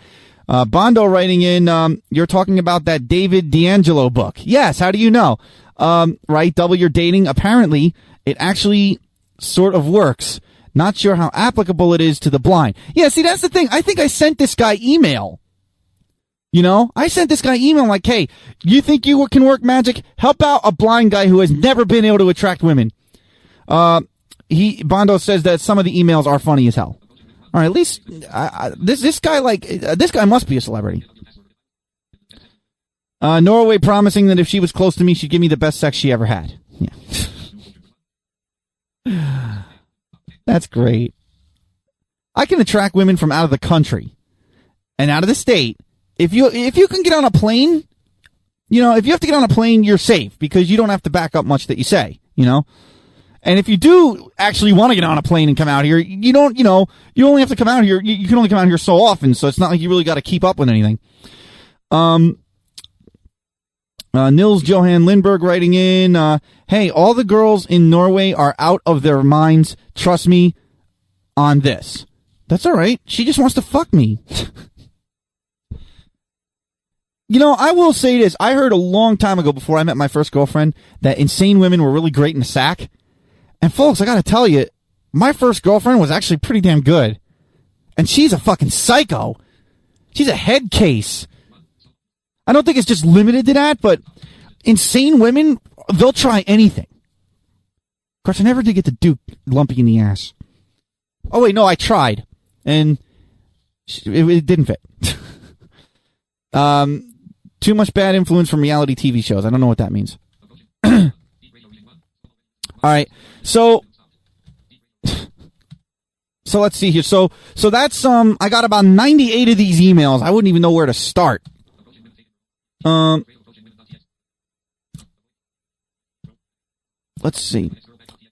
Speaker 1: Bondo writing in, you're talking about that David D'Angelo book. Yes, how do you know? Right, Double Your Dating. Apparently, it actually sort of works. Not sure how applicable it is to the blind. Yeah, see, that's the thing. I think I sent this guy email. I sent this guy email like, hey, you think you can work magic? Help out a blind guy who has never been able to attract women. Bondo says that some of the emails are funny as hell. All right, at least this guy must be a celebrity. Norway promising that if she was close to me, she'd give me the best sex she ever had. Yeah. That's great. I can attract women from out of the country and out of the state. If you can get on a plane, if you have to get on a plane, you're safe because you don't have to back up much that you say, And if you do actually want to get on a plane and come out here, you only have to come out here. You can only come out here so often, so it's not like you really got to keep up with anything. Nils Johan Lindberg writing in, hey, all the girls in Norway are out of their minds. Trust me on this. That's all right. She just wants to fuck me. I will say this. I heard a long time ago before I met my first girlfriend that insane women were really great in the sack. And folks, I got to tell you, my first girlfriend was actually pretty damn good. And she's a fucking psycho. She's a head case. I don't think it's just limited to that, but insane women, they'll try anything. Of course, I never did get to do lumpy in the ass. Oh, wait, no, I tried. And it didn't fit. Too much bad influence from reality TV shows. I don't know what that means. All right. So let's see here. So that's I got about 98 of these emails. I wouldn't even know where to start. Let's see.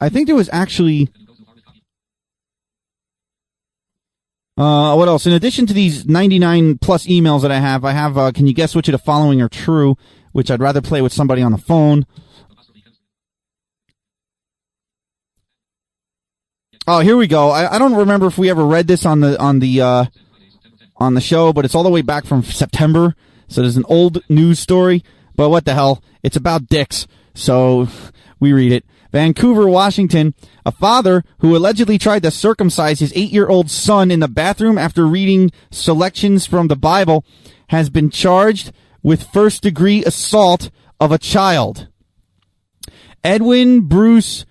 Speaker 1: I think there was actually what else? In addition to these 99 plus emails that I have, can you guess which of the following are true, which I'd rather play with somebody on the phone. Oh, here we go. I don't remember if we ever read this on the show, but it's all the way back from September. So there's an old news story, but what the hell? It's about dicks. So we read it. Vancouver, Washington, a father who allegedly tried to circumcise his 8-year-old son in the bathroom after reading selections from the Bible has been charged with first-degree assault of a child. Edwin Bruce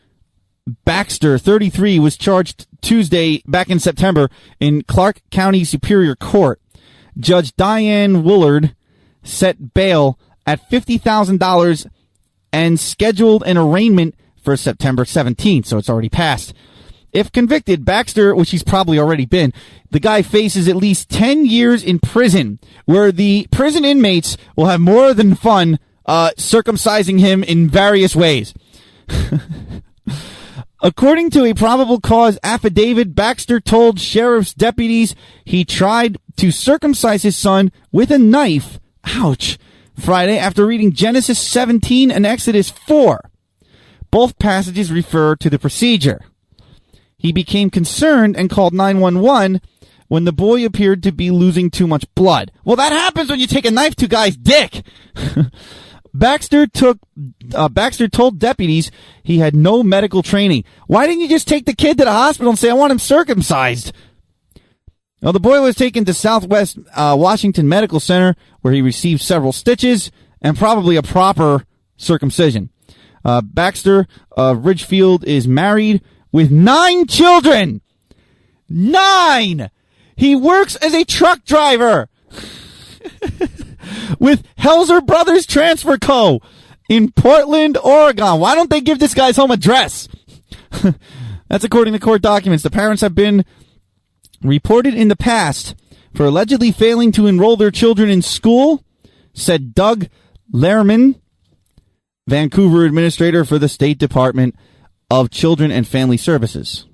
Speaker 1: Baxter, 33, was charged Tuesday back in September in Clark County Superior Court. Judge Diane Woolard set bail at $50,000 and scheduled an arraignment for September 17th, so it's already passed. If convicted, Baxter, which he's probably already been, the guy faces at least 10 years in prison, where the prison inmates will have more than fun circumcising him in various ways. According to a probable cause affidavit, Baxter told sheriff's deputies he tried to circumcise his son with a knife, ouch, Friday after reading Genesis 17 and Exodus 4. Both passages refer to the procedure. He became concerned and called 911 when the boy appeared to be losing too much blood. Well, that happens when you take a knife to a guy's dick. Baxter told deputies he had no medical training. Why didn't you just take the kid to the hospital and say, I want him circumcised? Well, the boy was taken to Southwest Washington Medical Center, where he received several stitches and probably a proper circumcision. Baxter of Ridgefield is married with 9 children. 9! He works as a truck driver. with Helzer Brothers Transfer Co. in Portland, Oregon. Why don't they give this guy's home address? That's according to court documents. The parents have been reported in the past for allegedly failing to enroll their children in school, said Doug Lehrman, Vancouver administrator for the State Department of Children and Family Services.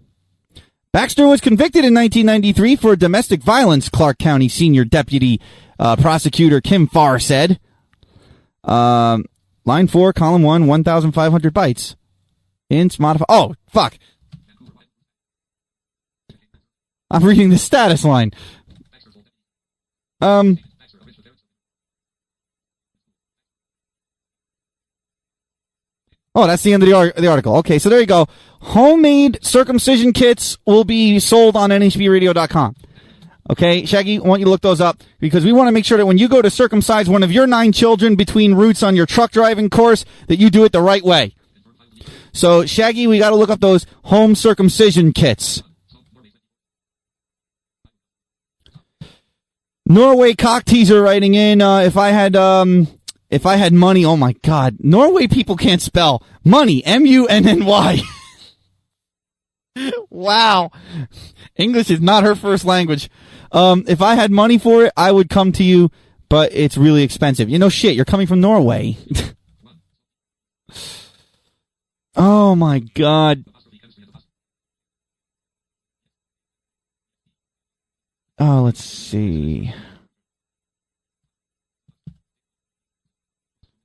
Speaker 1: Baxter was convicted in 1993 for domestic violence, Clark County Senior Deputy Prosecutor Kim Farr said. Line 4, column 1, 1,500 bytes. Ints modify. Oh, fuck. I'm reading the status line. Oh, that's the end of the article. Okay, so there you go. Homemade circumcision kits will be sold on nhbradio.com. Okay, Shaggy, I want you to look those up because we want to make sure that when you go to circumcise one of your 9 children between routes on your truck driving course, that you do it the right way. So, Shaggy, we got to look up those home circumcision kits. Norway cock teaser writing in, if I had money, oh my God. Norway people can't spell money, M-U-N-N-Y. Wow. English is not her first language. If I had money for it, I would come to you, but it's really expensive. You know, shit, you're coming from Norway. Oh my God. Oh, let's see.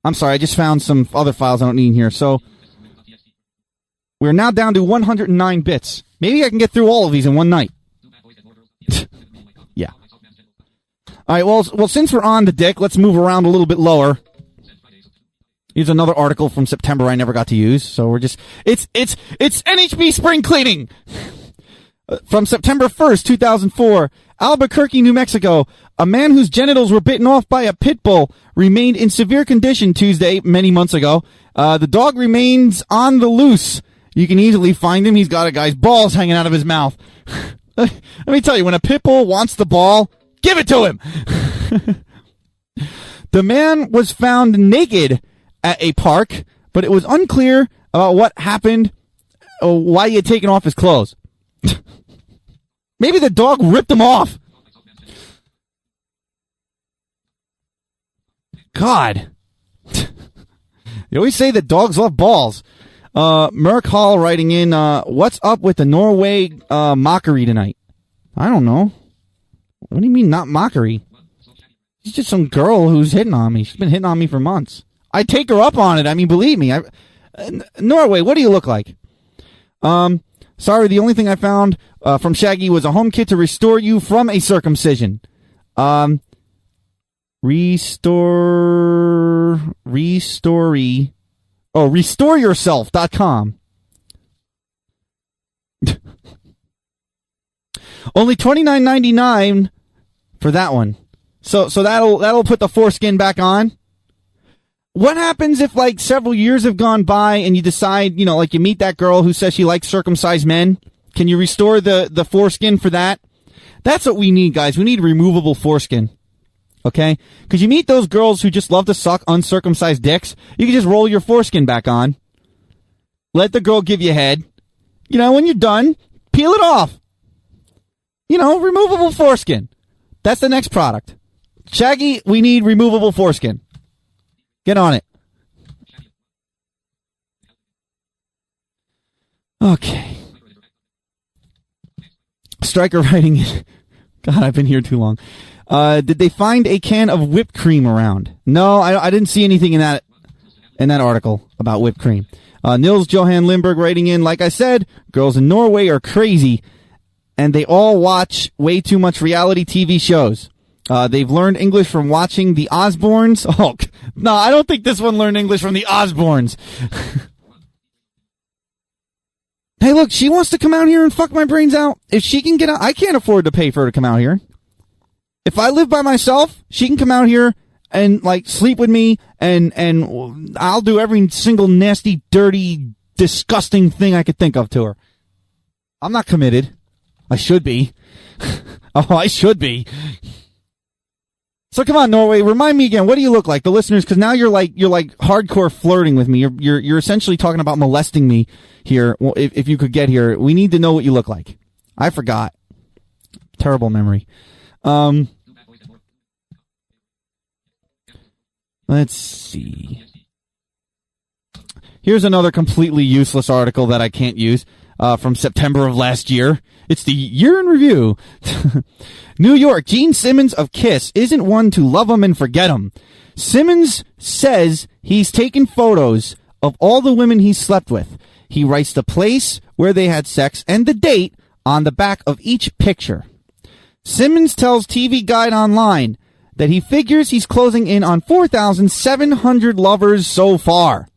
Speaker 1: I'm sorry, I just found some other files I don't need in here. So, we're now down to 109 bits. Maybe I can get through all of these in one night. Yeah. Alright, well, since we're on the dick, let's move around a little bit lower. Here's another article from September I never got to use, so we're just... It's NHB spring cleaning! From September 1st, 2004, Albuquerque, New Mexico, a man whose genitals were bitten off by a pit bull remained in severe condition Tuesday, many months ago. The dog remains on the loose. You can easily find him. He's got a guy's balls hanging out of his mouth. Let me tell you, when a pit bull wants the ball, give it to him. The man was found naked at a park, but it was unclear about what happened or why he had taken off his clothes. Maybe the dog ripped him off. God. They always say that dogs love balls. Merck Hall writing in, what's up with the Norway mockery tonight? I don't know. What do you mean not mockery? She's just some girl who's hitting on me. She's been hitting on me for months. I take her up on it. I mean, believe me. Norway, what do you look like? Sorry, the only thing I found from Shaggy was a home kit to restore you from a circumcision. RestoreYourself.com. Only $29.99 for that one. So that'll put the foreskin back on. What happens if, like, several years have gone by and you decide, you know, like you meet that girl who says she likes circumcised men? Can you restore the foreskin for that? That's what we need, guys. We need removable foreskin. Okay? Because you meet those girls who just love to suck uncircumcised dicks. You can just roll your foreskin back on. Let the girl give you head. You know, when you're done, peel it off. You know, removable foreskin. That's the next product. Shaggy, we need removable foreskin. Get on it. Okay. Striker writing in. God, I've been here too long. Did they find a can of whipped cream around? No, I didn't see anything in that article about whipped cream. Nils Johan Lindberg writing in, like I said, girls in Norway are crazy, and they all watch way too much reality TV shows. They've learned English from watching the Osbournes. Oh, no, I don't think this one learned English from the Osbournes. Hey, look, she wants to come out here and fuck my brains out. If she can get out, I can't afford to pay for her to come out here. If I live by myself, she can come out here and, like, sleep with me, and I'll do every single nasty, dirty, disgusting thing I could think of to her. I'm not committed. I should be. Oh, I should be. So come on, Norway, remind me again. What do you look like, the listeners? Because now you're like hardcore flirting with me. You're essentially talking about molesting me here. Well, if you could get here, we need to know what you look like. I forgot. Terrible memory. Let's see. Here's another completely useless article that I can't use from September of last year. It's the year in review. New York, Gene Simmons of Kiss isn't one to love him and forget him. Simmons says he's taken photos of all the women he's slept with. He writes the place where they had sex and the date on the back of each picture. Simmons tells TV Guide Online that he figures he's closing in on 4,700 lovers so far.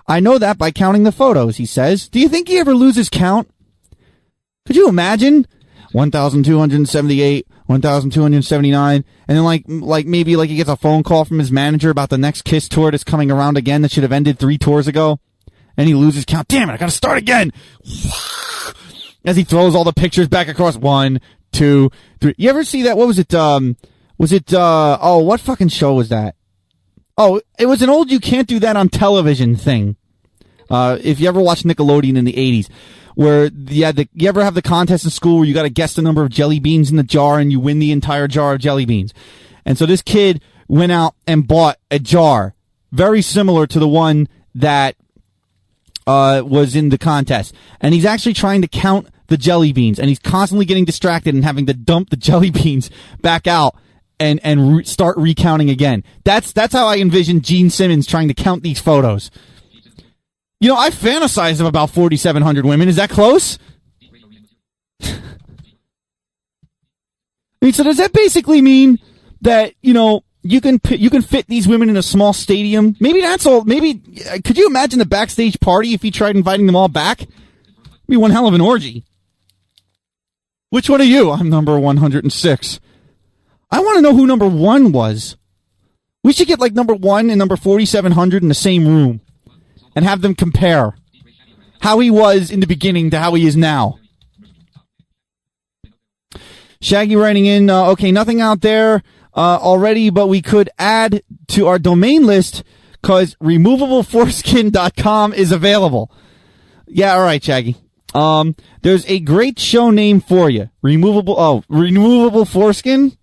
Speaker 1: I know that by counting the photos, he says. Do you think he ever loses count? Could you imagine? 1,278, 1,279, and then like maybe he gets a phone call from his manager about the next Kiss tour that's coming around again that should have ended 3 tours ago, and he loses count. Damn it, I gotta start again! As he throws all the pictures back across 1, 2, 3. You ever see that? What was it? What fucking show was that? Oh, it was an old You Can't Do That on Television thing. If you ever watched Nickelodeon in the 80s, where you ever have the contest in school where you got to guess the number of jelly beans in the jar and you win the entire jar of jelly beans. And so this kid went out and bought a jar very similar to the one that was in the contest. And he's actually trying to count the jelly beans, and he's constantly getting distracted and having to dump the jelly beans back out and start recounting again. That's how I envision Gene Simmons trying to count these photos. You know, I fantasize of about 4,700 women. Is that close? I mean, so does that basically mean that, you know, you can fit these women in a small stadium? Maybe that's all. Maybe could you imagine the backstage party if he tried inviting them all back? It'd be one hell of an orgy. Which one are you? I'm number 106. I want to know who number 1 was. We should get number 1 and number 4,700 in the same room and have them compare how he was in the beginning to how he is now. Shaggy writing in, okay, nothing out there already, but we could add to our domain list because removableforeskin.com is available. Yeah, all right, Shaggy. There's a great show name for you. Removable Foreskin?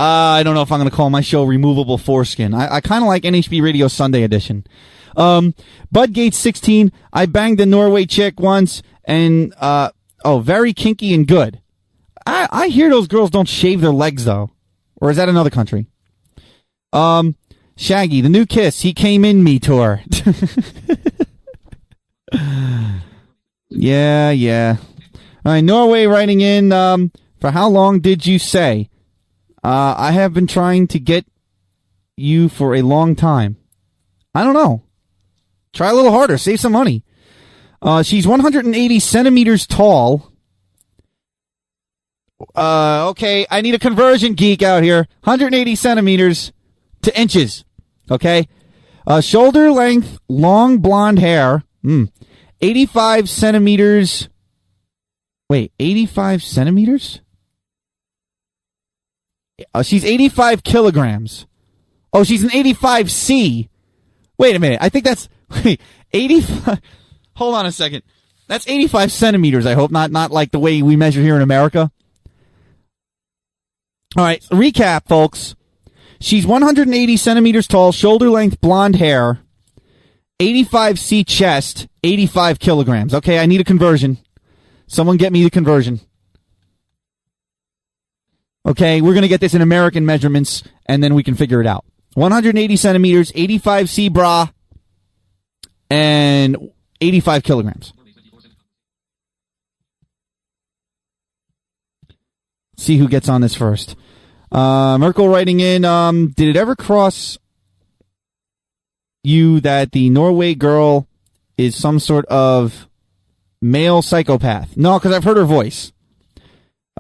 Speaker 1: I don't know if I'm going to call my show Removable Foreskin. I kind of like NHB Radio Sunday Edition. Budgate 16, I banged a Norway chick once, and, very kinky and good. I hear those girls don't shave their legs, though. Or is that another country? Shaggy, the new Kiss, he came in me tour. Yeah. All right, Norway writing in, for how long did you say? I have been trying to get you for a long time. I don't know. Try a little harder. Save some money. She's 180 centimeters tall. Okay, I need a conversion geek out here. 180 centimeters to inches. Okay? Shoulder length, long blonde hair. 85 centimeters. Wait, 85 centimeters? She's 85 kilograms. Oh, she's an 85C. Wait a minute. I think that's 85. Hold on a second. That's 85 centimeters, I hope. Not like the way we measure here in America. All right. Recap, folks. She's 180 centimeters tall, shoulder length blonde hair, 85C chest, 85 kilograms. Okay, I need a conversion. Someone get me the conversion. Okay, we're going to get this in American measurements, and then we can figure it out. 180 centimeters, 85C bra, and 85 kilograms. See who gets on this first. Merkel writing in, did it ever cross you that the Norway girl is some sort of male psychopath? No, because I've heard her voice.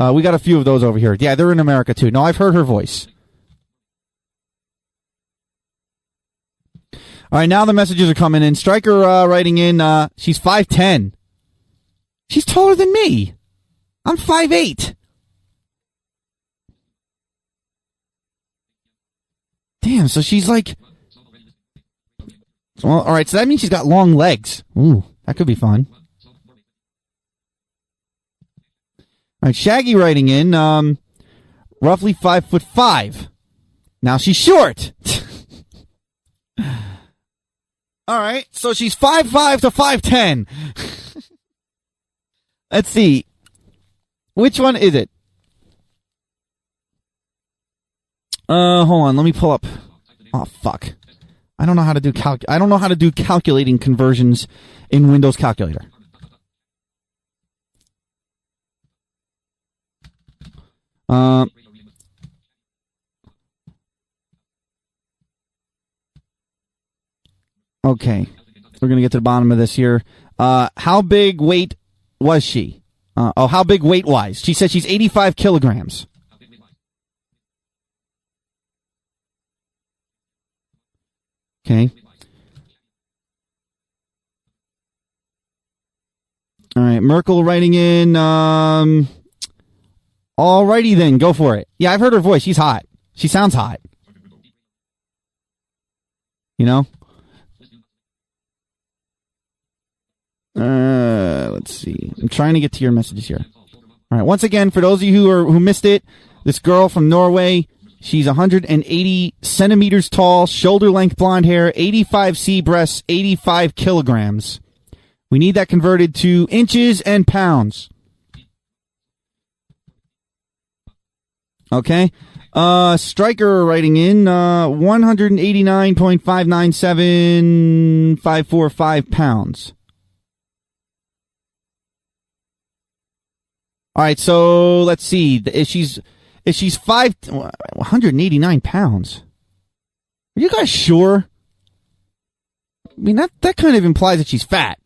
Speaker 1: We got a few of those over here. Yeah, they're in America, too. No, I've heard her voice. All right, now the messages are coming in. Stryker writing in, she's 5'10". She's taller than me. I'm 5'8". Damn, so she's like... Well, alright, so that means she's got long legs. Ooh, that could be fun. Alright, Shaggy writing in, roughly 5'5". Now she's short. Alright, so she's 5'5" to 5'10". Let's see. Which one is it? Hold on, let me pull up. Oh, fuck. I don't know how to do calculating conversions in Windows Calculator. Okay. We're going to get to the bottom of this here. How big weight was she? How big weight-wise? She said she's 85 kilograms. Okay. All right. Merkel writing in. Alrighty then. Go for it. Yeah, I've heard her voice. She's hot. She sounds hot. You know? Let's see. I'm trying to get to your messages here. All right. Once again, for those of you who missed it, this girl from Norway, she's 180 centimeters tall, shoulder-length blonde hair, 85C breasts, 85 kilograms. We need that converted to inches and pounds. Okay. Striker writing in 189.597,545 pounds. All right, so let's see. If she's 189 pounds. Are you guys sure? I mean, that kind of implies that she's fat.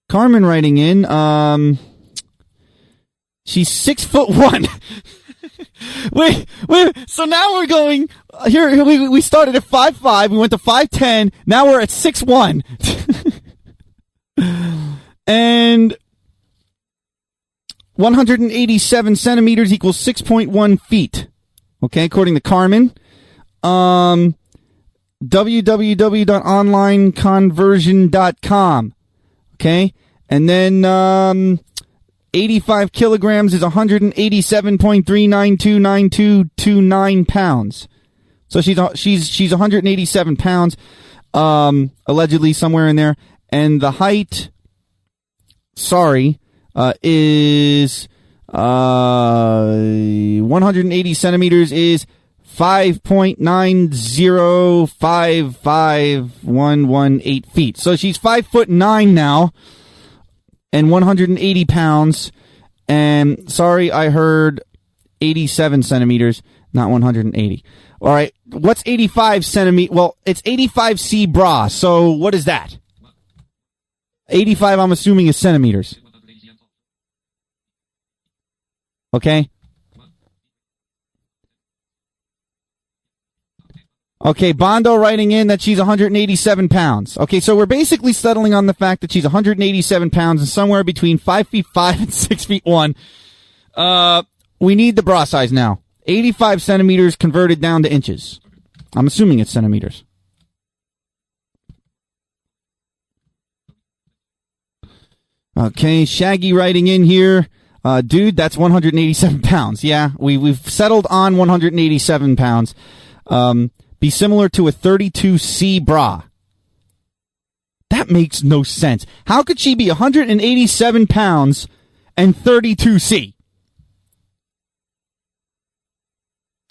Speaker 1: Carmen writing in, she's 6'1". wait, so now we're going, here, we started at 5'5", we went to 5'10", now we're at 6'1". And 187 centimeters equals 6.1 feet. Okay, according to Carmen. www.onlineconversion.com. Okay, and then 85 kilograms is 187.3929229 pounds. So she's 187 pounds, allegedly somewhere in there. And the height, is 180 centimeters is 5.9055118 feet. So she's 5'9" now and 180 pounds. And sorry, I heard 87 centimeters, not 180. All right, what's 85 centimeters? Well, it's 85C bra. So what is that? 85, I'm assuming, is centimeters. Okay. Okay, Bondo writing in that she's 187 pounds. Okay, so we're basically settling on the fact that she's 187 pounds and somewhere between 5'5" and 6'1". We need the bra size now. 85 centimeters converted down to inches. I'm assuming it's centimeters. Okay, Shaggy writing in here. Dude, that's 187 pounds. Yeah, we've settled on 187 pounds. Be similar to a 32C bra. That makes no sense. How could she be 187 pounds and 32C?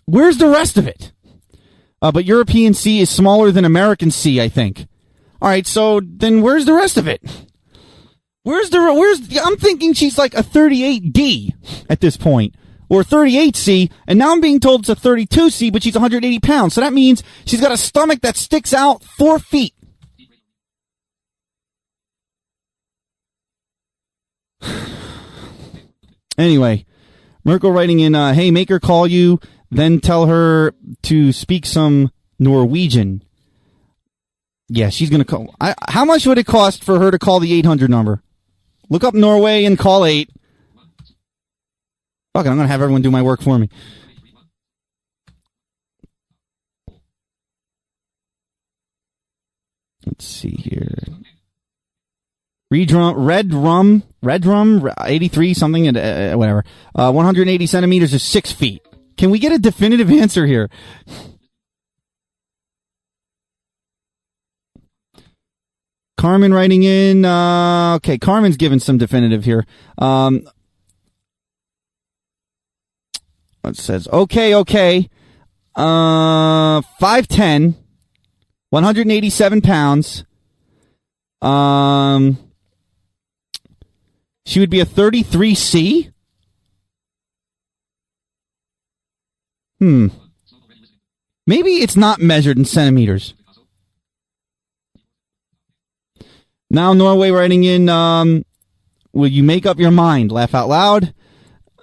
Speaker 1: Where's the rest of it? But European C is smaller than American C, I think. All right, so then where's the rest of it? I'm thinking she's like a 38D at this point, or 38C, and now I'm being told it's a 32C, but she's 180 pounds. So that means she's got a stomach that sticks out 4 feet. Anyway, Merkel writing in, hey, make her call you, then tell her to speak some Norwegian. Yeah, she's going to call. How much would it cost for her to call the 800 number? Look up Norway and call 8. Fuck it, I'm going to have everyone do my work for me. Let's see here. Red rum, 83 something, whatever. 180 centimeters is 6 feet. Can we get a definitive answer here? Carmen writing in. Okay, Carmen's given some definitive here. It says, okay. 5'10", 187 pounds. She would be a 33C? Maybe it's not measured in centimeters. Now Norway writing in, will you make up your mind? Laugh out loud.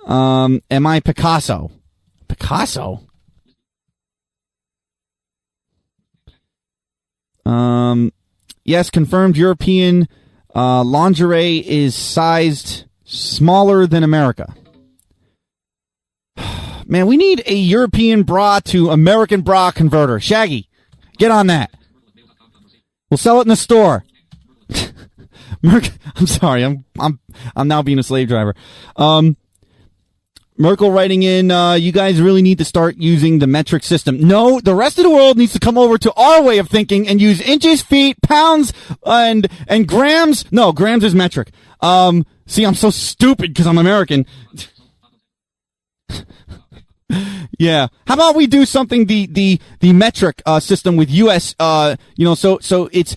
Speaker 1: Am I Picasso? Picasso? Yes, confirmed European lingerie is sized smaller than America. Man, we need a European bra to American bra converter. Shaggy, get on that. We'll sell it in the store. I'm sorry, I'm now being a slave driver. Merkel writing in, you guys really need to start using the metric system. No, the rest of the world needs to come over to our way of thinking and use inches, feet, pounds, and grams. No, grams is metric. See, I'm so stupid because I'm American. Yeah. How about we do something the metric system with US so it's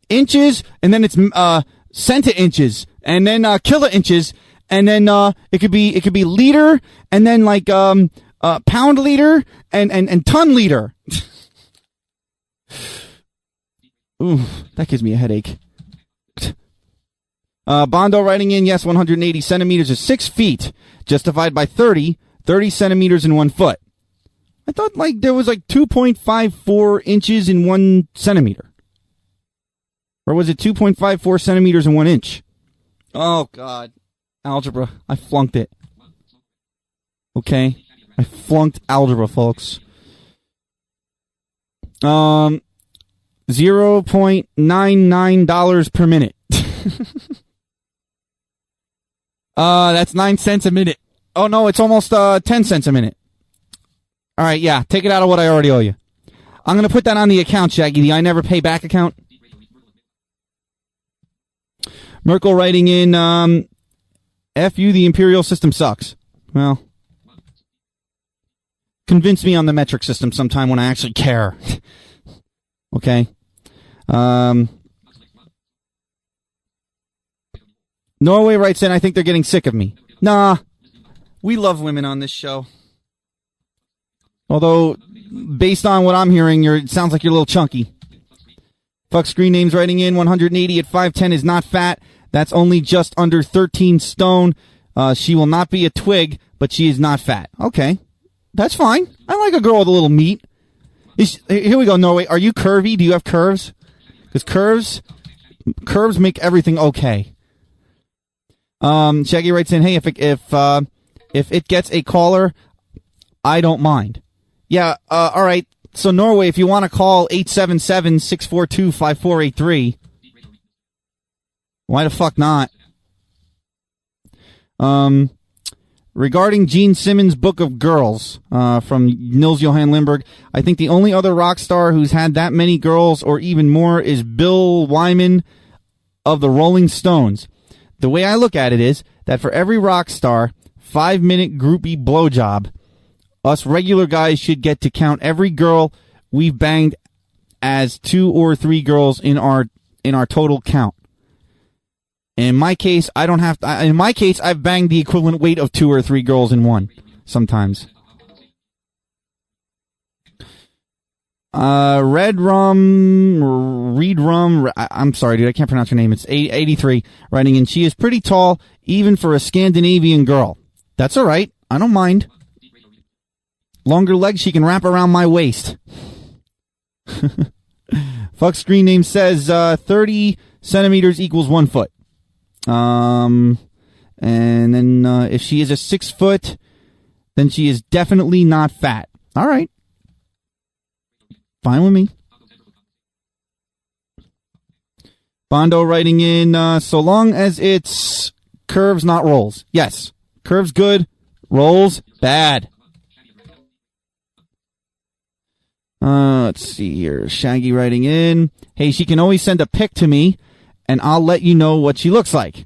Speaker 1: inches and then it's centi inches and then kiloinches and then it could be liter and then like pound liter and ton liter. Ooh, that gives me a headache. Bondo writing in, yes, 180 centimeters is 6 feet, justified by 30 centimeters in 1 foot. I thought like there was like 2.54 inches in 1 centimeter. Or was it 2.54 centimeters in 1 inch? Oh, God. Algebra. I flunked it. Okay. I flunked algebra, folks. $0.99 per minute. That's 9 cents a minute. Oh, no, it's almost 10 cents a minute. All right, yeah, take it out of what I already owe you. I'm going to put that on the account, Shaggy, the I Never Pay Back account. Merkel writing in, F you, the imperial system sucks. Well, convince me on the metric system sometime when I actually care. Okay. Norway writes in, I think they're getting sick of me. Nah. We love women on this show. Although, based on what I'm hearing, it sounds like you're a little chunky. Fuck Screen Names writing in, 180 at 5'10 is not fat. That's only just under 13 stone. She will not be a twig, but she is not fat. Okay. That's fine. I like a girl with a little meat. Here we go, Norway. Are you curvy? Do you have curves? Because curves make everything okay. Shaggy writes in, hey, if it gets a caller, I don't mind. Yeah, all right. So, Norway, if you want to call 877-642-5483, why the fuck not? Regarding Gene Simmons' Book of Girls, from Nils Johan Lindberg, I think the only other rock star who's had that many girls or even more is Bill Wyman of the Rolling Stones. The way I look at it is that for every rock star, 5-minute groupie blowjob, us regular guys should get to count every girl we've banged as 2 or 3 girls in our total count. In my case, I've banged the equivalent weight of 2 or 3 girls in one sometimes. Reed Rum, I'm sorry, dude, I can't pronounce her name. It's 83, writing in, she is pretty tall, even for a Scandinavian girl. That's alright, I don't mind. Longer legs she can wrap around my waist. Fuck Screen Name says, 30 centimeters equals 1 foot. And then, if she is a 6 foot, then she is definitely not fat. All right. Fine with me. Bondo writing in, so long as it's curves, not rolls. Yes. Curves, good. Rolls, bad. Let's see here. Shaggy writing in, hey, she can always send a pic to me, and I'll let you know what she looks like.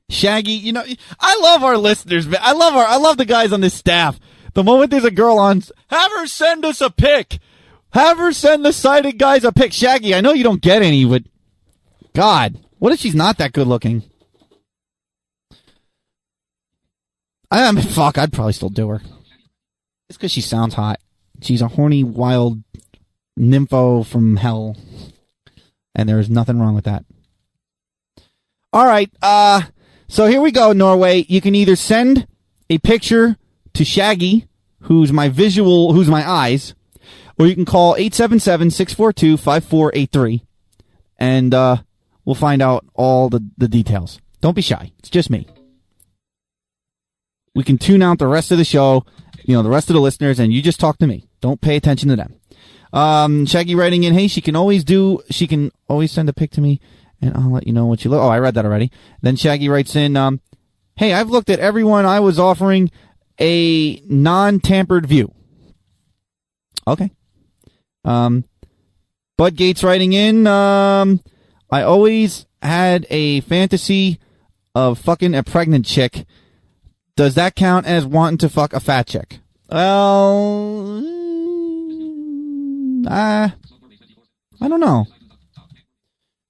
Speaker 1: Shaggy, you know, I love our listeners, man. I love the guys on this staff. The moment there's a girl on, have her send us a pic. Have her send the sighted guys a pic. Shaggy, I know you don't get any, but God, what if she's not that good looking? I mean, fuck, I'd probably still do her. It's because she sounds hot. She's a horny, wild nympho from hell. And there's nothing wrong with that. All right, so here we go, Norway. You can either send a picture to Shaggy, who's my eyes, or you can call 877-642-5483, and we'll find out all the details. Don't be shy. It's just me. We can tune out the rest of the show, the rest of the listeners, and you just talk to me. Don't pay attention to them. Shaggy writing in, hey, she can always send a pic to me, and I'll let you know what you look. Oh, I read that already. Then Shaggy writes in, hey, I've looked at everyone I was offering a non-tampered view. Okay. Bud Gates writing in, I always had a fantasy of fucking a pregnant chick. Does that count as wanting to fuck a fat chick? Well, I don't know.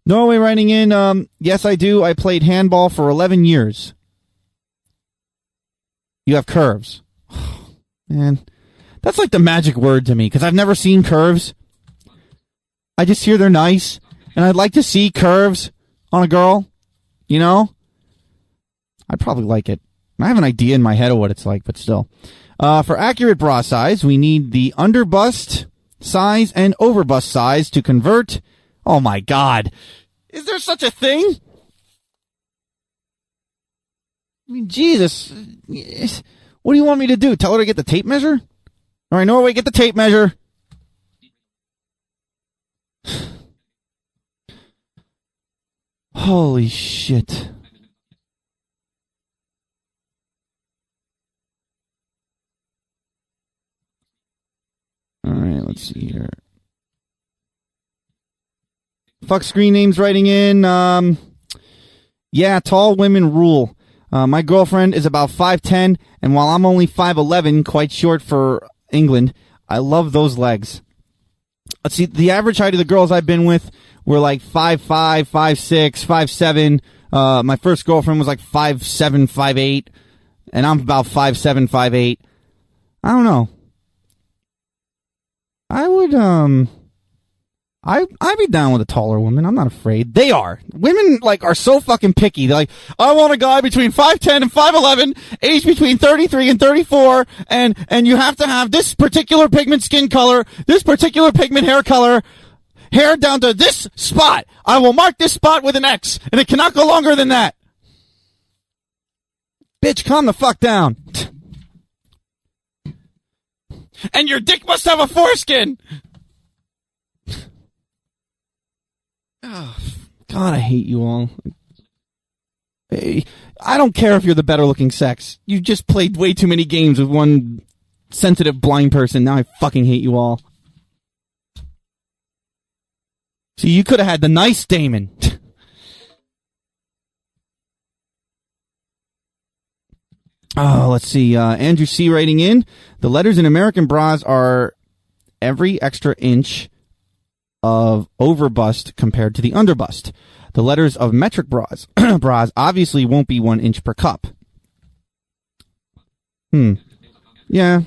Speaker 1: Norway writing in, yes, I do. I played handball for 11 years. You have curves. Man, that's like the magic word to me, because I've never seen curves. I just hear they're nice, and I'd like to see curves on a girl, I'd probably like it. I have an idea in my head of what it's like, but still. For accurate bra size, we need the underbust size and overbust size to convert. Oh my God. Is there such a thing? I mean, Jesus. What do you want me to do? Tell her to get the tape measure? All right, Norway, get the tape measure. Holy shit. All right, let's see here. Fuck screen names writing in. Yeah, tall women rule. My girlfriend is about 5'10", and while I'm only 5'11", quite short for England, I love those legs. Let's see, the average height of the girls I've been with were like 5'5", 5'6", 5'7". My first girlfriend was like 5'7", 5'8", and I'm about 5'7", 5'8". I don't know. I would, I'd be down with a taller woman. I'm not afraid. They are. Women, are so fucking picky. They're like, I want a guy between 5'10 and 5'11, age between 33 and 34, and you have to have this particular pigment skin color, this particular pigment hair color, hair down to this spot. I will mark this spot with an X, and it cannot go longer than that. Bitch, calm the fuck down. And your dick must have a foreskin. Oh, God, I hate you all. Hey, I don't care if you're the better looking sex. You just played way too many games with one sensitive blind person. Now I fucking hate you all. See, you could have had the nice Damon. Oh, let's see. Andrew C. writing in. The letters in American bras are every extra inch of overbust compared to the underbust. The letters of metric bras obviously won't be 1 inch per cup. Yeah.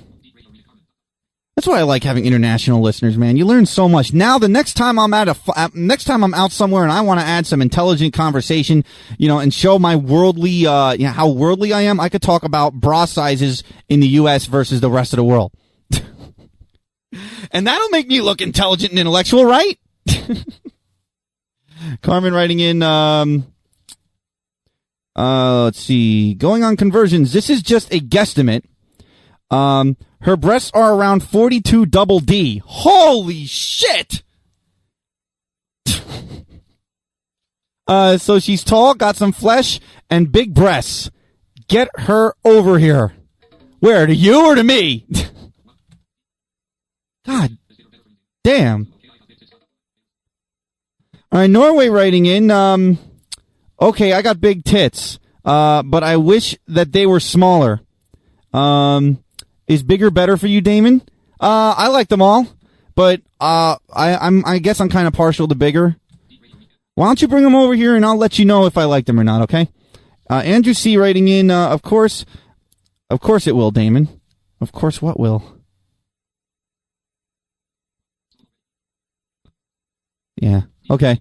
Speaker 1: That's why I like having international listeners, man. You learn so much. Now, the next time I'm out somewhere and I want to add some intelligent conversation, and show my worldly, how worldly I am, I could talk about bra sizes in the U.S. versus the rest of the world. And that'll make me look intelligent and intellectual, right? Carmen writing in, let's see. Going on conversions, this is just a guesstimate. Her breasts are around 42 double D. Holy shit! So she's tall, got some flesh, and big breasts. Get her over here. Where, to you or to me? God damn. All right, Norway writing in, okay, I got big tits, but I wish that they were smaller. Is bigger better for you, Damon? I like them all, but I guess I'm kind of partial to bigger. Why don't you bring them over here and I'll let you know if I like them or not, okay? Andrew C. writing in, of course it will, Damon. Of course what will? Yeah, okay.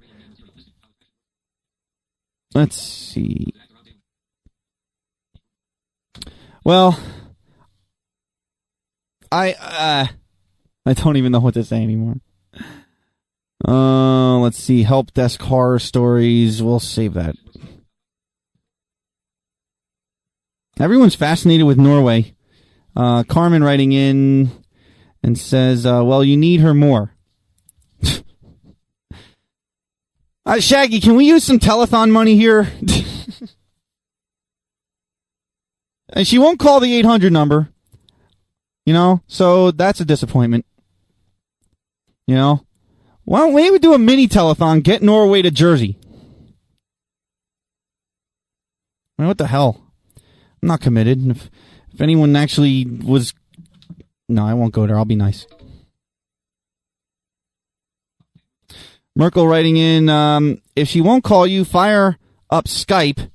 Speaker 1: Let's see. Well, I don't even know what to say anymore. Let's see. Help desk horror stories. We'll save that. Everyone's fascinated with Norway. Carmen writing in and says, well, you need her more. Shaggy, can we use some telethon money here? And she won't call the 800 number. You know, so that's a disappointment. You know? Why don't we do a mini telethon, get Norway to Jersey? I mean, what the hell? I'm not committed. If anyone actually was... No, I won't go there. I'll be nice. Merkel writing in, if she won't call you, fire up Skype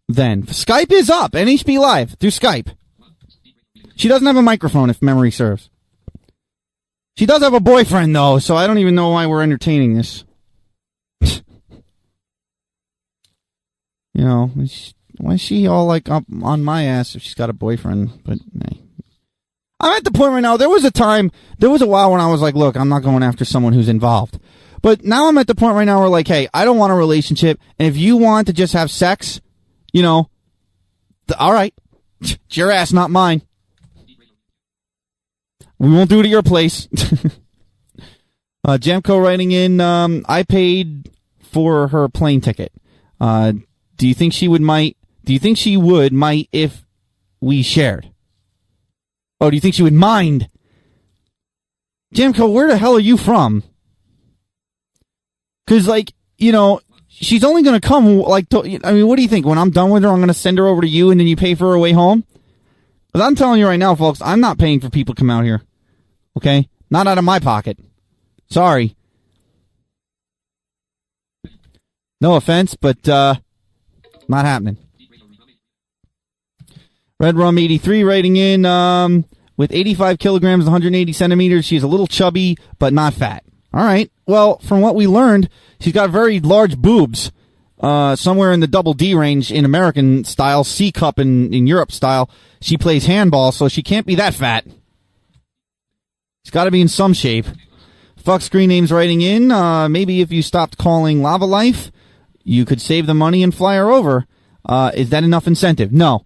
Speaker 1: then. Skype is up. NHB Live through Skype. She doesn't have a microphone, if memory serves. She does have a boyfriend, though, so I don't even know why we're entertaining this. You know, why is she all, like, up on my ass if she's got a boyfriend? But, hey. I'm at the point right now, there was a while when I was like, look, I'm not going after someone who's involved. But now I'm at the point right now where, like, hey, I don't want a relationship, and if you want to just have sex, you know, all right. It's your ass, not mine. We won't do it at your place. Jamco writing in, I paid for her plane ticket. Do you think she would might if we shared? Oh, do you think she would mind? Jamco, where the hell are you from? Because, like, you know, she's only going to come, like, I mean, what do you think? When I'm done with her, I'm going to send her over to you and then you pay for her way home? Because I'm telling you right now, folks, I'm not paying for people to come out here. Okay? Not out of my pocket. Sorry. No offense, but, not happening. Red Rum 83 writing in, with 85 kilograms, 180 centimeters, she's a little chubby, but not fat. All right. Well, from what we learned, she's got very large boobs, somewhere in the double D range in American style, C cup in Europe style. She plays handball, so she can't be that fat. She's got to be in some shape. Fuck Screen Names writing in, maybe if you stopped calling Lava Life, you could save the money and fly her over. Is that enough incentive? No.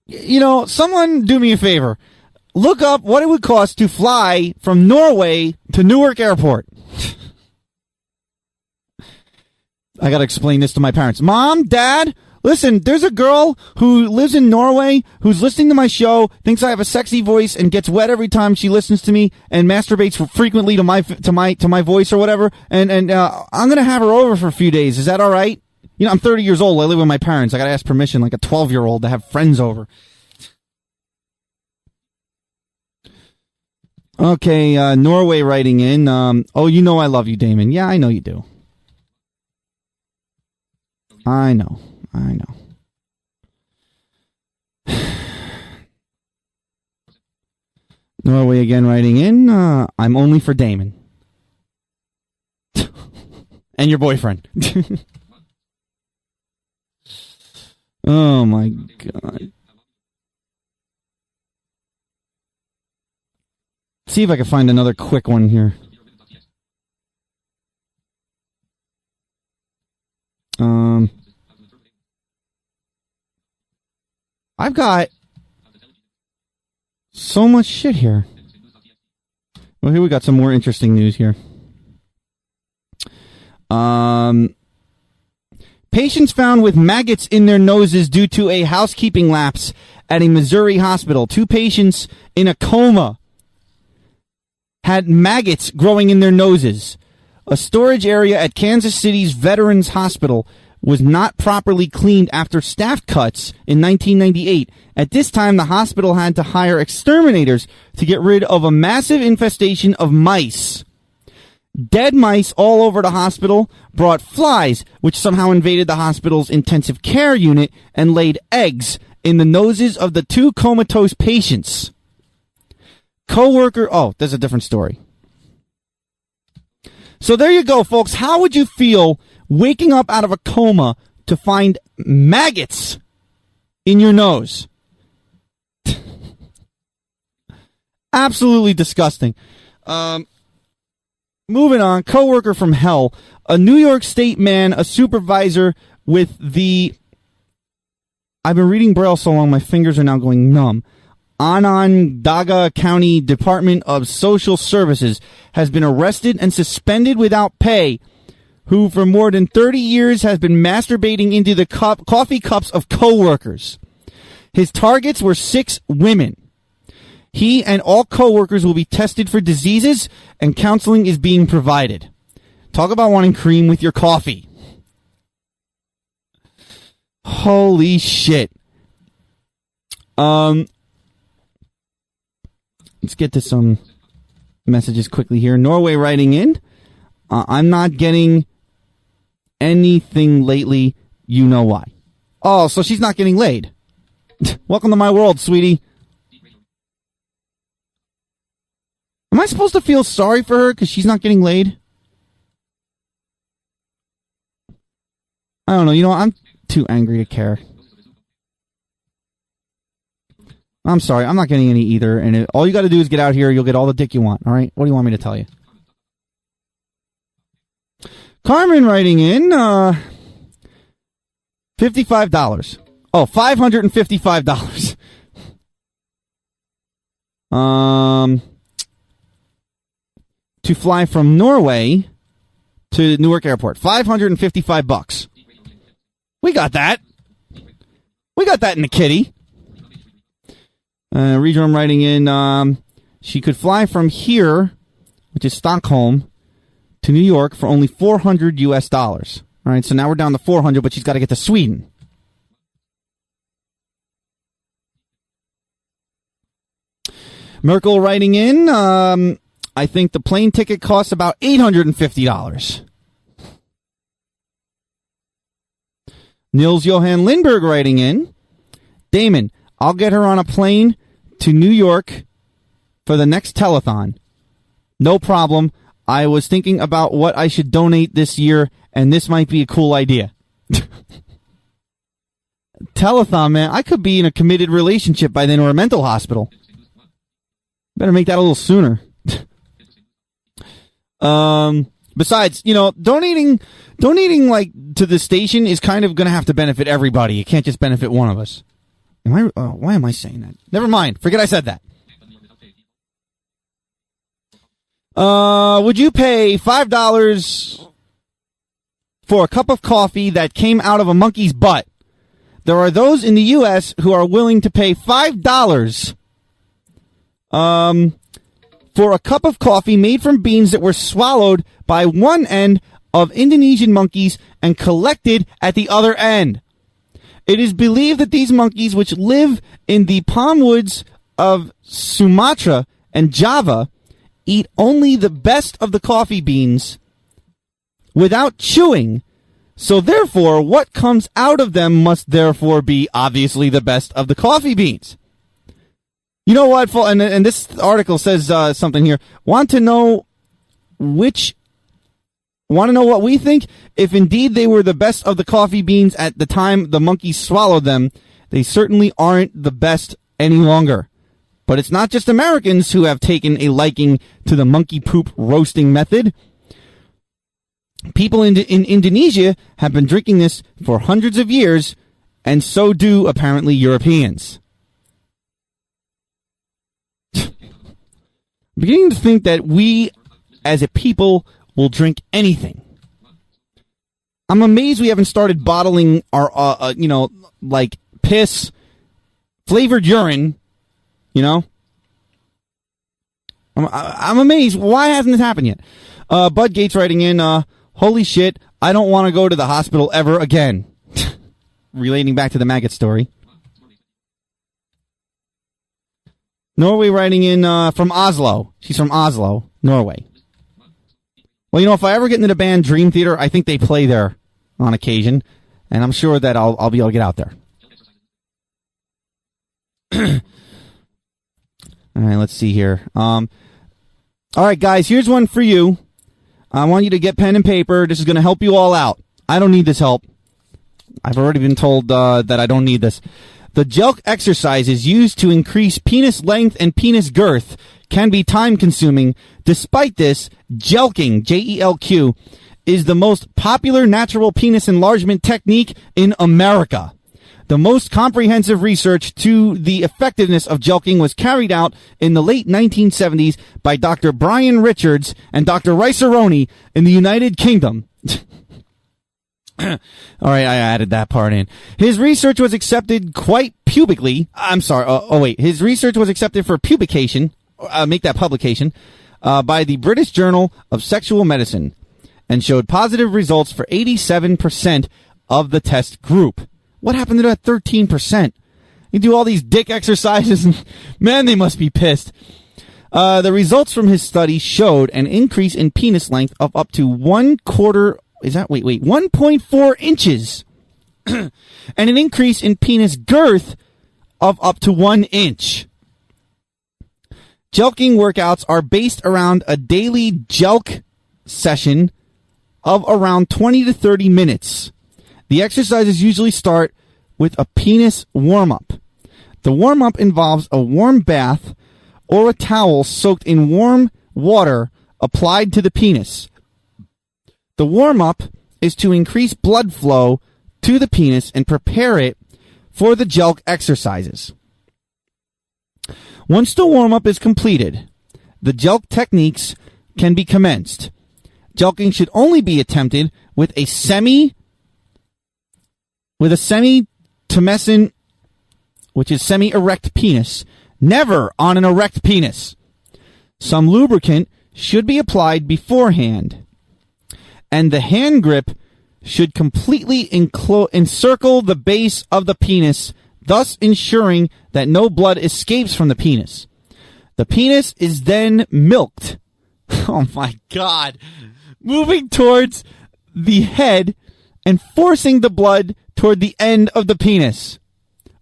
Speaker 1: You know, someone do me a favor. Look up what it would cost to fly from Norway to Newark Airport. I gotta explain this to my parents. Mom, Dad, listen, there's a girl who lives in Norway who's listening to my show, thinks I have a sexy voice, and gets wet every time she listens to me, and masturbates frequently to my voice or whatever. And I'm gonna have her over for a few days. Is that all right? You know, I'm 30 years old. I live with my parents. I gotta ask permission, like a 12-year-old, to have friends over. Okay, Norway writing in. Oh, you know I love you, Damon. Yeah, I know you do. I know. Norway again writing in. I'm only for Damon. And your boyfriend. Oh, my God. See if I can find another quick one here. I've got so much shit here. Well, here we got some more interesting news here. Patients found with maggots in their noses due to a housekeeping lapse at a Missouri hospital. 2 patients in a coma had maggots growing in their noses. A storage area at Kansas City's Veterans Hospital was not properly cleaned after staff cuts in 1998. At this time, the hospital had to hire exterminators to get rid of a massive infestation of mice. Dead mice all over the hospital brought flies, which somehow invaded the hospital's intensive care unit and laid eggs in the noses of the 2 comatose patients. There's a different story. So there you go, folks. How would you feel waking up out of a coma to find maggots in your nose? Absolutely disgusting. Moving on, coworker from hell. A New York State man, a supervisor with the... I've been reading Braille so long, my fingers are now going numb. Onondaga County Department of Social Services has been arrested and suspended without pay, who for more than 30 years has been masturbating into the coffee cups of coworkers. His targets were 6 women. He and all coworkers will be tested for diseases, and counseling is being provided. Talk about wanting cream with your coffee. Holy shit. Let's get to some messages quickly here. Norway writing in. I'm not getting anything lately. You know why. Oh, so she's not getting laid. Welcome to my world, sweetie. Am I supposed to feel sorry for her because she's not getting laid? I don't know. You know what? I'm too angry to care. I'm sorry. I'm not getting any either. And all you got to do is get out here. You'll get all the dick you want. All right? What do you want me to tell you? Carmen writing in, $55. Oh, $555. To fly from Norway to Newark Airport. $555. We got that. We got that in the kitty. Redrum writing in, she could fly from here, which is Stockholm, to New York for only $400 US. All right, so now we're down to 400, but she's got to get to Sweden. Merkel writing in, I think the plane ticket costs about $850. Nils Johan Lindberg writing in, Damon, I'll get her on a plane to New York for the next telethon. No problem. I was thinking about what I should donate this year, and this might be a cool idea. Telethon, man. I could be in a committed relationship by then or a mental hospital. Better make that a little sooner. Besides, you know, donating like to the station is kind of going to have to benefit everybody. It can't just benefit one of us. Why am I saying that? Never mind. Forget I said that. Would you pay $5 for a cup of coffee that came out of a monkey's butt? There are those in the U.S. who are willing to pay $5 for a cup of coffee made from beans that were swallowed by one end of Indonesian monkeys and collected at the other end. It is believed that these monkeys, which live in the palm woods of Sumatra and Java, eat only the best of the coffee beans without chewing. So therefore, what comes out of them must therefore be obviously the best of the coffee beans. You know what? And this article says something here. Want to know what we think? If indeed they were the best of the coffee beans at the time the monkeys swallowed them, they certainly aren't the best any longer. But it's not just Americans who have taken a liking to the monkey poop roasting method. People in Indonesia have been drinking this for hundreds of years, And so do, apparently, Europeans. I'm beginning to think that we, as a people, will drink anything. I'm amazed we haven't started bottling our, like piss, flavored urine, I'm amazed. Why hasn't this happened yet? Bud Gates writing in, holy shit, I don't want to go to the hospital ever again. Relating back to the maggot story. Norway writing in from Oslo. She's from Oslo, Norway. Well, if I ever get into the band Dream Theater, I think they play there on occasion, and I'm sure that I'll be able to get out there. All right, let's see here. All right, guys, here's one for you. I want you to get pen and paper. This is going to help you all out. I don't need this help. I've already been told that I don't need this. The Jelq exercises used to increase penis length and penis girth can be time-consuming. Despite this, Jelqing, Jelq, is the most popular natural penis enlargement technique in America. The most comprehensive research to the effectiveness of Jelqing was carried out in the late 1970s by Dr. Brian Richards and Dr. Rice-A-Roni in the United Kingdom. All right, I added that part in. His research was accepted quite publicly. I'm sorry. His research was accepted for publication. Make that publication by the British Journal of Sexual Medicine, and showed positive results for 87% of the test group. What happened to that 13%? You do all these dick exercises, and man, they must be pissed. The results from his study showed an increase in penis length of up to 1.4 inches, and an increase in penis girth of up to 1 inch. Jelqing workouts are based around a daily Jelq session of around 20 to 30 minutes. The exercises usually start with a penis warm-up. The warm-up involves a warm bath or a towel soaked in warm water applied to the penis. The warm-up is to increase blood flow to the penis and prepare it for the Jelq exercises. Once the warm-up is completed, the Jelq techniques can be commenced. Jelqing should only be attempted with a semi-tumescent, which is semi-erect penis, never on an erect penis. Some lubricant should be applied beforehand, and the hand grip should completely encircle the base of the penis, thus ensuring that no blood escapes from the penis. The penis is then milked. Oh my God. Moving towards the head and forcing the blood toward the end of the penis.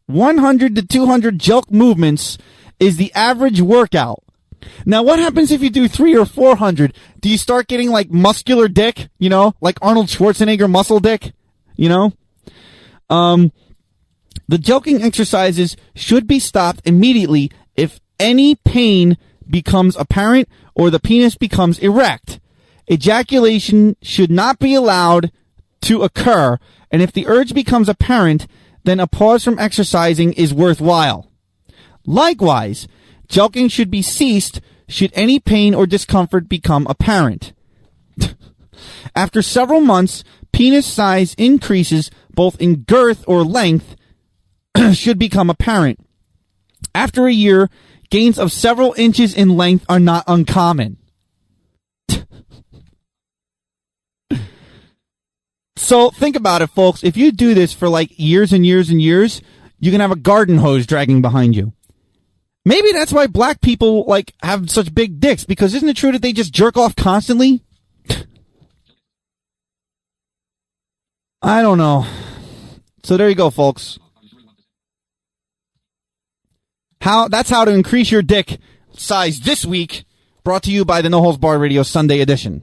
Speaker 1: 100 to 200 Jelq movements is the average workout. Now, what happens if you do 300 or 400? Do you start getting like muscular dick? Like Arnold Schwarzenegger muscle dick? The Jelqing exercises should be stopped immediately if any pain becomes apparent or the penis becomes erect. Ejaculation should not be allowed to occur, and if the urge becomes apparent, then a pause from exercising is worthwhile. Likewise, Jelqing should be ceased should any pain or discomfort become apparent. After several months, penis size increases both in girth or length should become apparent. After a year, gains of several inches in length are not uncommon. So think about it, folks. If you do this for like years and years and years, you can have a garden hose dragging behind you. Maybe that's why black people like have such big dicks, because isn't it true that they just jerk off constantly? I don't know. So there you go, folks. That's how to increase your dick size this week, brought to you by the No Holds Barred Radio Sunday edition.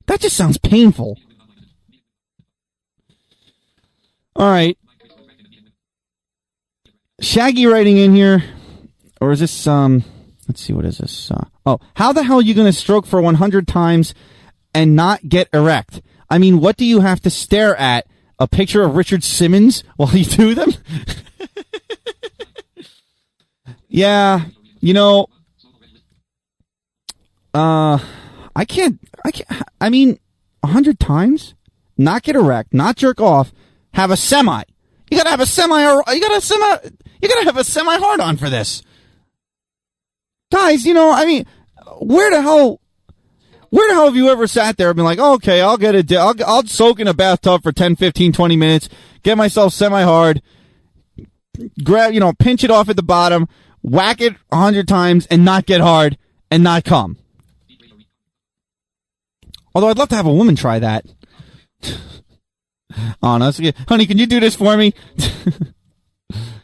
Speaker 1: That just sounds painful. All right. Shaggy writing in here, or is this, let's see, what is this? How the hell are you going to stroke for 100 times and not get erect? I mean, what do you have to stare at? A picture of Richard Simmons while you do them? Yeah, you know, I mean, 100 times? Not get erect, not jerk off, have a semi. You gotta have a semi hard on for this. Guys, you know, I mean, where the hell have you ever sat there and been like, oh, okay, I'll soak in a bathtub for 10, 15, 20 minutes, get myself semi hard, grab, you know, pinch it off at the bottom, whack it 100 times and not get hard and not come. Although I'd love to have a woman try that. Honestly, honey, can you do this for me?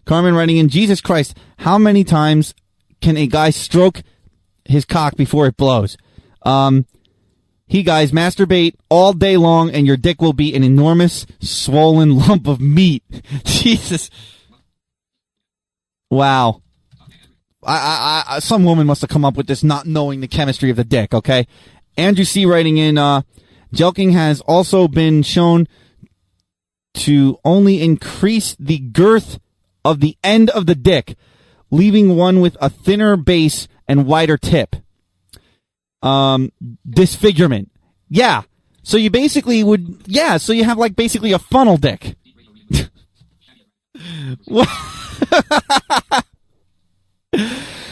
Speaker 1: Carmen writing in, Jesus Christ, how many times can a guy stroke his cock before it blows? He guys masturbate all day long and your dick will be an enormous swollen lump of meat. Jesus. Wow. I some woman must have come up with this not knowing the chemistry of the dick, okay? Andrew C. writing in, jelqing has also been shown to only increase the girth of the end of the dick, leaving one with a thinner base and wider tip. Disfigurement. Yeah. So you basically would, yeah, so you have like basically a funnel dick.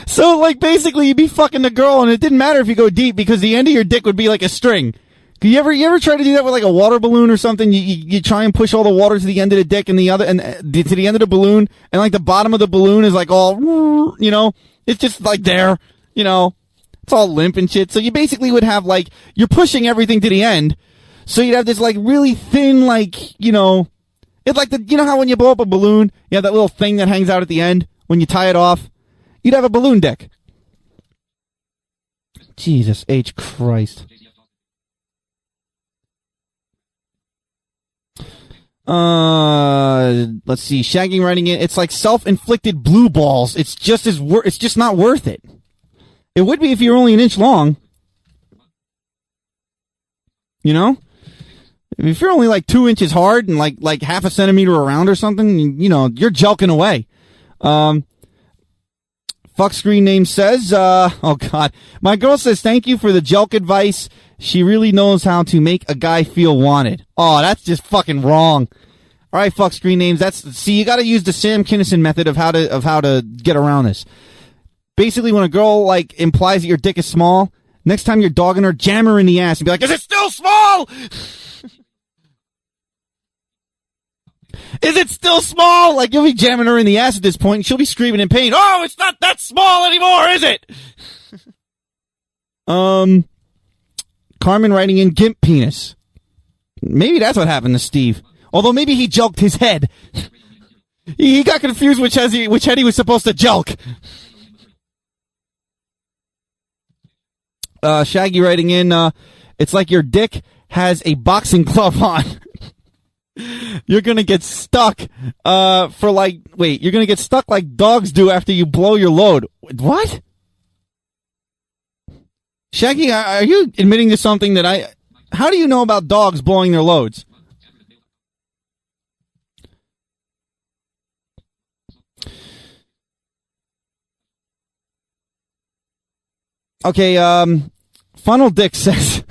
Speaker 1: So like basically you'd be fucking the girl and it didn't matter if you go deep because the end of your dick would be like a string. You ever try to do that with like a water balloon or something? You try and push all the water to the end of the dick and the other and to the end of the balloon, and like the bottom of the balloon is like all, you know, it's just like there, you know, it's all limp and shit. So you basically would have like you're pushing everything to the end, so you'd have this like really thin, like, you know, it's like you know how when you blow up a balloon, you have that little thing that hangs out at the end when you tie it off. You'd have a balloon dick. Jesus H. Christ. Let's see. Shagging writing in. It's like self-inflicted blue balls. It's just it's just not worth it. It would be if you're only an inch long. You know? If you're only like 2 inches hard and like half a centimeter around or something, you know, you're jelking away. Fuck screen name says, oh God. My girl says, thank you for the jelk advice. She really knows how to make a guy feel wanted. Oh, that's just fucking wrong. All right, fuck screen names. See, you got to use the Sam Kinison method of how to get around this. Basically, when a girl like implies that your dick is small, next time you're dogging her, jam her in the ass and be like, "Is it still small? Is it still small?" Like you'll be jamming her in the ass at this point, and she'll be screaming in pain. Oh, it's not that small anymore, is it? Carmen writing in gimp penis. Maybe that's what happened to Steve. Although maybe he jelked his head. He got confused which head he was supposed to jelk. Shaggy writing in, it's like your dick has a boxing glove on. You're gonna get stuck, you're gonna get stuck like dogs do after you blow your load. What? Shaggy, are you admitting to something that how do you know about dogs blowing their loads? Okay, Funnel Dick says,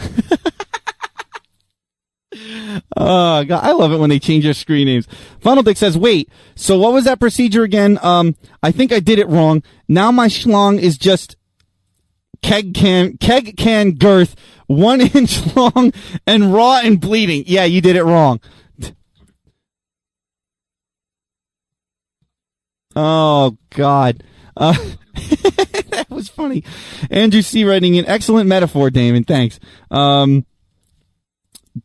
Speaker 1: oh, God, I love it when they change their screen names. Funnel Dick says, wait, so what was that procedure again? I think I did it wrong. Now my schlong is just keg can girth, 1 inch long and raw and bleeding. Yeah, you did it wrong. Oh, God. That was funny. Andrew C. writing an excellent metaphor, Damon. Thanks.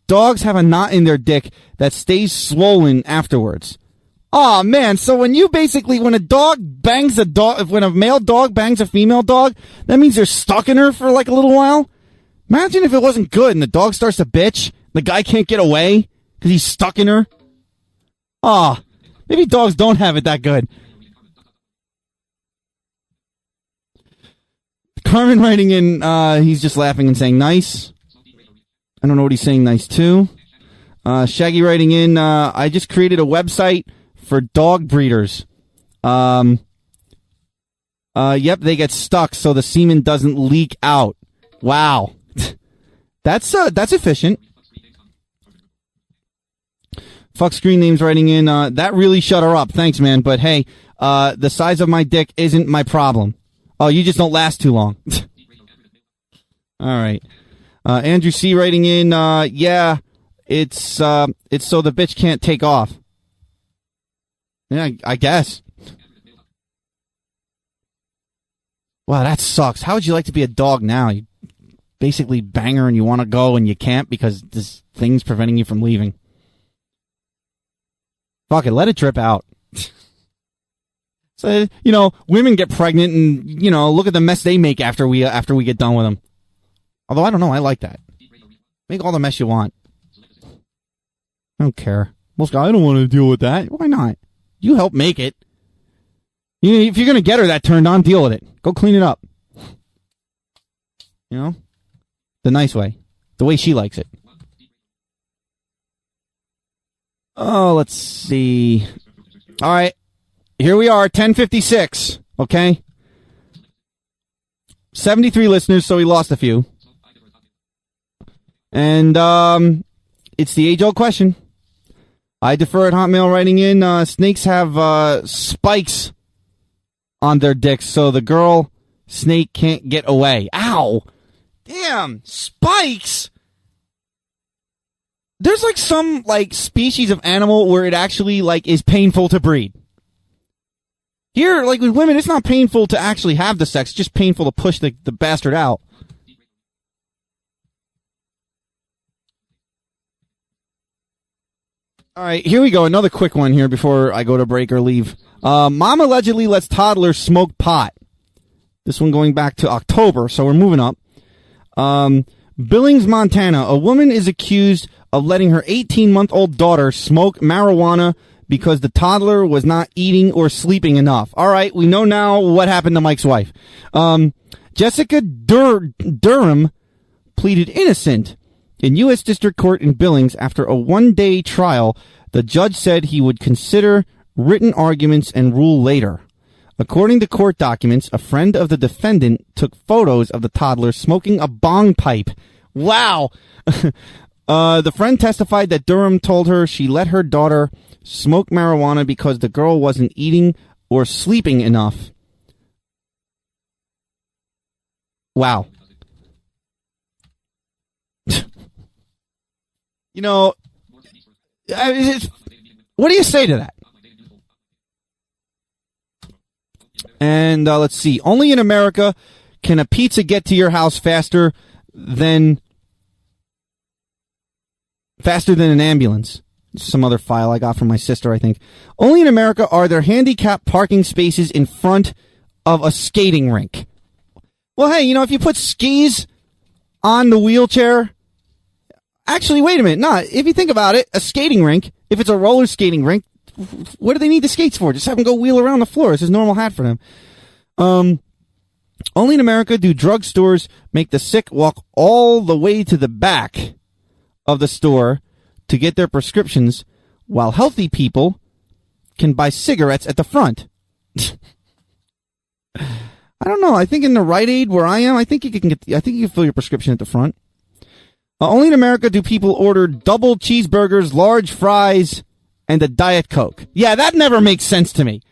Speaker 1: Dogs have a knot in their dick that stays swollen afterwards. Oh man, so when a male dog bangs a female dog, that means they're stuck in her for like a little while? Imagine if it wasn't good and the dog starts to bitch, the guy can't get away because he's stuck in her. Ah, maybe dogs don't have it that good. Carmen writing in, he's just laughing and saying nice. I don't know what he's saying nice to. Shaggy writing in, I just created a website for dog breeders. Yep, they get stuck so the semen doesn't leak out. Wow. That's efficient. Fuck Screen Names writing in, that really shut her up. Thanks, man. But hey, the size of my dick isn't my problem. Oh, you just don't last too long. All right. Andrew C writing in, yeah, it's so the bitch can't take off. Yeah, I guess. Wow, that sucks. How would you like to be a dog now? You basically bang her and you want to go and you can't because this thing's preventing you from leaving. Fuck it, let it drip out. So, women get pregnant and, look at the mess they make after we get done with them. Although, I don't know, I like that. Make all the mess you want. I don't care. Most guys, I don't want to deal with that. Why not? You help make it. If you're going to get her that turned on, deal with it. Go clean it up. The nice way. The way she likes it. Oh, let's see. All right. Here we are, 10:56. Okay? 73 listeners, so we lost a few. And it's the age-old question. I defer at Hotmail writing in, snakes have spikes on their dicks, so the girl snake can't get away. Ow! Damn, spikes! There's some species of animal where it actually is painful to breed. Here, with women, it's not painful to actually have the sex, it's just painful to push the bastard out. All right, here we go. Another quick one here before I go to break or leave. Mom allegedly lets toddlers smoke pot. This one going back to October, so we're moving up. Billings, Montana. A woman is accused of letting her 18-month-old daughter smoke marijuana because the toddler was not eating or sleeping enough. All right, we know now what happened to Mike's wife. Jessica Durham pleaded innocent in U.S. District Court in Billings after a one-day trial. The judge said he would consider written arguments and rule later. According to court documents, a friend of the defendant took photos of the toddler smoking a bong pipe. Wow! The friend testified that Durham told her she let her daughter smoke marijuana because the girl wasn't eating or sleeping enough. Wow. What do you say to that? And let's see. Only in America can a pizza get to your house faster than an ambulance. Some other file I got from my sister, I think. Only in America are there handicapped parking spaces in front of a skating rink. Well, hey, if you put skis on the wheelchair... Actually, wait a minute. No, if you think about it, a skating rink, if it's a roller skating rink, what do they need the skates for? Just have them go wheel around the floor. It's his normal hat for them. Only in America do drugstores make the sick walk all the way to the back of the store to get their prescriptions, while healthy people can buy cigarettes at the front. I don't know. I think in the Rite Aid where I am, I think you can fill your prescription at the front. Only in America do people order double cheeseburgers, large fries, and a Diet Coke. Yeah, that never makes sense to me.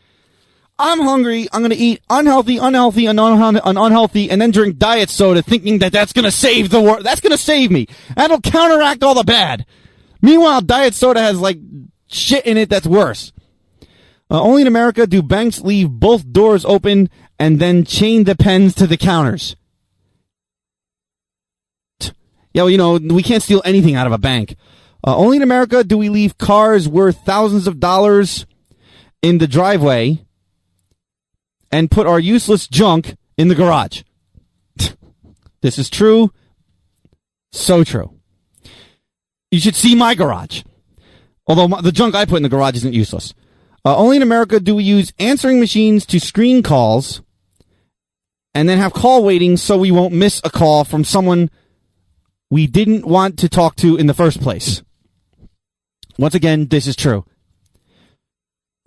Speaker 1: I'm hungry. I'm going to eat unhealthy, and unhealthy, and then drink diet soda thinking that that's going to save the world. That's going to save me. That'll counteract all the bad. Meanwhile, diet soda has, shit in it that's worse. Only in America do banks leave both doors open and then chain the pens to the counters. Yeah, well, we can't steal anything out of a bank. Only in America do we leave cars worth thousands of dollars in the driveway and put our useless junk in the garage. This is true. So true. You should see my garage. Although the junk I put in the garage isn't useless. Only in America do we use answering machines to screen calls and then have call waiting so we won't miss a call from someone we didn't want to talk to in the first place. Once again, this is true.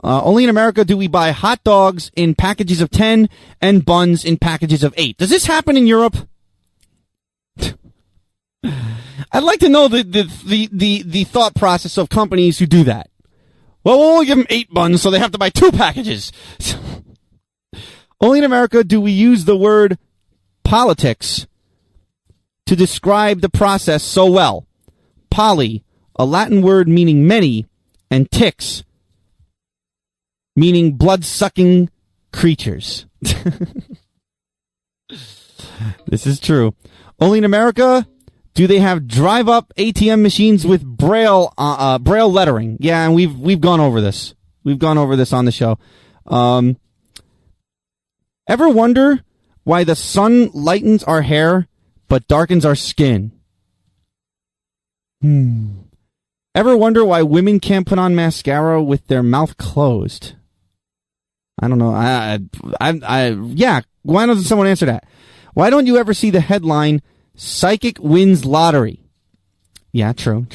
Speaker 1: Only in America do we buy hot dogs in packages of 10 and buns in packages of 8. Does this happen in Europe? I'd like to know the thought process of companies who do that. Well, we'll only give them 8 buns, so they have to buy 2 packages. Only in America do we use the word politics to describe the process so well. Poly, a Latin word meaning many, and ticks, meaning blood-sucking creatures. This is true. Only in America do they have drive-up ATM machines with braille lettering. Yeah, and we've gone over this. We've gone over this on the show. Ever wonder why the sun lightens our hair but darkens our skin? Ever wonder why women can't put on mascara with their mouth closed? I don't know. Yeah. Why doesn't someone answer that? Why don't you ever see the headline, Psychic Wins Lottery? Yeah, true.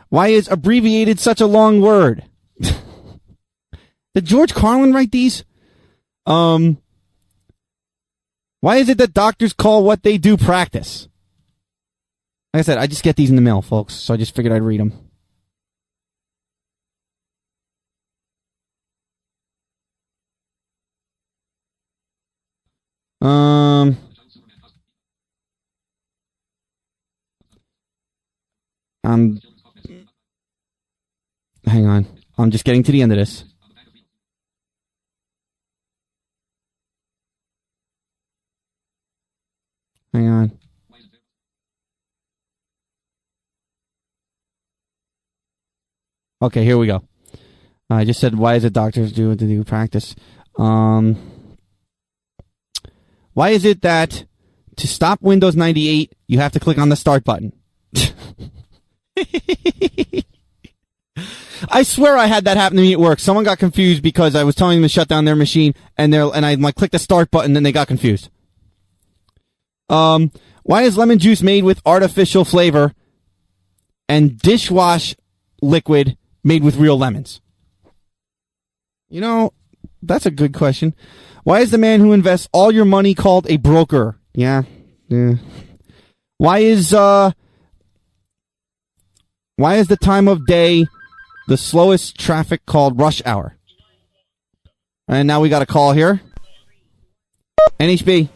Speaker 1: Why is abbreviated such a long word? Did George Carlin write these? Why is it that doctors call what they do practice? Like I said, I just get these in the mail, folks, so I just figured I'd read them. Hang on. I'm just getting to the end of this. Hang on. Okay, here we go. I just said, why is it doctors do what they do practice? Why is it that to stop Windows 98, you have to click on the start button? I swear I had that happen to me at work. Someone got confused because I was telling them to shut down their machine, and I clicked the start button, and they got confused. Why is lemon juice made with artificial flavor and dishwash liquid made with real lemons? You know, that's a good question. Why is the man who invests all your money called a broker? Yeah. Why is the time of day the slowest traffic called rush hour? And now we got a call here. NHB.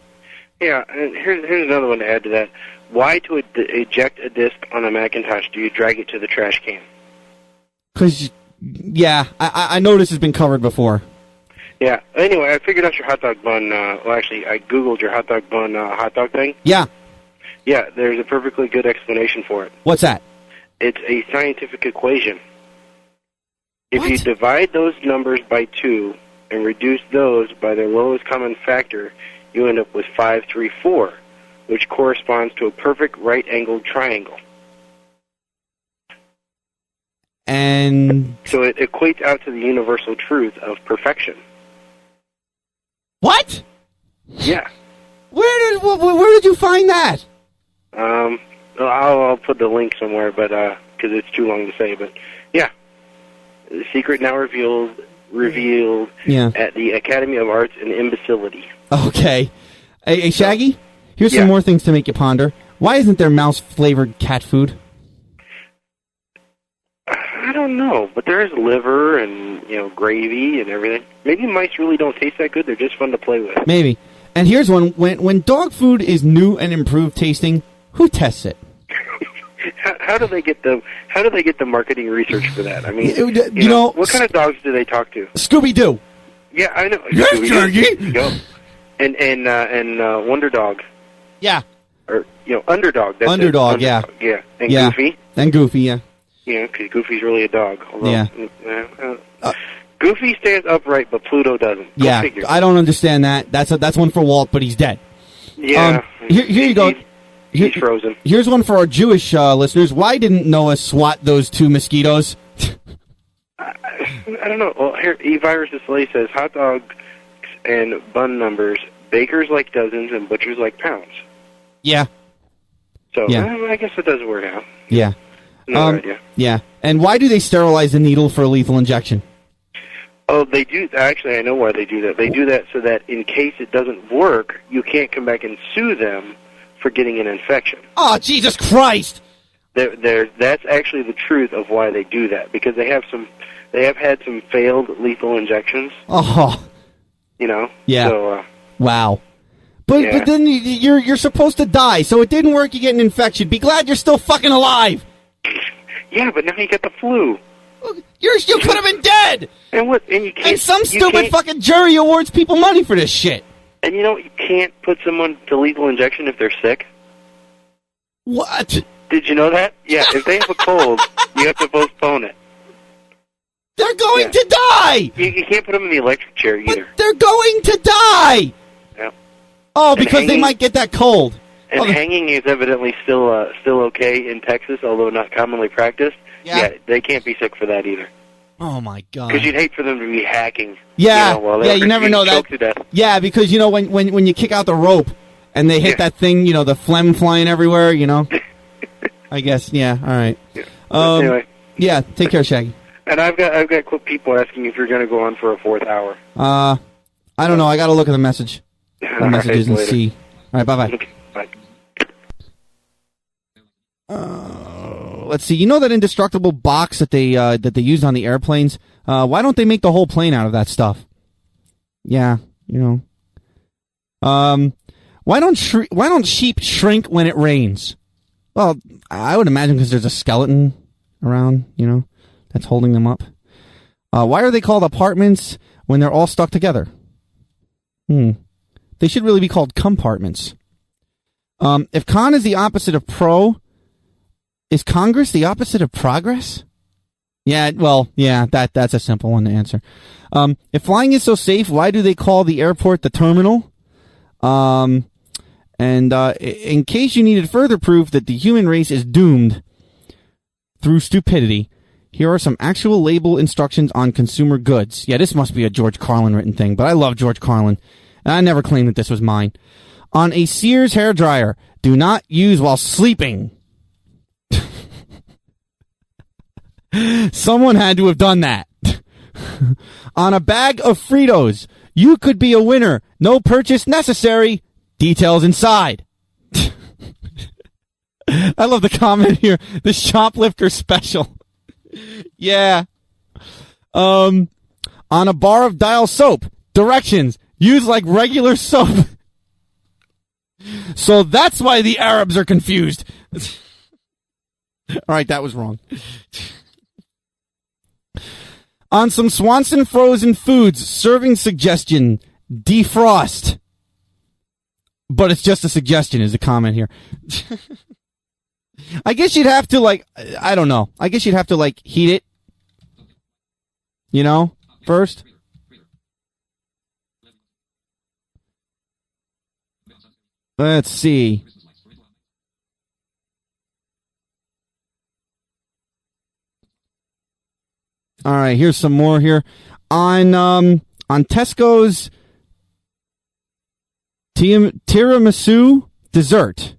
Speaker 3: Yeah, and here's another one to add to that. Why to eject a disc on a Macintosh do you drag it to the trash can?
Speaker 1: Because, yeah, I know this has been covered before.
Speaker 3: Yeah. Anyway, I figured out your hot dog bun. Actually, I Googled your hot dog bun hot dog thing.
Speaker 1: Yeah.
Speaker 3: Yeah, there's a perfectly good explanation for it.
Speaker 1: What's that?
Speaker 3: It's a scientific equation. If you divide those numbers by 2 and reduce those by their lowest common factor, you end up with 534, which corresponds to a perfect right-angled triangle.
Speaker 1: And
Speaker 3: so it equates out to the universal truth of perfection.
Speaker 1: What?
Speaker 3: Yeah.
Speaker 1: Where did you find that?
Speaker 3: I'll put the link somewhere, but because it's too long to say. But yeah, the secret now revealed at the Academy of Arts and Imbecility.
Speaker 1: Okay. Hey, Shaggy, here's some more things to make you ponder. Why isn't there mouse-flavored cat food?
Speaker 3: I don't know, but there is liver and, gravy and everything. Maybe mice really don't taste that good. They're just fun to play with.
Speaker 1: Maybe. And here's one. When dog food is new and improved tasting, who tests it?
Speaker 3: How do they get the marketing research for that? I mean,
Speaker 1: you know,
Speaker 3: what kind of dogs do they talk to?
Speaker 1: Scooby-Doo.
Speaker 3: Yeah, I know.
Speaker 1: Yes,
Speaker 3: Scooby-Doo. Go. And Wonder Dog.
Speaker 1: Yeah.
Speaker 3: Or Underdog. That's
Speaker 1: Underdog.
Speaker 3: Yeah. And Goofy.
Speaker 1: And Goofy. Yeah.
Speaker 3: Yeah, because Goofy's really a dog. Although,
Speaker 1: Yeah.
Speaker 3: Goofy stands upright, but Pluto doesn't.
Speaker 1: Yeah, I don't understand that. That's one for Walt, but he's dead.
Speaker 3: Yeah.
Speaker 1: Here you go.
Speaker 3: He's frozen.
Speaker 1: Here's one for our Jewish listeners. Why didn't Noah swat those 2 mosquitoes?
Speaker 3: I don't know. Well, here, E-Virus Display says hot dogs and bun numbers, bakers like dozens and butchers like pounds.
Speaker 1: Yeah.
Speaker 3: So
Speaker 1: Yeah.
Speaker 3: I guess it does work out.
Speaker 1: Yeah.
Speaker 3: No idea.
Speaker 1: Yeah. And why do they sterilize the needle for a lethal injection?
Speaker 3: Oh, they do. Actually, I know why they do that. They do that so that in case it doesn't work, you can't come back and sue them for getting an infection.
Speaker 1: Oh, Jesus Christ!
Speaker 3: That's actually the truth of why they do that, because they have had some failed lethal injections.
Speaker 1: Oh.
Speaker 3: You know.
Speaker 1: Yeah.
Speaker 3: So,
Speaker 1: wow. But then you're supposed to die, so it didn't work. You get an infection. Be glad you're still fucking alive.
Speaker 3: Yeah, but now you get the flu.
Speaker 1: You could have been dead.
Speaker 3: And what? And you can't.
Speaker 1: And some stupid fucking jury awards people money for this shit.
Speaker 3: And you know you can't put someone to lethal injection if they're sick.
Speaker 1: What?
Speaker 3: Did you know that? Yeah, if they have a cold, you have to postpone it.
Speaker 1: They're going to die.
Speaker 3: You can't put them in the electric chair either.
Speaker 1: They're going to die.
Speaker 3: Yeah.
Speaker 1: Oh, because they might get that cold.
Speaker 3: And hanging is evidently still okay in Texas, although not commonly practiced. Yeah, they can't be sick for that either.
Speaker 1: Oh my God!
Speaker 3: Because you'd hate for them to be hacking.
Speaker 1: Yeah,
Speaker 3: you
Speaker 1: never know that.
Speaker 3: Choked to death.
Speaker 1: Yeah, because you know when you kick out the rope and they hit that thing, you know, the phlegm flying everywhere. You know. I guess. Yeah. All right.
Speaker 3: Anyway.
Speaker 1: Yeah. Take care, Shaggy.
Speaker 3: And I've got people asking if you're going to go on for a fourth hour.
Speaker 1: I don't know. I got to look at the message. The messages and
Speaker 3: later.
Speaker 1: see. All right. Bye.
Speaker 3: Okay, bye.
Speaker 1: Let's see. You know that indestructible box that they used on the airplanes? Why don't they make the whole plane out of that stuff? Yeah, you know. Why don't sheep shrink when it rains? Well, I would imagine because there's a skeleton around, you know, that's holding them up. Why are they called apartments when they're all stuck together? They should really be called compartments. If con is the opposite of pro, is Congress the opposite of progress? Yeah, well, yeah, that's a simple one to answer. If flying is so safe, why do they call the airport the terminal? And in case you needed further proof that the human race is doomed through stupidity, here are some actual label instructions on consumer goods. Yeah, this must be a George Carlin written thing, but I love George Carlin, and I never claimed that this was mine. On a Sears hairdryer, do not use while sleeping. Someone had to have done that. On a bag of Fritos, you could be a winner. No purchase necessary. Details inside. I love the comment here. The shoplifter special. Yeah. On a bar of Dial soap, directions. Use like regular soap. So that's why the Arabs are confused. All right, that was wrong. On some Swanson frozen foods, serving suggestion, defrost. But it's just a suggestion is the comment here. I guess you'd have to I don't know. I guess you'd have to heat it. You know, first. Let's see. All right, here's some more here. On Tesco's tiramisu dessert,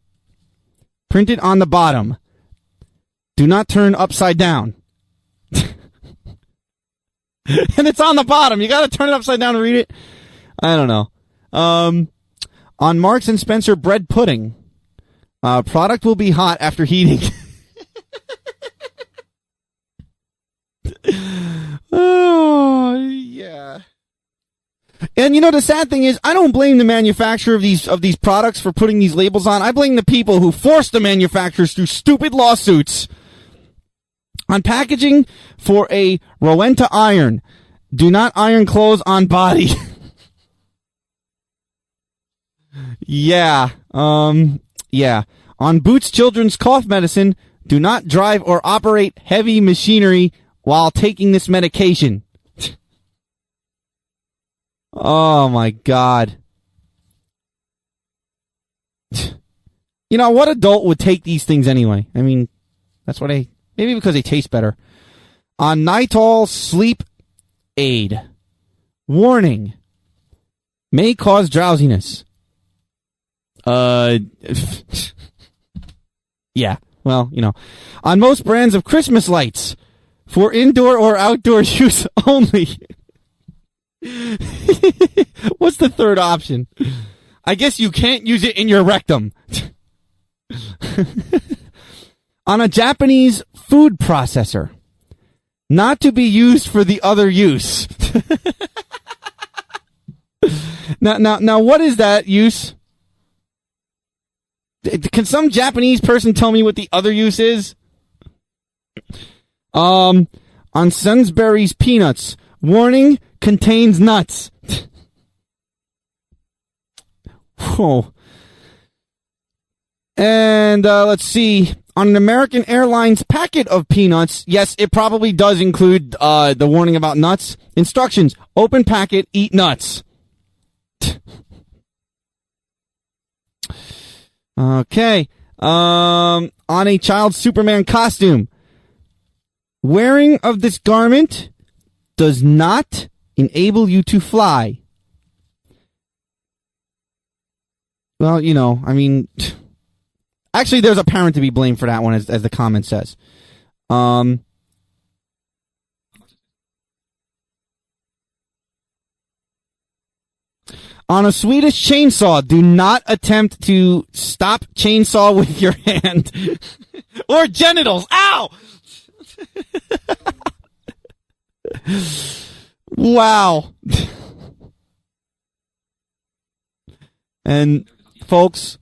Speaker 1: printed on the bottom, do not turn upside down. And it's on the bottom. You got to turn it upside down to read it. I don't know. On Marks and Spencer bread pudding, product will be hot after heating. Oh, yeah. And you know, the sad thing is, I don't blame the manufacturer of these products for putting these labels on. I blame the people who force the manufacturers through stupid lawsuits. On packaging for a Rowenta iron, do not iron clothes on body. Yeah. Yeah. On Boots Children's cough medicine, do not drive or operate heavy machinery while taking this medication. Oh my God. You know, what adult would take these things anyway? I mean, that's what maybe because they taste better. On Nitol Sleep Aid, warning, may cause drowsiness. Yeah, Well, you know. On most brands of Christmas lights. For indoor or outdoor use only. What's the third option? I guess you can't use it in your rectum. On a Japanese food processor. Not to be used for the other use. Now, what is that use? Can some Japanese person tell me what the other use is? On Sainsbury's peanuts. Warning, contains nuts. Whoa. And, let's see. On an American Airlines packet of peanuts, yes, it probably does include, the warning about nuts. Instructions, open packet, eat nuts. Okay. On a child's Superman costume. Wearing of this garment does not enable you to fly. Well, you know, I mean, actually, there's a parent to be blamed for that one, as the comment says. On a Swedish chainsaw, do not attempt to stop chainsaw with your hand or genitals. Ow! Wow. And folks,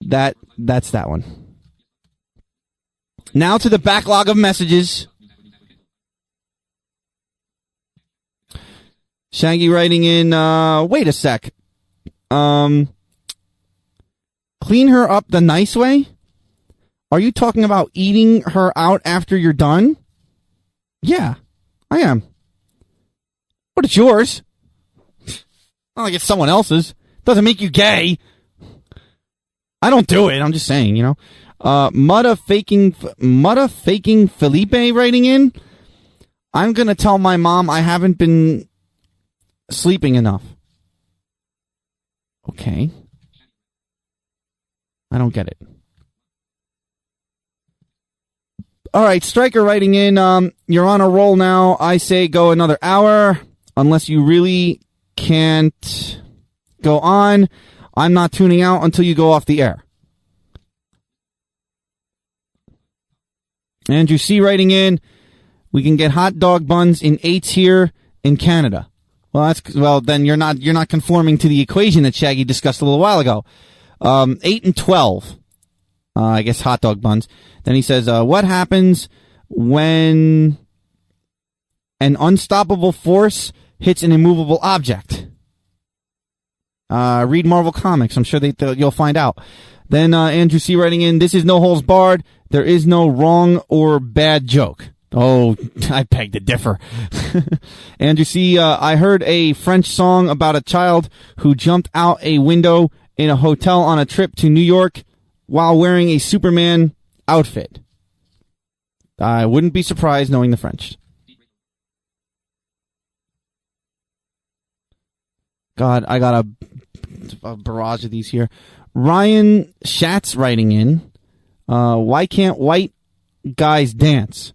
Speaker 1: that's that one. Now to the backlog of messages. Shaggy writing in, wait a sec. Clean her up the nice way? Are you talking about eating her out after you're done? Yeah, I am. But it's yours. Not like it's someone else's. Doesn't make you gay. I don't do it. I'm just saying, you know. Mutta faking Felipe writing in. I'm gonna tell my mom I haven't been sleeping enough. Okay. I don't get it. All right, Stryker writing in, you're on a roll now. I say go another hour. Unless you really can't go on, I'm not tuning out until you go off the air. Andrew C. writing in, we can get hot dog buns in 8s here in Canada. Well, then you're not conforming to the equation that Shaggy discussed a little while ago. 8 and 12. I guess hot dog buns. Then he says, what happens when an unstoppable force hits an immovable object? Read Marvel Comics. I'm sure you'll find out. Then Andrew C. writing in, this is No Holes Barred. There is no wrong or bad joke. Oh, I beg to differ. Andrew C., I heard a French song about a child who jumped out a window in a hotel on a trip to New York while wearing a Superman outfit. I wouldn't be surprised knowing the French. God, I got a barrage of these here. Ryan Schatz writing in, why can't white guys dance?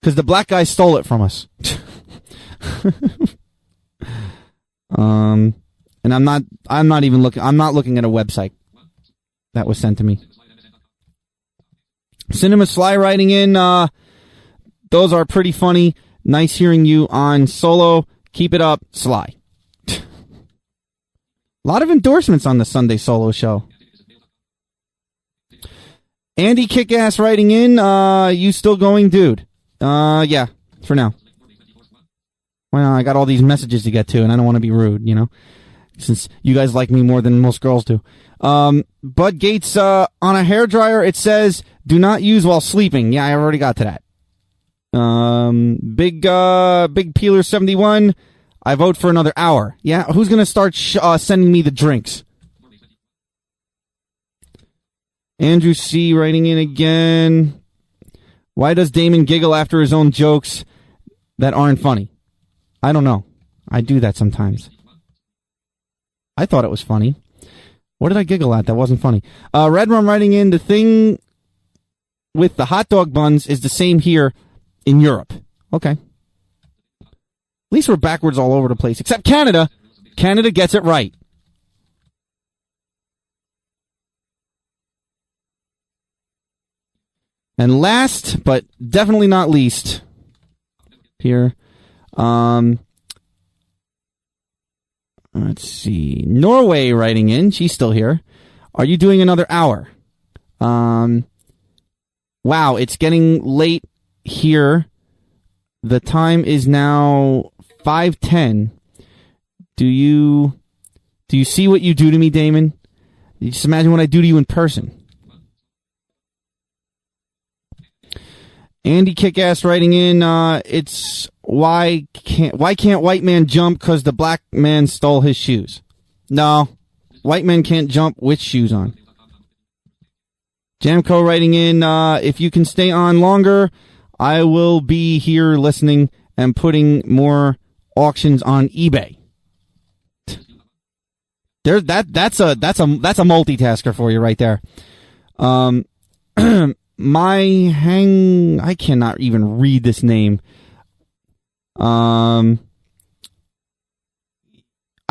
Speaker 1: Because the black guy stole it from us. And I'm not looking at a website that was sent to me. Cinema Sly writing in, those are pretty funny. Nice hearing you on Solo. Keep it up, Sly. A lot of endorsements on the Sunday Solo show. Andy Kickass writing in, you still going, dude? Yeah, for now. Well, I got all these messages to get to, and I don't want to be rude, you know, since you guys like me more than most girls do. Bud Gates, on a hairdryer, it says, do not use while sleeping. Yeah, I already got to that. Big Peeler 71, I vote for another hour. Yeah, who's going to start sending me the drinks? Andrew C. writing in again. Why does Damon giggle after his own jokes that aren't funny? I don't know. I do that sometimes. I thought it was funny. What did I giggle at that wasn't funny? Red Rum writing in, the thing with the hot dog buns is the same here in Europe. Okay. At least we're backwards all over the place, except Canada. Canada gets it right. And last, but definitely not least, here, let's see, Norway writing in, she's still here. Are you doing another hour? Wow, it's getting late here. The time is now 5:10. Do you see what you do to me, Damon? You just imagine what I do to you in person. Andy Kickass writing in, it's why can't white man jump because the black man stole his shoes? No, white men can't jump with shoes on. Jamco writing in, if you can stay on longer, I will be here listening and putting more auctions on eBay. That's a multitasker for you right there. I cannot even read this name. I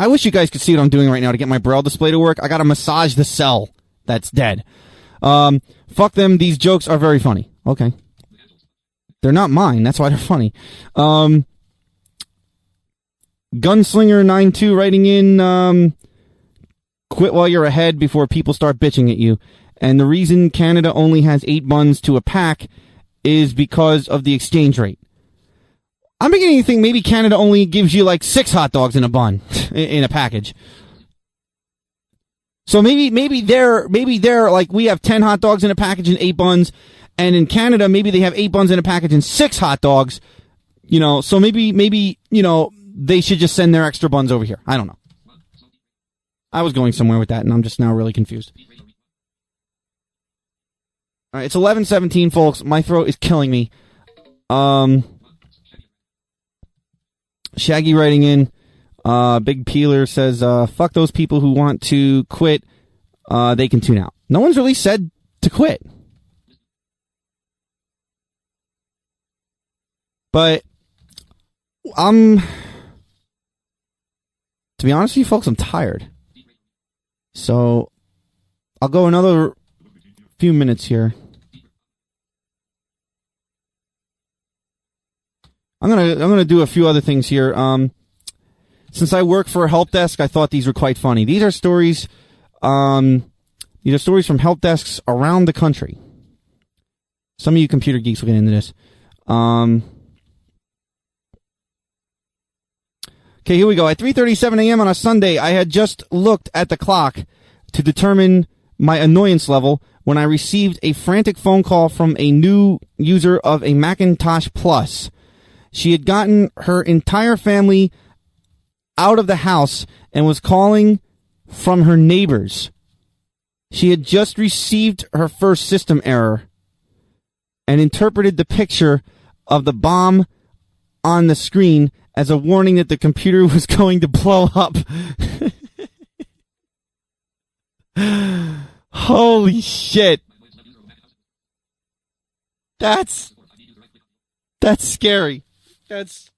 Speaker 1: wish you guys could see what I'm doing right now to get my Braille display to work. I gotta massage the cell that's dead. Fuck them, these jokes are very funny. Okay. They're not mine, that's why they're funny. Gunslinger92 writing in, quit while you're ahead before people start bitching at you. And the reason Canada only has 8 buns to a pack is because of the exchange rate. I'm beginning to think maybe Canada only gives you like 6 hot dogs in a bun, in a package. So maybe they're like, we have 10 hot dogs in a package and 8 buns, and in Canada maybe they have 8 buns in a package and 6 hot dogs, you know, so maybe, you know, they should just send their extra buns over here. I don't know. I was going somewhere with that and I'm just now really confused. All right, it's 11:17, folks. My throat is killing me. Shaggy writing in, Big Peeler says, fuck those people who want to quit. They can tune out. No one's really said to quit. But, to be honest with you folks, I'm tired. So, I'll go another few minutes here. I'm gonna do a few other things here. Since I work for a help desk, I thought these were quite funny. These are stories from help desks around the country. Some of you computer geeks will get into this. Okay, here we go. At 3:37 a.m. on a Sunday, I had just looked at the clock to determine my annoyance level when I received a frantic phone call from a new user of a Macintosh Plus. She had gotten her entire family out of the house and was calling from her neighbors. She had just received her first system error and interpreted the picture of the bomb on the screen as a warning that the computer was going to blow up. Holy shit. That's scary. Here's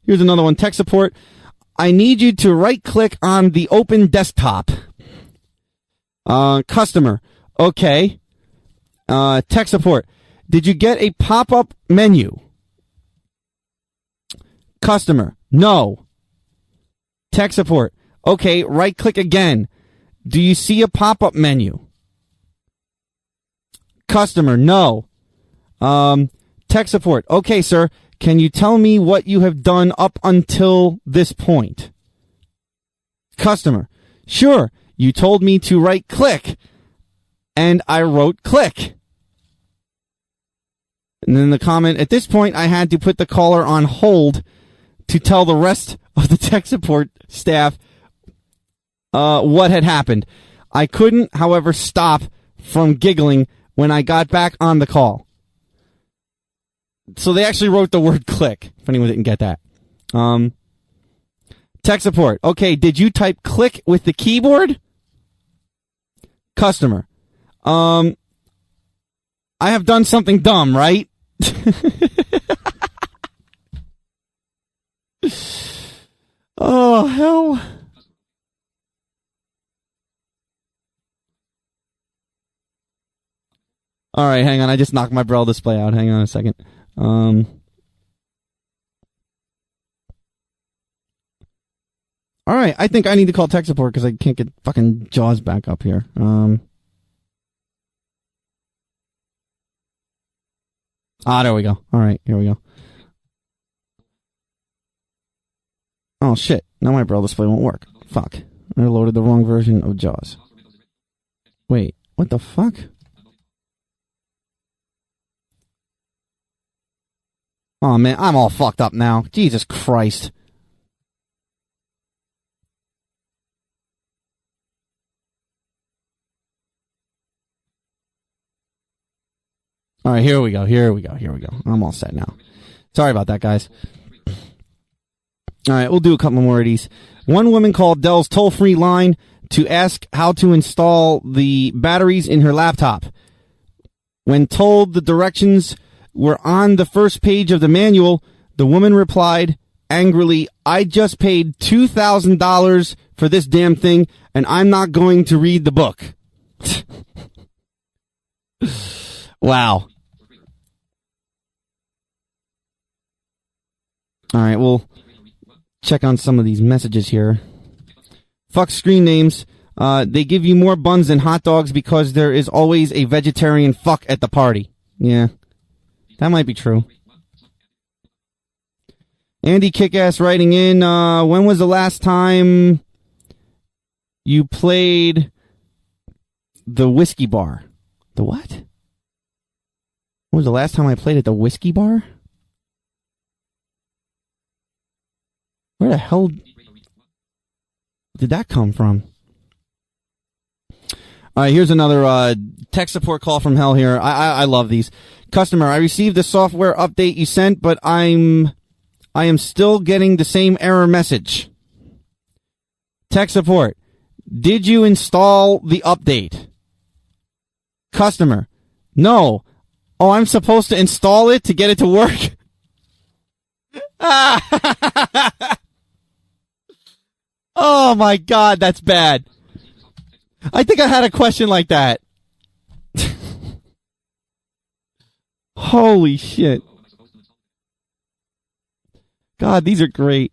Speaker 1: another one. Tech support. I need you to right click on the open desktop. Customer. Okay. Tech support. Did you get a pop-up menu? Customer. No. Tech support. Okay, right click again. Do you see a pop-up menu? Customer. No. Tech support. Okay, sir. Can you tell me what you have done up until this point? Customer. Sure. You told me to right click, and I wrote click. And then the comment, at this point, I had to put the caller on hold to tell the rest of the tech support staff what had happened. I couldn't, however, stop from giggling when I got back on the call. So they actually wrote the word click, if anyone didn't get that. Tech support. Okay, did you type click with the keyboard? Customer. I have done something dumb, right? Oh, hell. All right, hang on. I just knocked my Braille display out. Hang on a second. All right, I think I need to call tech support because I can't get fucking JAWS back up here. There we go. All right, here we go. Oh, shit. Now my Braille display won't work. Fuck. I loaded the wrong version of JAWS. Wait, what the fuck? Oh, man, I'm all fucked up now. Jesus Christ. All right, here we go. I'm all set now. Sorry about that, guys. All right, we'll do a couple more of these. One woman called Dell's toll-free line to ask how to install the batteries in her laptop. When told the directions were on the first page of the manual, the woman replied angrily, "I just paid $2,000 for this damn thing, and I'm not going to read the book." Wow. All right, we'll check on some of these messages here. Fuck screen names. They give you more buns than hot dogs because there is always a vegetarian fuck at the party. Yeah, that might be true. Andy Kickass writing in, when was the last time you played the whiskey bar? The what? When was the last time I played at the whiskey bar? Where the hell did that come from? All right, here's another tech support call from hell here. I love these. Customer, I received the software update you sent, but I am still getting the same error message. Tech support, did you install the update? Customer, no. Oh, I'm supposed to install it to get it to work? Oh my God, that's bad. I think I had a question like that. Holy shit. God, these are great.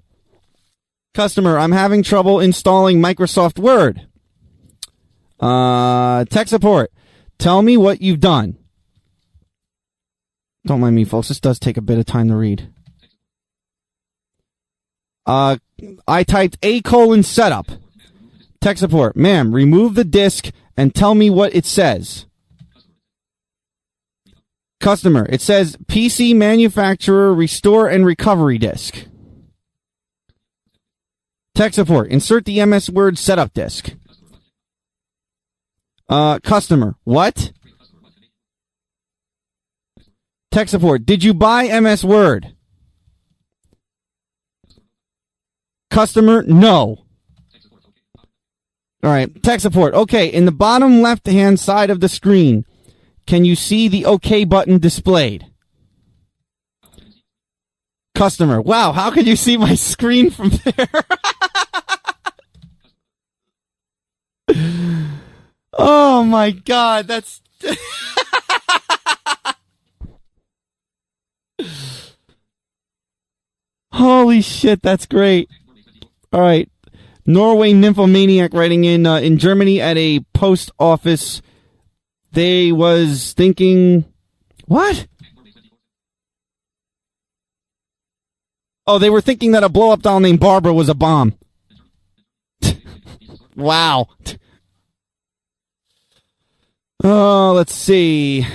Speaker 1: Customer, I'm having trouble installing Microsoft Word. Tech support, tell me what you've done. Don't mind me, folks. This does take a bit of time to read. I typed :setup. Tech support, ma'am, remove the disk and tell me what it says. Customer, it says PC manufacturer restore and recovery disk. Tech support, insert the MS Word setup disk. Customer, what? Tech support, did you buy MS Word? Customer, no. All right, tech support. Okay, in the bottom left-hand side of the screen, can you see the OK button displayed? Customer, wow, how can you see my screen from there? Oh my God, that's... Holy shit, that's great. All right. Norway Nymphomaniac writing in Germany at a post office. They was thinking, what? Oh, they were thinking that a blow-up doll named Barbara was a bomb. Wow. Oh, let's see.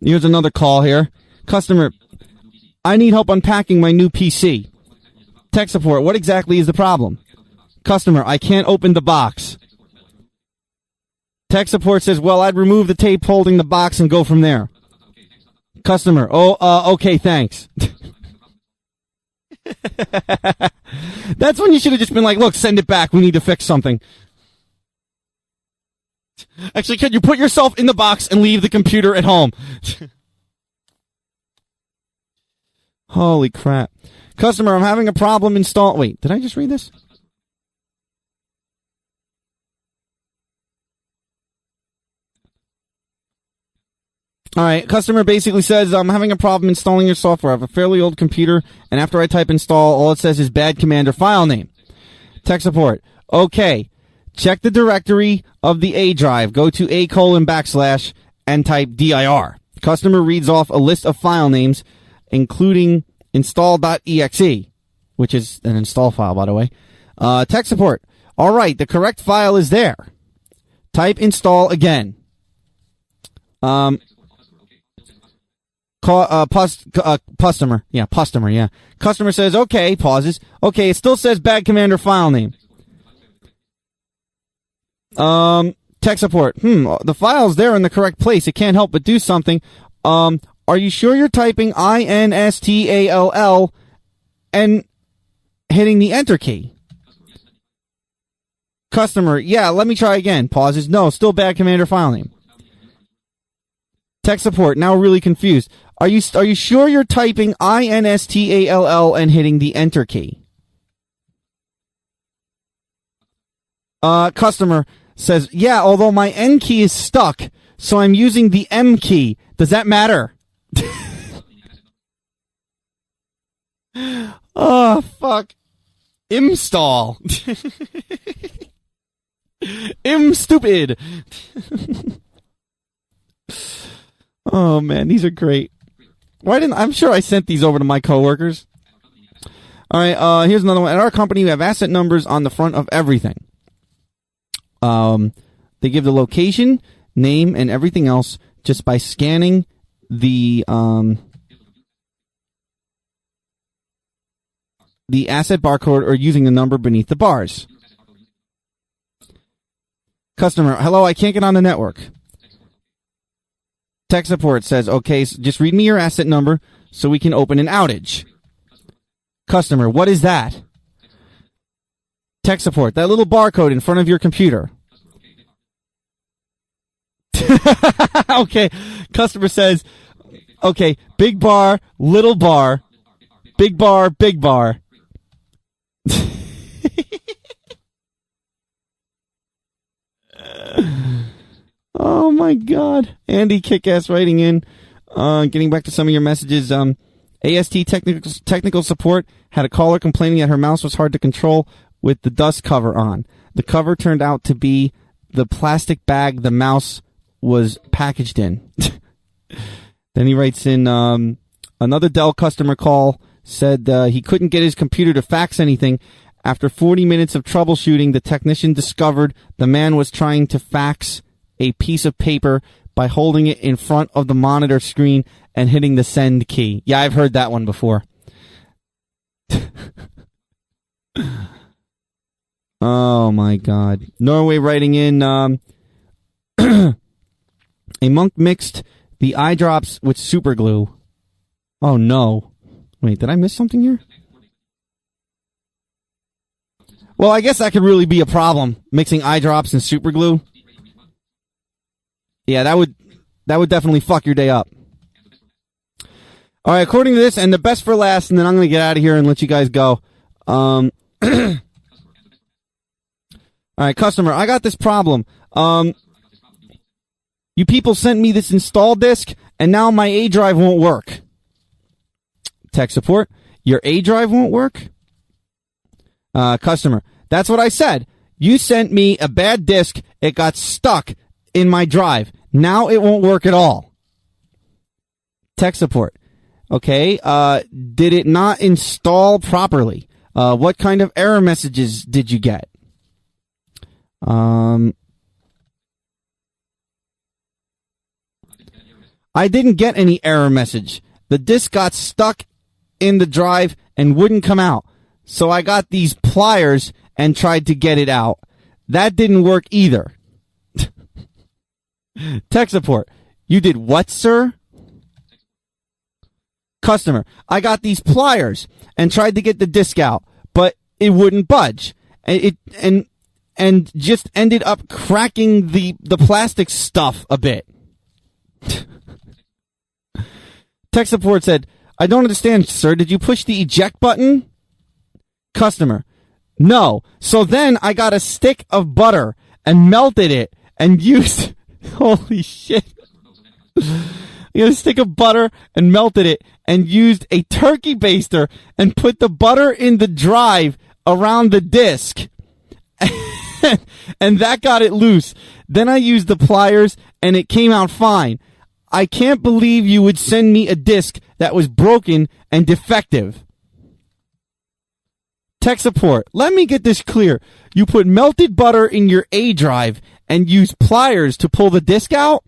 Speaker 1: Here's another call here. Customer, I need help unpacking my new PC. Tech support, what exactly is the problem? Customer, I can't open the box. Tech support says, well, I'd remove the tape holding the box and go from there. Customer, okay, thanks. That's when you should have just been like, look, send it back. We need to fix something. Actually, can you put yourself in the box and leave the computer at home? Holy crap. Customer, I'm having a problem install... Wait, did I just read this? Alright, customer basically says, I'm having a problem installing your software. I have a fairly old computer, and after I type install, all it says is bad command or file name. Tech support. Okay. Check the directory of the A drive. Go to A:\/ and type dir. Customer reads off a list of file names, including install.exe, which is an install file, by the way. Tech support. All right, the correct file is there. Type install again. Customer. Yeah, customer, yeah. Customer says, okay, pauses. Okay, it still says bad command or file name. Tech support. The file's there in the correct place. It can't help but do something. Are you sure you're typing INSTALL and hitting the enter key? Customer. Yeah, let me try again. Pauses. No, still bad command or file name. Tech support. Now really confused. Are you sure you're typing INSTALL and hitting the enter key? Customer says, yeah, although my N key is stuck, so I'm using the M key. Does that matter? Oh, fuck. Install. Stupid. Oh, man, these are great. I'm sure I sent these over to my coworkers. All right, here's another one. At our company, we have asset numbers on the front of everything. They give the location, name, and everything else just by scanning the asset barcode or using the number beneath the bars. Customer, hello, I can't get on the network. Tech support says, okay, so just read me your asset number so we can open an outage. Customer, what is that? Tech support, that little barcode in front of your computer. Okay, customer says, okay, big bar, little bar, big bar, big bar. Oh my God. Andy Kickass writing in, getting back to some of your messages. AST technical support had a caller complaining that her mouse was hard to control with the dust cover on. The cover turned out to be the plastic bag the mouse was packaged in. Then he writes in, another Dell customer call said he couldn't get his computer to fax anything. After 40 minutes of troubleshooting, the technician discovered the man was trying to fax a piece of paper by holding it in front of the monitor screen and hitting the send key. Yeah, I've heard that one before. Oh my God. Norway writing in, a monk mixed the eye drops with super glue. Oh no. Wait, did I miss something here? Well, I guess that could really be a problem, mixing eye drops and super glue. Yeah, that would definitely fuck your day up. All right, according to this, and the best for last, and then I'm going to get out of here and let you guys go. All right, customer, I got this problem. You people sent me this install disk, and now my A drive won't work. Tech support, your A drive won't work? Customer, that's what I said. You sent me a bad disk. It got stuck in my drive. Now it won't work at all. Tech support. Okay, did it not install properly? What kind of error messages did you get? I didn't get any error message. The disk got stuck in the drive and wouldn't come out. So I got these pliers and tried to get it out. That didn't work either. Tech support. You did what, sir? Customer. I got these pliers and tried to get the disk out, but it wouldn't budge. And and just ended up cracking the plastic stuff a bit. Tech support said, I don't understand, sir. Did you push the eject button? Customer, no. So then I got a stick of butter and melted it and used... Holy shit. You got a stick of butter and melted it and used a turkey baster and put the butter in the drive around the disc. And that got it loose. Then I used the pliers and it came out fine. I can't believe you would send me a disc that was broken and defective. Tech support, let me get this clear. You put melted butter in your A drive and used pliers to pull the disc out?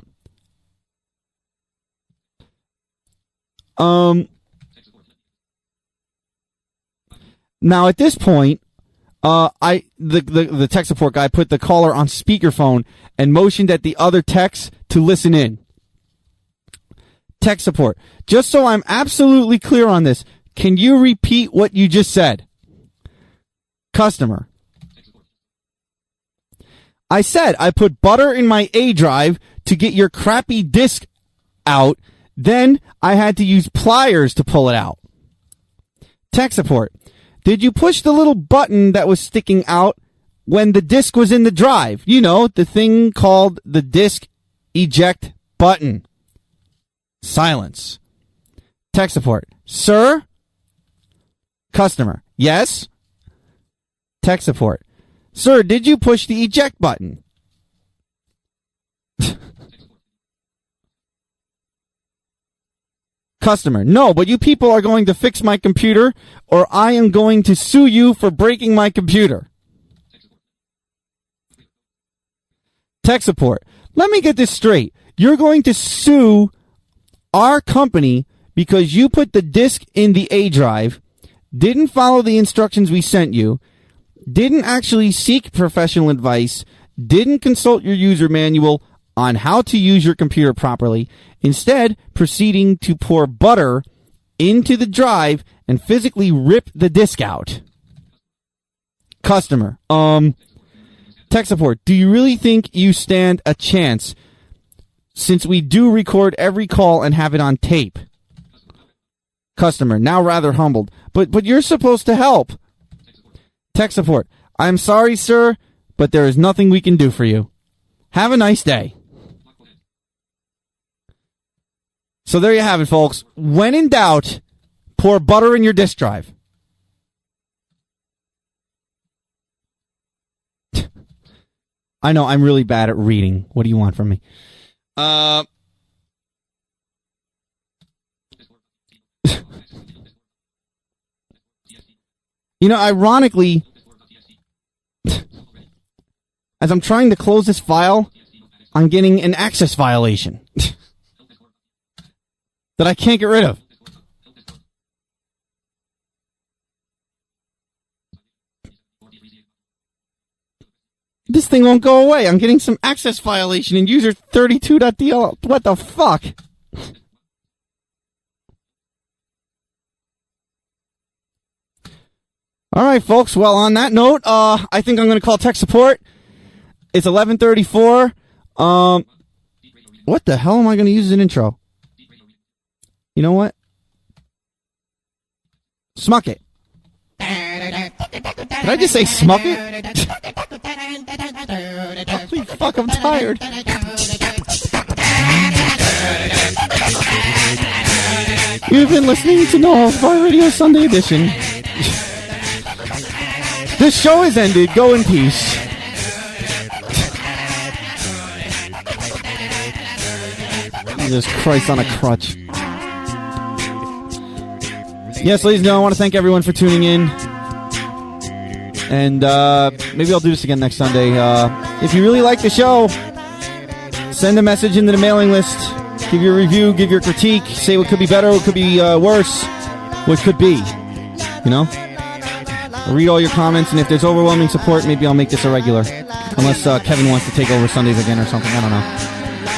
Speaker 1: Now at this point, the tech support guy put the caller on speakerphone and motioned at the other techs to listen in. Tech support, just so I'm absolutely clear on this, can you repeat what you just said? Customer, I said I put butter in my A drive to get your crappy disc out, then I had to use pliers to pull it out. Tech support, did you push the little button that was sticking out when the disc was in the drive? You know, the thing called the disc eject button. Silence. Tech support, sir? Customer, yes? Tech support, sir, did you push the eject button? Customer, no, but you people are going to fix my computer or I am going to sue you for breaking my computer. Tech support, let me get this straight. You're going to sue our company because you put the disk in the A drive, didn't follow the instructions we sent you, didn't actually seek professional advice, didn't consult your user manual on how to use your computer properly, instead proceeding to pour butter into the drive and physically rip the disk out. Customer, tech support, do you really think you stand a chance since we do record every call and have it on tape? Customer, now rather humbled, but you're supposed to help. Tech support, I'm sorry, sir, but there is nothing we can do for you. Have a nice day. So there you have it, folks. When in doubt, pour butter in your disk drive. I know, I'm really bad at reading. What do you want from me? You know, ironically, as I'm trying to close this file, I'm getting an access violation that I can't get rid of. This thing won't go away. I'm getting some access violation in user 32.dll. What the fuck? All right, folks. Well, on that note, I think I'm going to call tech support. It's 11:34. What the hell am I going to use as an intro? You know what? Smuck it. Did I just say smuck it? Holy fuck, I'm tired. You've been listening to No Bar Radio Sunday Edition. This show is ended. Go in peace. Jesus Christ on a crutch. Yes, ladies and gentlemen, I want to thank everyone for tuning in. And maybe I'll do this again next Sunday. If you really like the show, send a message into the mailing list. Give your review, give your critique, say what could be better, what could be worse, what could be. You know? I'll read all your comments, and if there's overwhelming support, maybe I'll make this a regular. Unless Kevin wants to take over Sundays again or something. I don't know.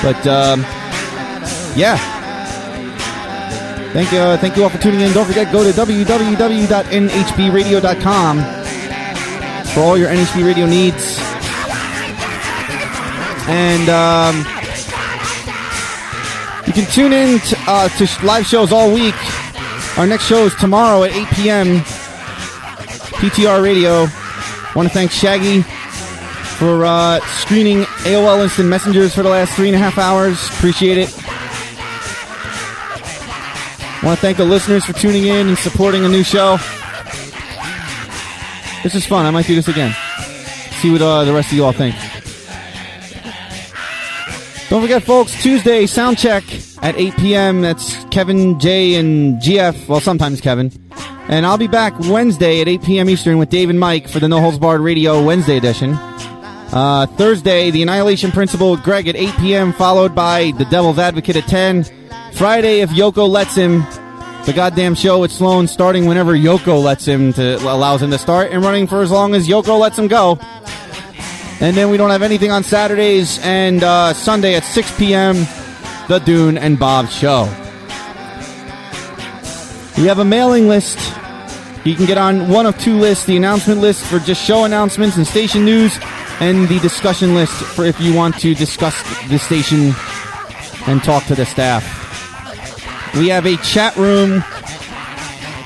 Speaker 1: But, yeah. Thank you all for tuning in. Don't forget, go to www.nhbradio.com for all your NHB radio needs. And you can tune in to live shows all week. Our next show is tomorrow at 8 p.m. PTR Radio. I want to thank Shaggy for screening AOL Instant Messengers for the last 3.5 hours. Appreciate it. I want to thank the listeners for tuning in and supporting a new show. This is fun. I might do this again. See what the rest of you all think. Don't forget, folks, Tuesday, Soundcheck at 8 p.m. That's Kevin, Jay, and GF. Well, sometimes Kevin. And I'll be back Wednesday at 8 p.m. Eastern with Dave and Mike for the No Holds Barred Radio Wednesday edition. Thursday, The Annihilation Principle with Greg at 8 p.m., followed by The Devil's Advocate at 10. Friday, if Yoko lets him, the goddamn show with Sloan starting whenever Yoko lets him, allows him to start, and running for as long as Yoko lets him go. And then we don't have anything on Saturdays, and Sunday at 6 p.m., The Dune and Bob Show. We have a mailing list. You can get on one of two lists, the announcement list for just show announcements and station news, and the discussion list for if you want to discuss the station and talk to the staff. We have a chat room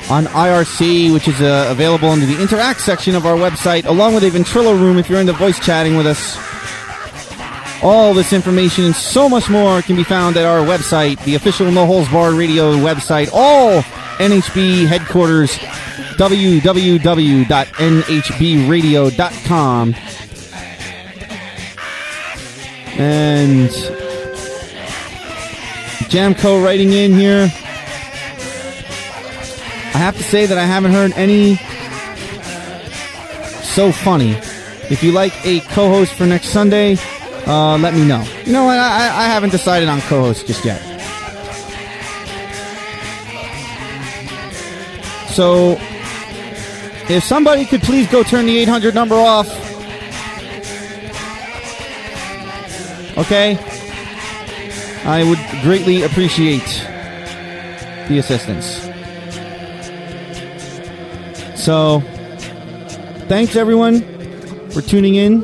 Speaker 1: on IRC, which is available under the Interact section of our website, along with a Ventrilo room if you're into voice chatting with us. All this information and so much more can be found at our website, the official No Holds Barred Radio website, all NHB headquarters, www.nhbradio.com. And Jamco writing in here. I have to say that I haven't heard any so funny. If you like a co-host for next Sunday, let me know. You know what? I haven't decided on co-host just yet. So, if somebody could please go turn the 800 number off. Okay? I would greatly appreciate the assistance. So, thanks everyone for tuning in.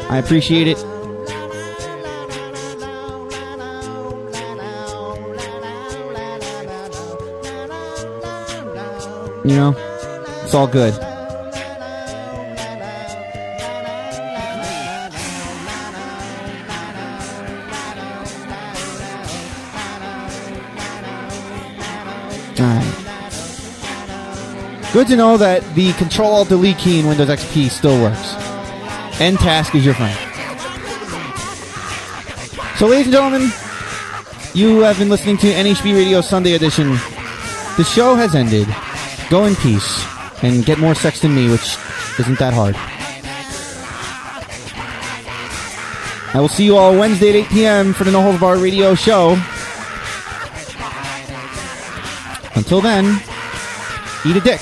Speaker 1: I appreciate it. You know, it's all good. Good to know that the Control-Alt-Delete key in Windows XP still works. End task is your friend. So, ladies and gentlemen, you have been listening to NHB Radio Sunday Edition. The show has ended. Go in peace and get more sex than me, which isn't that hard. I will see you all Wednesday at 8 p.m. for the No Holds Barred Radio show. Until then, eat a dick.